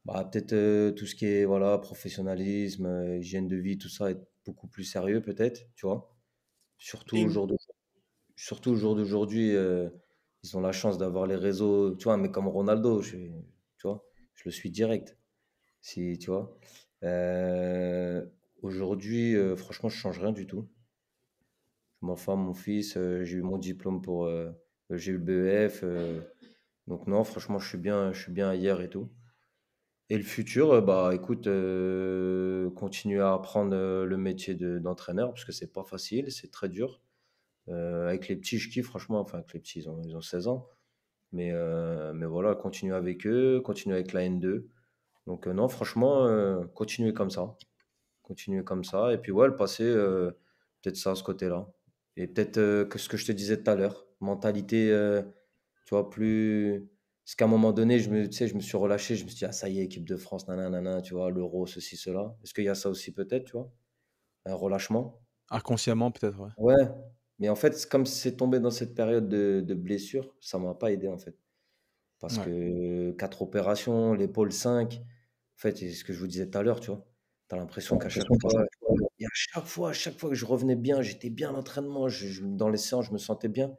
Speaker 3: bah, peut-être tout ce qui est voilà, professionnalisme, hygiène de vie, tout ça, être beaucoup plus sérieux, peut-être, tu vois. Surtout au
Speaker 11: Bing.
Speaker 3: jour d'aujourd'hui. Surtout au jour d'aujourd'hui, ils ont la chance d'avoir les réseaux, tu vois, mais comme Ronaldo, tu vois, je le suis direct, si, tu vois. Euh, Aujourd'hui, franchement, je change rien du tout. Ma femme, mon fils, j'ai eu mon diplôme j'ai eu le BEF, donc non, franchement, je suis bien hier et tout. Et le futur, bah, écoute, continuer à apprendre le métier d'entraîneur, parce que c'est pas facile, c'est très dur. Avec les petits, je kiffe, franchement. Enfin, avec les petits, ils ont 16 ans. Mais voilà, continuer avec eux, continuer avec la N2. Donc, non, franchement, continuer comme ça. Continuer comme ça. Et puis, ouais, le passé, peut-être ça, ce côté-là. Et peut-être que ce que je te disais tout à l'heure, mentalité, tu vois, plus. Parce qu'à un moment donné, tu sais, je me suis relâché, je me suis dit, ah, ça y est, équipe de France, nanana, tu vois, l'euro, ceci, cela. Est-ce qu'il y a ça aussi, peut-être, tu vois, un relâchement?
Speaker 8: Inconsciemment, peut-être, ouais.
Speaker 3: Ouais, mais en fait, comme c'est tombé dans cette période de blessure, ça m'a pas aidé en fait. Parce
Speaker 8: Ouais.
Speaker 3: que 4 opérations, l'épaule 5, en fait, c'est ce que je vous disais tout à l'heure, tu vois. Tu as l'impression qu'à chaque fois que je revenais bien, j'étais bien à l'entraînement, dans les séances, je me sentais bien,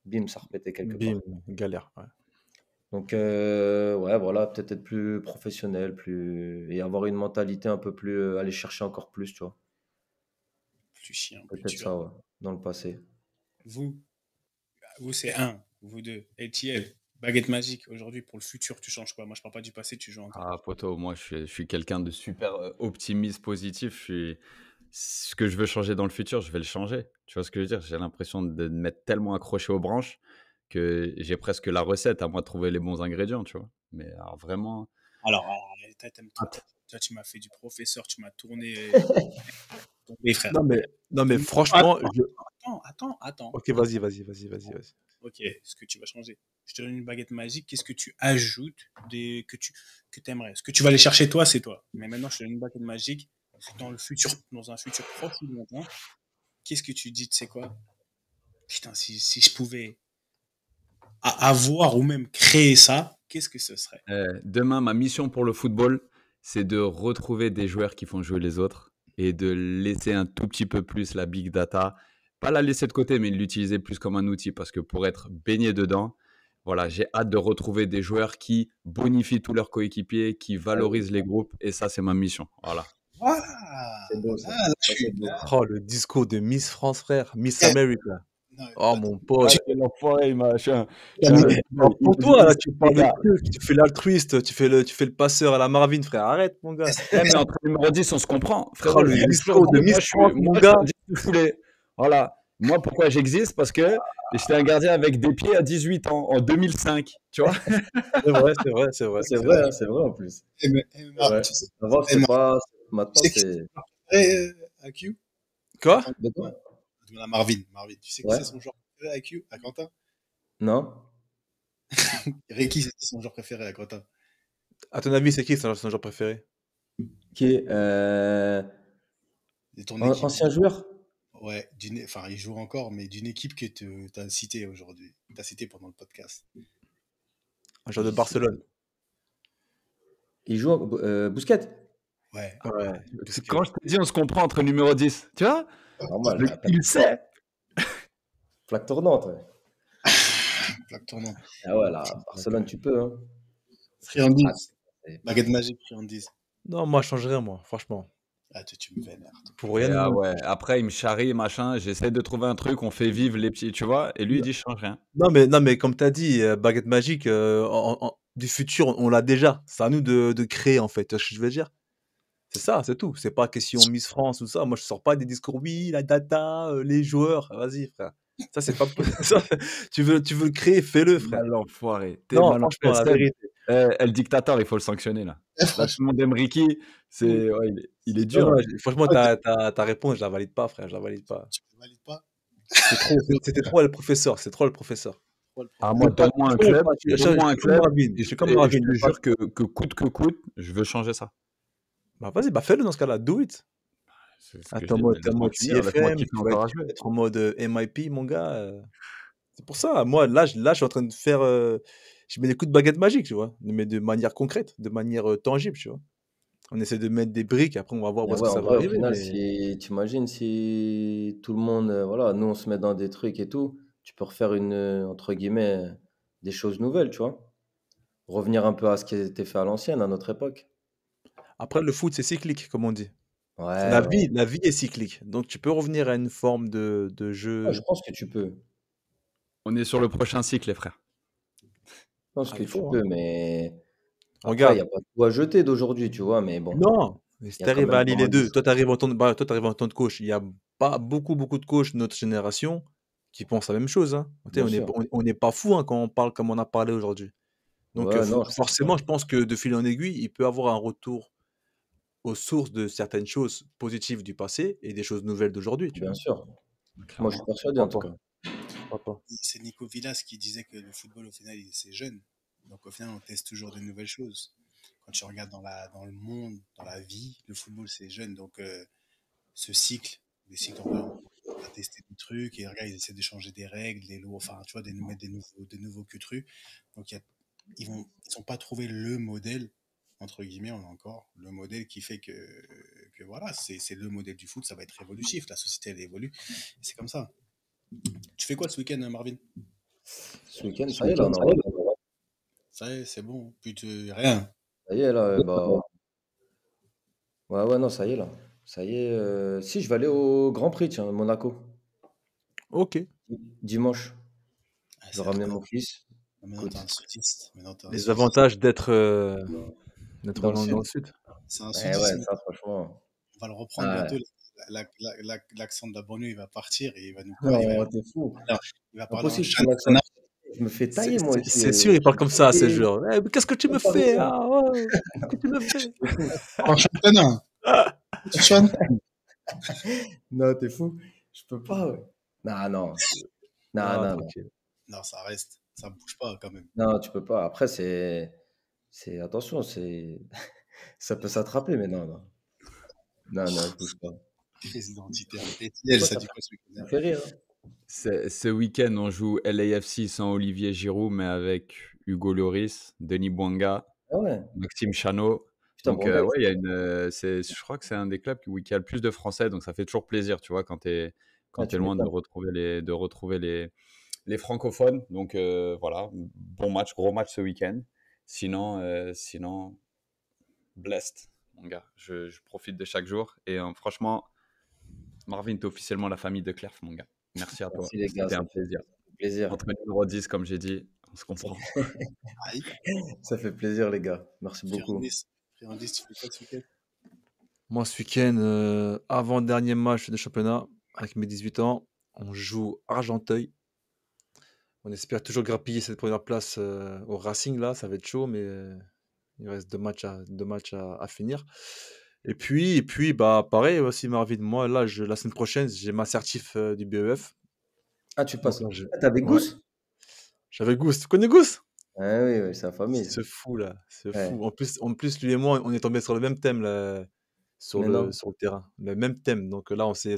Speaker 3: bim, ça remettait quelque
Speaker 8: Bim,
Speaker 3: part.
Speaker 8: galère. Ouais.
Speaker 3: Donc, ouais, voilà, peut-être être plus professionnel, et avoir une mentalité un peu plus, aller chercher encore plus, tu vois.
Speaker 11: Plus chien, plus
Speaker 3: Peut-être
Speaker 11: tueur.
Speaker 3: ça, ouais, dans le passé.
Speaker 11: Vous c'est un, vous deux. LTL, baguette magique. Aujourd'hui, pour le futur, tu changes quoi? Moi, je parle pas du passé, tu joues encore.
Speaker 1: Ah, poto, moi, je suis quelqu'un de super optimiste, positif. Ce que je veux changer dans le futur, je vais le changer. Tu vois ce que je veux dire? J'ai l'impression de m'être tellement accroché aux branches que j'ai presque la recette, à moi de trouver les bons ingrédients, tu vois. Mais alors, vraiment.
Speaker 11: Alors, toi, tu m'as fait du professeur, tu m'as tourné mes frères.
Speaker 8: Non, mais franchement,
Speaker 11: Attends.
Speaker 8: Ok, vas-y.
Speaker 11: Ok, ce que tu vas changer. Je te donne une baguette magique. Qu'est-ce que tu ajoutes que tu aimerais? Ce que tu vas aller chercher toi, c'est toi. Mais maintenant, je te donne une baguette magique. Dans un futur proche ou lointain, qu'est-ce que tu dis, tu sais quoi? Putain, si je pouvais avoir ou même créer ça, qu'est-ce que ce serait?
Speaker 1: Demain, ma mission pour le football, c'est de retrouver des joueurs qui font jouer les autres et de laisser un tout petit peu plus la big data. Pas la laisser de côté, mais de l'utiliser plus comme un outil parce que pour être baigné dedans, voilà, j'ai hâte de retrouver des joueurs qui bonifient tous leurs coéquipiers, qui valorisent les groupes et ça, c'est ma mission. Voilà.
Speaker 11: Voilà.
Speaker 3: C'est beau, ça. C'est beau.
Speaker 8: Oh, le discours de Miss France, frère. Miss America. Oh, mon pote.
Speaker 1: L'enfoiré, machin.
Speaker 8: Pour toi, là, tu parles de trucs, tu fais l'altruiste, tu fais le passeur à la Marvin, frère. Arrête, mon gars.
Speaker 1: Mais entre numéro 10, on se comprend.
Speaker 8: Oh, le discours de Miss France, mon gars.
Speaker 1: Voilà. Moi, pourquoi j'existe? Parce que j'étais un gardien avec des pieds à 18 ans, en 2005. Tu vois?
Speaker 8: C'est vrai.
Speaker 3: C'est vrai en plus.
Speaker 11: Ouais.
Speaker 3: Avant, c'est pas. Maintenant, c'est.
Speaker 11: AQ?
Speaker 8: Quoi?
Speaker 3: De quoi?
Speaker 11: Marvin, tu sais que
Speaker 3: Ouais.
Speaker 11: c'est son joueur préféré AQ à Quentin?
Speaker 3: Non?
Speaker 11: Ricky, c'est son joueur préféré à Quentin?
Speaker 8: À ton avis, c'est qui son joueur préféré?
Speaker 3: Qui est. Ancien joueur?
Speaker 11: Ouais, il joue encore, mais d'une équipe que tu as citée aujourd'hui. Tu as cité pendant le podcast.
Speaker 8: Un joueur de Barcelone.
Speaker 3: Il joue Busquets?
Speaker 11: Ouais.
Speaker 1: Quand je te dis, on se comprend entre numéro 10. Tu vois?
Speaker 3: Normal.
Speaker 1: Il sait.
Speaker 3: Plaque tournante, ouais.
Speaker 11: Plaque tournante.
Speaker 3: Ah ouais, là, Barcelone, tu peux, hein.
Speaker 11: Friandise. Baguette magique, friandise.
Speaker 8: Non, moi, je changerais, moi, franchement.
Speaker 11: Ah, tu me vénères.
Speaker 8: Pour rien.
Speaker 1: Ah ouais. Après, il me charrie, machin. J'essaie de trouver un truc, on fait vivre les petits, tu vois. Et lui, il dit, je change rien.
Speaker 8: Non, mais comme tu as dit, baguette magique, du futur, on l'a déjà. C'est à nous de créer, en fait. Tu vois ce que je veux dire? C'est ça, c'est tout. C'est pas question Miss France ou ça. Moi, je sors pas des discours, oui, la data, les joueurs. Vas-y, frère. Ça, c'est pas ça, tu veux le créer, fais-le, frère.
Speaker 1: Mal enfoiré. T'es
Speaker 8: Non,
Speaker 1: mal
Speaker 8: franchement, la
Speaker 1: enfoiré.
Speaker 8: vérité.
Speaker 1: Le dictateur, il faut le sanctionner, là. Là, tout le monde aime Ricky. Ouais, il est dur.
Speaker 8: Non,
Speaker 1: Là.
Speaker 8: franchement, ta réponse, je la valide pas, frère. Je la valide pas.
Speaker 11: Tu ne valides pas?
Speaker 8: C'était trop le professeur. C'est trop le professeur.
Speaker 1: Ah, moi, donne-moi un club. Donne-moi un club.
Speaker 8: Je suis comme
Speaker 1: Et
Speaker 8: Marvin.
Speaker 1: je te jure que coûte que coûte, je veux changer ça.
Speaker 8: Bah, vas-y, bah, fais-le dans ce cas-là. Do it. T'es en mode CFM, tu vas être en mode MIP, mon gars. C'est pour ça. Moi, là, je suis en train de faire. Je mets des coups de baguette magique, tu vois. Mais de manière concrète, de manière tangible, tu vois. On essaie de mettre des briques, après, on va voir où est-ce que ça va arriver.
Speaker 3: Au final, t'imagines si tout le monde. Voilà, nous, on se met dans des trucs et tout, tu peux refaire entre guillemets, des choses nouvelles, tu vois. Revenir un peu à ce qui était fait à l'ancienne, à notre époque.
Speaker 8: Après, le foot, c'est cyclique, comme on dit.
Speaker 3: Ouais,
Speaker 8: la vie est cyclique. Donc, tu peux revenir à une forme de jeu.
Speaker 3: Ouais, je pense que tu peux.
Speaker 1: On est sur le prochain cycle, les frères.
Speaker 3: Je pense que tu peux, mais. Après,
Speaker 8: Regarde.
Speaker 3: il n'y a pas tout à jeter d'aujourd'hui, tu vois, mais bon.
Speaker 8: Non, mais si tu arrives à allier les deux, toi, tu arrives en tant que coach. Il n'y a pas beaucoup de coachs de notre génération qui pensent la même chose. Hein. On n'est pas fou, hein, quand on parle comme on a parlé aujourd'hui. Donc, forcément, je pense que de fil en aiguille, il peut avoir un retour aux sources de certaines choses positives du passé et des choses nouvelles d'aujourd'hui.
Speaker 3: Bien sûr. Moi, je suis persuadé, en tout cas.
Speaker 11: C'est Nico Villas qui disait que le football, au final, c'est jeune. Donc, au final, on teste toujours de nouvelles choses. Quand tu regardes dans le monde, dans la vie, le football, c'est jeune. Donc, ce cycle, on va tester des trucs et regarde, ils essaient de changer des règles, des lois, enfin, tu vois, de nous mettre des nouveaux cutrus. Donc, ils n'ont pas trouvé le modèle, entre guillemets, on a encore le modèle qui fait que voilà, c'est le modèle du foot, ça va être évolutif. La société, elle évolue. C'est comme ça. Tu fais quoi ce week-end, Marvin?
Speaker 3: Ce week-end, ça y est, là, on a...
Speaker 11: Ça y est, c'est bon. Puis rien.
Speaker 3: Ça y est, là, bah... Ouais, non, ça y est, là. Ça y est. Si, je vais aller au Grand Prix, tiens, Monaco.
Speaker 8: Ok.
Speaker 3: Dimanche. Je vais ramener mon fils.
Speaker 8: Les avantages d'être dans le sud.
Speaker 11: C'est un
Speaker 3: ouais,
Speaker 11: sudisme.
Speaker 3: ça, franchement.
Speaker 11: On va le reprendre bientôt. L'accent de la banlieue, il va partir et il va nous
Speaker 3: parler. T'es fou.
Speaker 11: Il va parler
Speaker 3: je me fais tailler, moi.
Speaker 8: C'est sûr, il parle comme ça, c'est genre. Mais qu'est-ce que tu me fais? Qu'est-ce que tu me fais?
Speaker 11: En championnat. Tu chantes?
Speaker 3: Non, t'es fou. Je peux pas, ouais. Non.
Speaker 11: Non, ça reste. Ça bouge pas, quand même.
Speaker 3: Non, tu peux pas. Après, attention, ça peut s'attraper, mais non, je bouge pas.
Speaker 11: Crise identitaire. Et ça dit quoi ce week-end?
Speaker 3: Ça fait rire.
Speaker 1: Ce week-end, on joue LAFC sans Olivier Giroud, mais avec Hugo Lloris, Denis Bouanga, Maxime Chanot.
Speaker 3: Putain,
Speaker 1: donc, il y a je crois que c'est un des clubs qui a le plus de Français, donc ça fait toujours plaisir, tu vois, quand t'es loin de retrouver les francophones. Donc, voilà, bon match, gros match ce week-end. Sinon, blessed, mon gars. Je profite de chaque jour. Et franchement, Marvin, t'es officiellement la famille de Clerf, mon gars. Merci à toi.
Speaker 3: Merci les gars,
Speaker 1: c'était un plaisir. Entre numéro 10, comme j'ai dit, on se comprend.
Speaker 3: Ça fait plaisir, les gars. Merci beaucoup.
Speaker 11: Friandise, tu fais quoi ce week-end?
Speaker 8: Moi, ce week-end, avant-dernier match de championnat, avec mes 18 ans, on joue Argenteuil. On espère toujours grappiller cette première place au Racing, là. Ça va être chaud, mais il reste deux matchs à finir. Et puis, bah, pareil aussi, Marvin. Moi, là, la semaine prochaine, j'ai ma certif du BEF.
Speaker 3: Ah, tu passes. T'avais Gousse?
Speaker 8: J'avais Gousse. Tu connais Gousse?
Speaker 3: Ah, oui, c'est la famille.
Speaker 8: C'est fou, là. C'est fou. En plus, lui et moi, on est tombé sur le même thème là, sur le terrain. Le même thème. Donc là, on s'est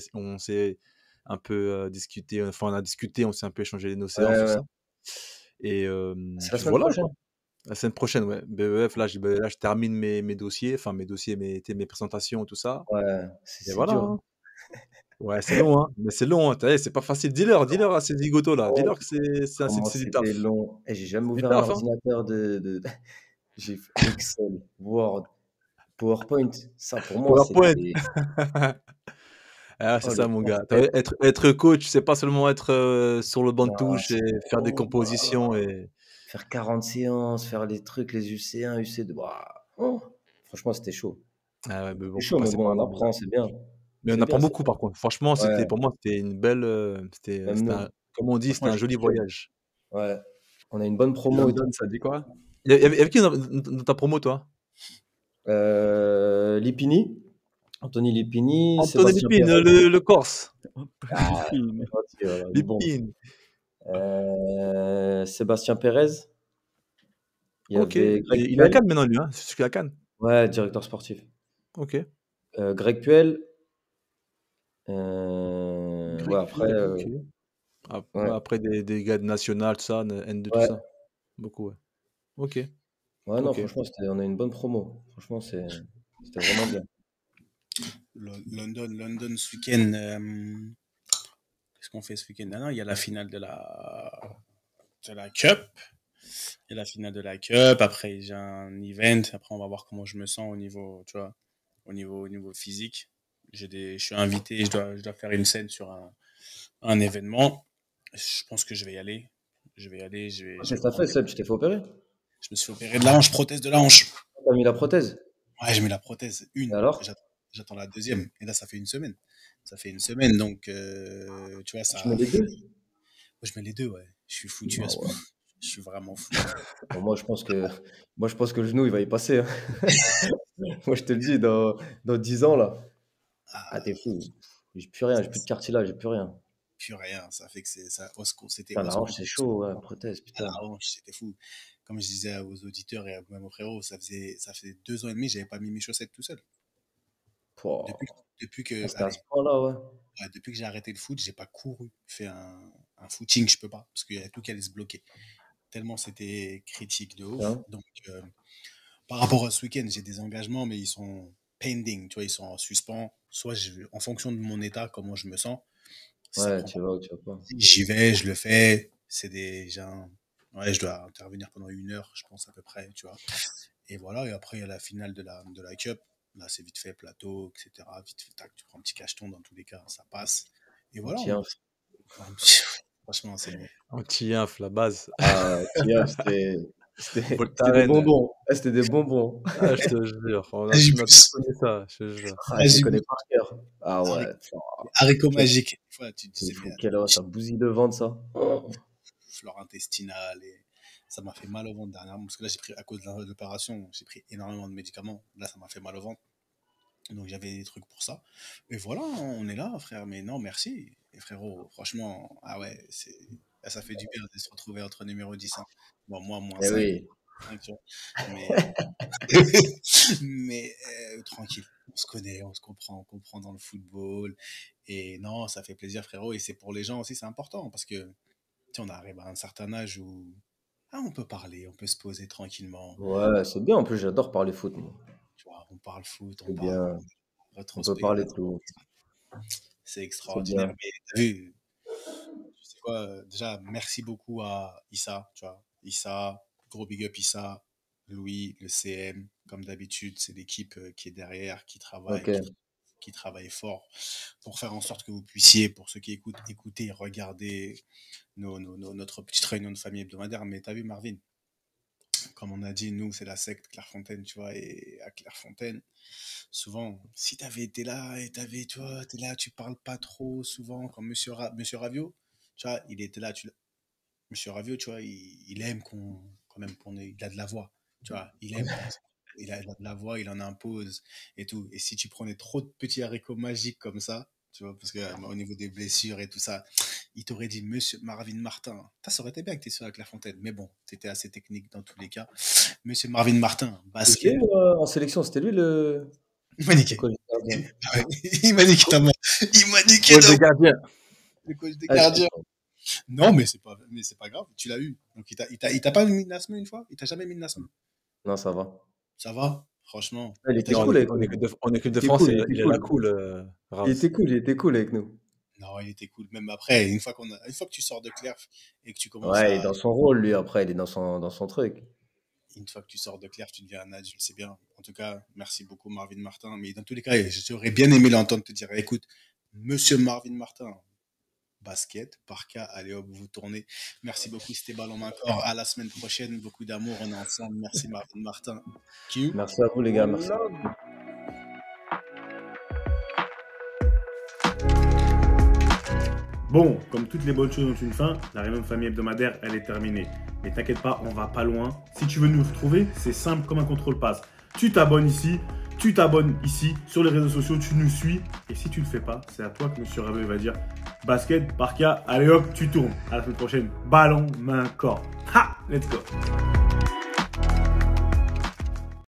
Speaker 8: un peu discuté. Enfin, on a discuté, on s'est un peu échangé nos séances, tout ça. Et
Speaker 3: c'est la semaine prochaine.
Speaker 8: La semaine prochaine, ouais. BEF, là, je termine mes dossiers, enfin mes présentations, tout ça.
Speaker 3: Ouais, c'est
Speaker 8: voilà.
Speaker 3: dur.
Speaker 8: Hein. Ouais, c'est long, hein. Mais c'est long, hein. C'est pas facile. Dis-leur à ces zigotos là. Dis-leur que c'est du taf.
Speaker 3: Long. Et j'ai jamais ouvert un ordinateur de... J'ai fait Excel, Word, PowerPoint. Ça, pour moi,
Speaker 8: PowerPoint. C'est ça, mon gars. Être coach, c'est pas seulement être sur le banc de touche et faire des compositions et
Speaker 3: faire 40 séances, faire les trucs, les UC1, UC2. Franchement, c'était chaud.
Speaker 8: Ah ouais, mais bon,
Speaker 3: C'est
Speaker 8: faut
Speaker 3: chaud, mais
Speaker 8: passer
Speaker 3: bon,
Speaker 8: par
Speaker 3: on
Speaker 8: là.
Speaker 3: apprend, c'est bien.
Speaker 8: Mais on
Speaker 3: C'est
Speaker 8: apprend
Speaker 3: bien, c'est
Speaker 8: beaucoup
Speaker 3: bien.
Speaker 8: par contre. Franchement,
Speaker 3: Ouais,
Speaker 8: pour moi, c'était une belle,
Speaker 3: même
Speaker 8: c'était
Speaker 3: nous.
Speaker 8: comme on dit, c'était
Speaker 3: Franchement,
Speaker 8: un
Speaker 3: j'ai
Speaker 8: joli
Speaker 3: kiffé.
Speaker 8: voyage.
Speaker 3: Ouais. On a une bonne
Speaker 1: Et
Speaker 3: promo et
Speaker 1: London,
Speaker 3: tout.
Speaker 1: ça dit quoi?
Speaker 8: Il y avait qui dans ta promo, toi?
Speaker 3: Lipini, Anthony Lipini,
Speaker 8: Anthony
Speaker 3: Sébastien
Speaker 8: Lépine,
Speaker 3: Perez.
Speaker 8: le Corse.
Speaker 3: Ah,
Speaker 1: Philippines.
Speaker 3: gentil, voilà, une bombe.
Speaker 8: Lépine.
Speaker 3: Sébastien Perez. Il y
Speaker 8: Ok.
Speaker 3: avait Greg
Speaker 8: Il est à
Speaker 3: Puel.
Speaker 8: Cannes maintenant, lui. Hein. C'est qu'il est à Cannes.
Speaker 3: Ouais, directeur sportif.
Speaker 8: Ok.
Speaker 3: Greg Puel. Ouais,
Speaker 8: Greg
Speaker 3: après,
Speaker 8: Puel, ok.
Speaker 3: ouais,
Speaker 8: Après des gars de National, tout ça, N2, tout
Speaker 3: ouais.
Speaker 8: ça. Beaucoup, ouais. Ok.
Speaker 3: Ouais, non,
Speaker 8: Ok.
Speaker 3: franchement, on a une bonne promo. Franchement, c'était vraiment bien.
Speaker 11: London ce week-end. Qu'est-ce qu'on fait ce week-end? Ah non, il y a la finale de la Cup. Il y a la finale de la Cup. Après, j'ai un event. Après, on va voir comment je me sens au niveau, tu vois, au niveau physique. Je suis invité. Je dois faire une scène sur un événement. Je pense que je vais y aller. Je vais y aller. Je
Speaker 3: Qu'est-ce
Speaker 11: vais
Speaker 3: que t'as
Speaker 11: prendre.
Speaker 3: fait, Seb? Tu t'es fait opérer?
Speaker 11: Je me suis fait opérer de la hanche, prothèse de la hanche.
Speaker 3: T'as mis la prothèse?
Speaker 11: Ouais, j'ai mis la prothèse,
Speaker 3: Et
Speaker 11: une.
Speaker 3: alors?
Speaker 11: J'attends la deuxième. Et là, ça fait une semaine. Donc, tu vois,
Speaker 3: Tu mets les deux?
Speaker 11: moi, je mets les deux, ouais. Je suis foutu à
Speaker 3: Ah
Speaker 11: ce
Speaker 3: ouais.
Speaker 11: point. Je suis vraiment foutu.
Speaker 3: Bon, moi, je pense que le genou, il va y passer, hein. Moi, je te le dis, dans 10 ans, là. Ah, t'es fou. J'ai plus rien, j'ai plus de cartilage, j'ai plus rien.
Speaker 11: Plus rien. Ça fait que c'était
Speaker 3: Putain,
Speaker 11: au
Speaker 3: la hanche,
Speaker 11: secours.
Speaker 3: c'est chaud, ouais, prothèse,
Speaker 11: À la
Speaker 3: putain.
Speaker 11: hanche, c'était fou. Comme je disais aux auditeurs et même aux frérots, ça faisait 2 ans et demi, j'avais pas mis mes chaussettes tout seul.
Speaker 3: Pouah.
Speaker 11: Depuis
Speaker 3: Ah,
Speaker 11: que,
Speaker 3: c'était à ce
Speaker 11: allez,
Speaker 3: point-là, ouais.
Speaker 11: depuis que j'ai arrêté le foot, j'ai pas couru, fait un footing, je peux pas, parce qu'il y a tout qui allait se bloquer. Tellement c'était critique de ouf.
Speaker 3: Putain.
Speaker 11: Donc, par rapport à ce week-end, j'ai des engagements, mais ils sont pending, tu vois, ils sont en suspens. Soit en fonction de mon état, comment je me sens, si ça
Speaker 3: Ouais,
Speaker 11: prend
Speaker 3: tu
Speaker 11: pas,
Speaker 3: vas ou tu vas pas.
Speaker 11: j'y vais, je le fais. Ouais, je dois intervenir pendant 1 heure, je pense à peu près, tu vois. Et voilà, et après, il y a la finale de la Cup. Là, c'est vite fait, plateau, etc. Vite fait, tac, tu prends un petit cacheton, dans tous les cas, ça passe. Et voilà,
Speaker 3: Tiens.
Speaker 11: franchement, c'est.
Speaker 8: Anti-inf, la base.
Speaker 3: Ah, tiens, c'était des
Speaker 8: Voltaren.
Speaker 3: bonbons. C'était des bonbons.
Speaker 8: Ah, je te jure. On a
Speaker 11: Magique
Speaker 8: tous
Speaker 11: plus.
Speaker 8: connu ça, je te jure.
Speaker 3: Ah, je les connais par cœur. Ah ouais.
Speaker 11: Haricots
Speaker 3: Quel,
Speaker 11: magiques. Des fois, tu te disais, mais
Speaker 3: quelle heure, ça bousille de ventre, ça.
Speaker 11: flore intestinale et ça m'a fait mal au ventre dernièrement parce que là j'ai pris à cause de l'opération j'ai pris énormément de médicaments, là ça m'a fait mal au ventre, donc j'avais des trucs pour ça et voilà, on est là frère, mais non merci et frérot, franchement, ah ouais, ça fait du bien de se retrouver entre numéro 10, hein. Bon, moi moins
Speaker 3: Eh
Speaker 11: 5,
Speaker 3: oui.
Speaker 11: tu vois, mais tranquille, on se connaît, on comprend dans le football et non, ça fait plaisir frérot, et c'est pour les gens aussi, c'est important parce que tu sais, on arrive à un certain âge où on peut parler, on peut se poser tranquillement.
Speaker 3: Ouais, c'est bien. En plus, j'adore parler foot, moi.
Speaker 11: Tu vois, on parle foot, on
Speaker 3: C'est
Speaker 11: parle
Speaker 3: bien. On peut parler de
Speaker 11: rétrospective.
Speaker 3: tout.
Speaker 11: C'est
Speaker 3: C'est
Speaker 11: extraordinaire.
Speaker 3: bien.
Speaker 11: Mais t'as vu, tu sais quoi, déjà, merci beaucoup à Issa, tu vois. Issa, gros big up Issa, Louis, le CM, comme d'habitude, c'est l'équipe qui est derrière,
Speaker 3: Ok.
Speaker 11: qui travaille fort pour faire en sorte que vous puissiez, pour ceux qui écoutent, écouter, regarder notre petite réunion de famille hebdomadaire. Mais t'as vu, Marvin, comme on a dit, nous, c'est la secte Clairefontaine, tu vois, et à Clairefontaine, souvent, si t'avais été là et tu vois, t'es là, tu parles pas trop souvent, comme Monsieur Ravio, tu vois, il était là, Monsieur Ravio, tu vois, il aime quand même il a de la voix, tu vois, il a de la voix, il en impose et tout. Et si tu prenais trop de petits haricots magiques comme ça, tu vois, parce que au niveau des blessures et tout ça, il t'aurait dit Monsieur Marvin Martin. Ça aurait été bien que tu es sur la Clairefontaine, mais bon, tu étais assez technique dans tous les cas. Monsieur Marvin Martin, basket.
Speaker 3: En sélection, c'était lui le.
Speaker 11: Il m'a niqué.
Speaker 3: Le coach gardien.
Speaker 11: Il m'a niqué ta main. Il m'a niqué
Speaker 8: Coach de gardien.
Speaker 11: le coach des
Speaker 3: Ah,
Speaker 11: gardiens. Non, mais c'est pas grave. Tu l'as eu. Donc il t'a pas mis de Nasme une fois. Il t'a jamais mis de Nasme.
Speaker 3: Non, ça va.
Speaker 11: Ça va, franchement.
Speaker 3: Il était
Speaker 8: Non,
Speaker 3: cool avec
Speaker 8: en
Speaker 3: nous.
Speaker 8: équipe de
Speaker 3: Il était
Speaker 8: France,
Speaker 3: cool, il
Speaker 8: il
Speaker 3: était
Speaker 8: est là
Speaker 3: cool.
Speaker 8: cool,
Speaker 3: Il
Speaker 8: Ravs.
Speaker 3: était cool avec nous.
Speaker 11: Non, il était cool. Même après, une fois que tu sors de Clerf et que tu commences
Speaker 3: Ouais, il est dans son rôle, lui, après, il est dans son truc.
Speaker 11: une fois que tu sors de Clerf, tu deviens un adulte, c'est bien. En tout cas, merci beaucoup Marvin Martin. Mais dans tous les cas, j'aurais bien aimé l'entendre te dire, écoute, Monsieur Marvin Martin, basket. Parka, allez hop, vous tournez. Merci beaucoup, c'était Ballon Main Corps. À la semaine prochaine. Beaucoup d'amour, on est ensemble. Merci Marvin Martin. Q.
Speaker 3: Merci à vous les gars, merci.
Speaker 9: Bon, comme toutes les bonnes choses ont une fin, la réunion de famille hebdomadaire, elle est terminée. Mais t'inquiète pas, on va pas loin. Si tu veux nous retrouver, c'est simple comme un contrôle passe. Tu t'abonnes ici, tu t'abonnes ici, sur les réseaux sociaux, tu nous suis. Et si tu le fais pas, c'est à toi que Monsieur Rabé va dire basket, Parka, allez hop, tu tournes. À la semaine prochaine, Ballon, Main, Corps. Ha! Let's go!